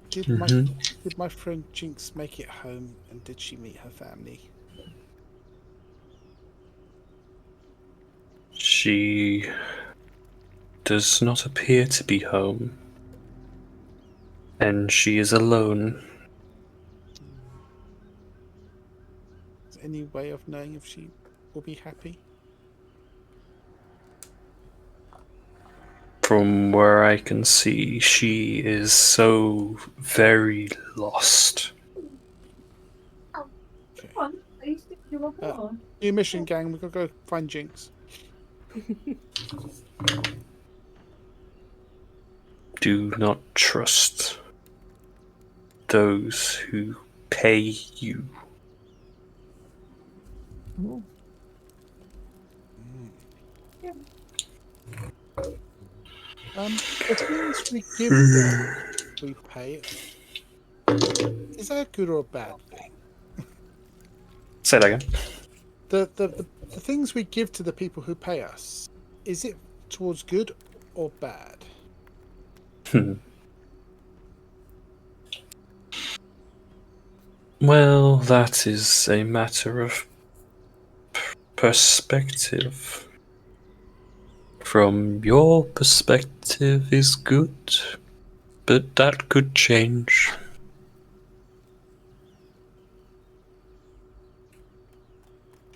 Did my friend Jinx make it home, and did she meet her family? She does not appear to be home, and she is alone. Is there any way of knowing if she will be happy? From where I can see, she is so very lost. Okay. Come on, are you sticking to my phone? New mission, gang. We've got to go find Jinx. Do not trust those who pay you. The things we give them, we pay. Is that a good or a bad thing? Say that again. The things we give to the people who pay us, is it towards good or bad? Well, that is a matter of perspective. From your perspective is good, but that could change.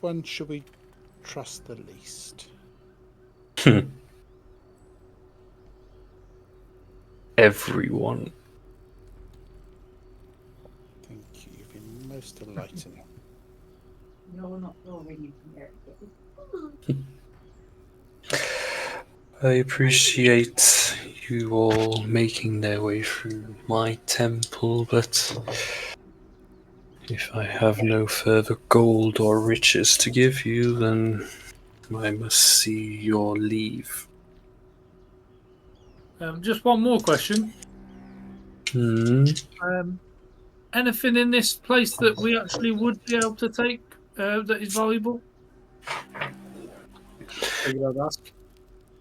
When should we trust the least? Everyone Still lighting. No, not when you compare it. I appreciate you all making their way through my temple, but if I have no further gold or riches to give you, then I must see your leave. Just one more question. Anything in this place that we actually would be able to take that is valuable? Figured I'd ask.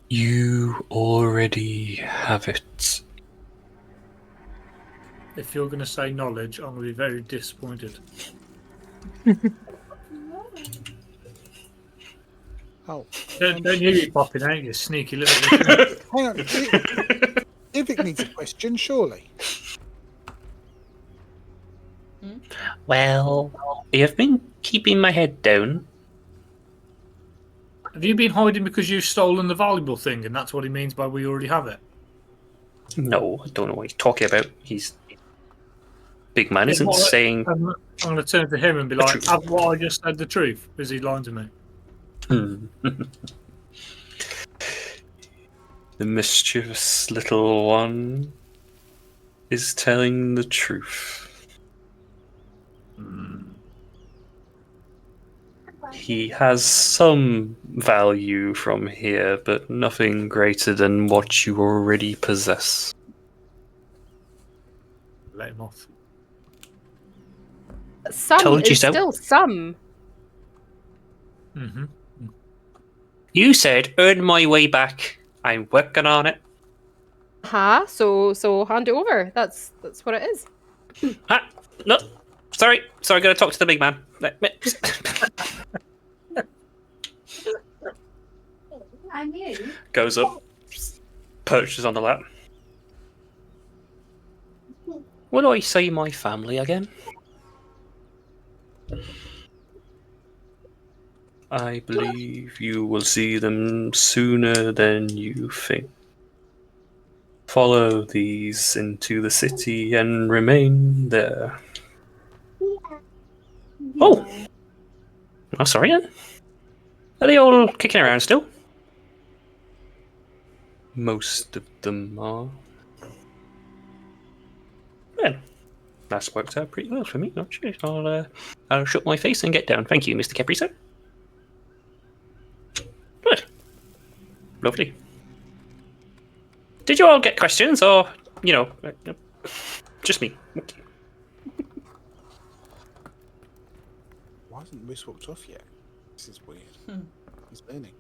You already have it. If you're going to say knowledge, I'm going to be very disappointed. Oh, Don't you be popping out, you sneaky little bitch. hang on. Ivik needs a question, surely. Well, you've been keeping my head down. Have you been hiding because you've stolen the valuable thing, and that's what he means by we already have it? No, I don't know what he's talking about. He's big man isn't Well, saying. I'm going to turn to him and be The like, truth. have what I just said the truth? Is he lying to me? The mischievous little one is telling the truth. He has some value from here, but nothing greater than what you already possess. Let him off. Some Told you is so. still some. Mm-hmm. You said earn my way back. I'm working on it. So hand it over. That's what it is. Ha! No, sorry, gotta talk to the big man. I knew. Goes up, perches on the lap. What do I say my family again? I believe you will see them sooner than you think. Follow these into the city and remain there. Oh! Oh, sorry then. Are they all kicking around still? Most of them are. Well, That's worked out pretty well for me. not sure. I'll shut my face and get down. Thank you, Mr. Capriso. Good. Lovely. Did you all get questions, or, just me? Why hasn't Moose walked off yet? This is weird. He's learning.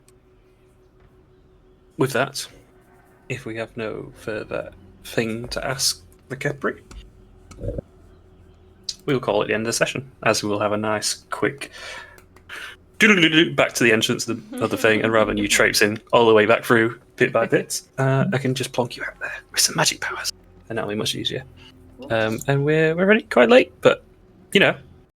With that, if we have no further thing to ask the Kepri, we'll call it the end of the session, as we will have a nice, quick back to the entrance of the thing, and rather than you traipsing all the way back through bit by bit, I can just plonk you out there with some magic powers, and that'll be much easier. And we're already quite late, but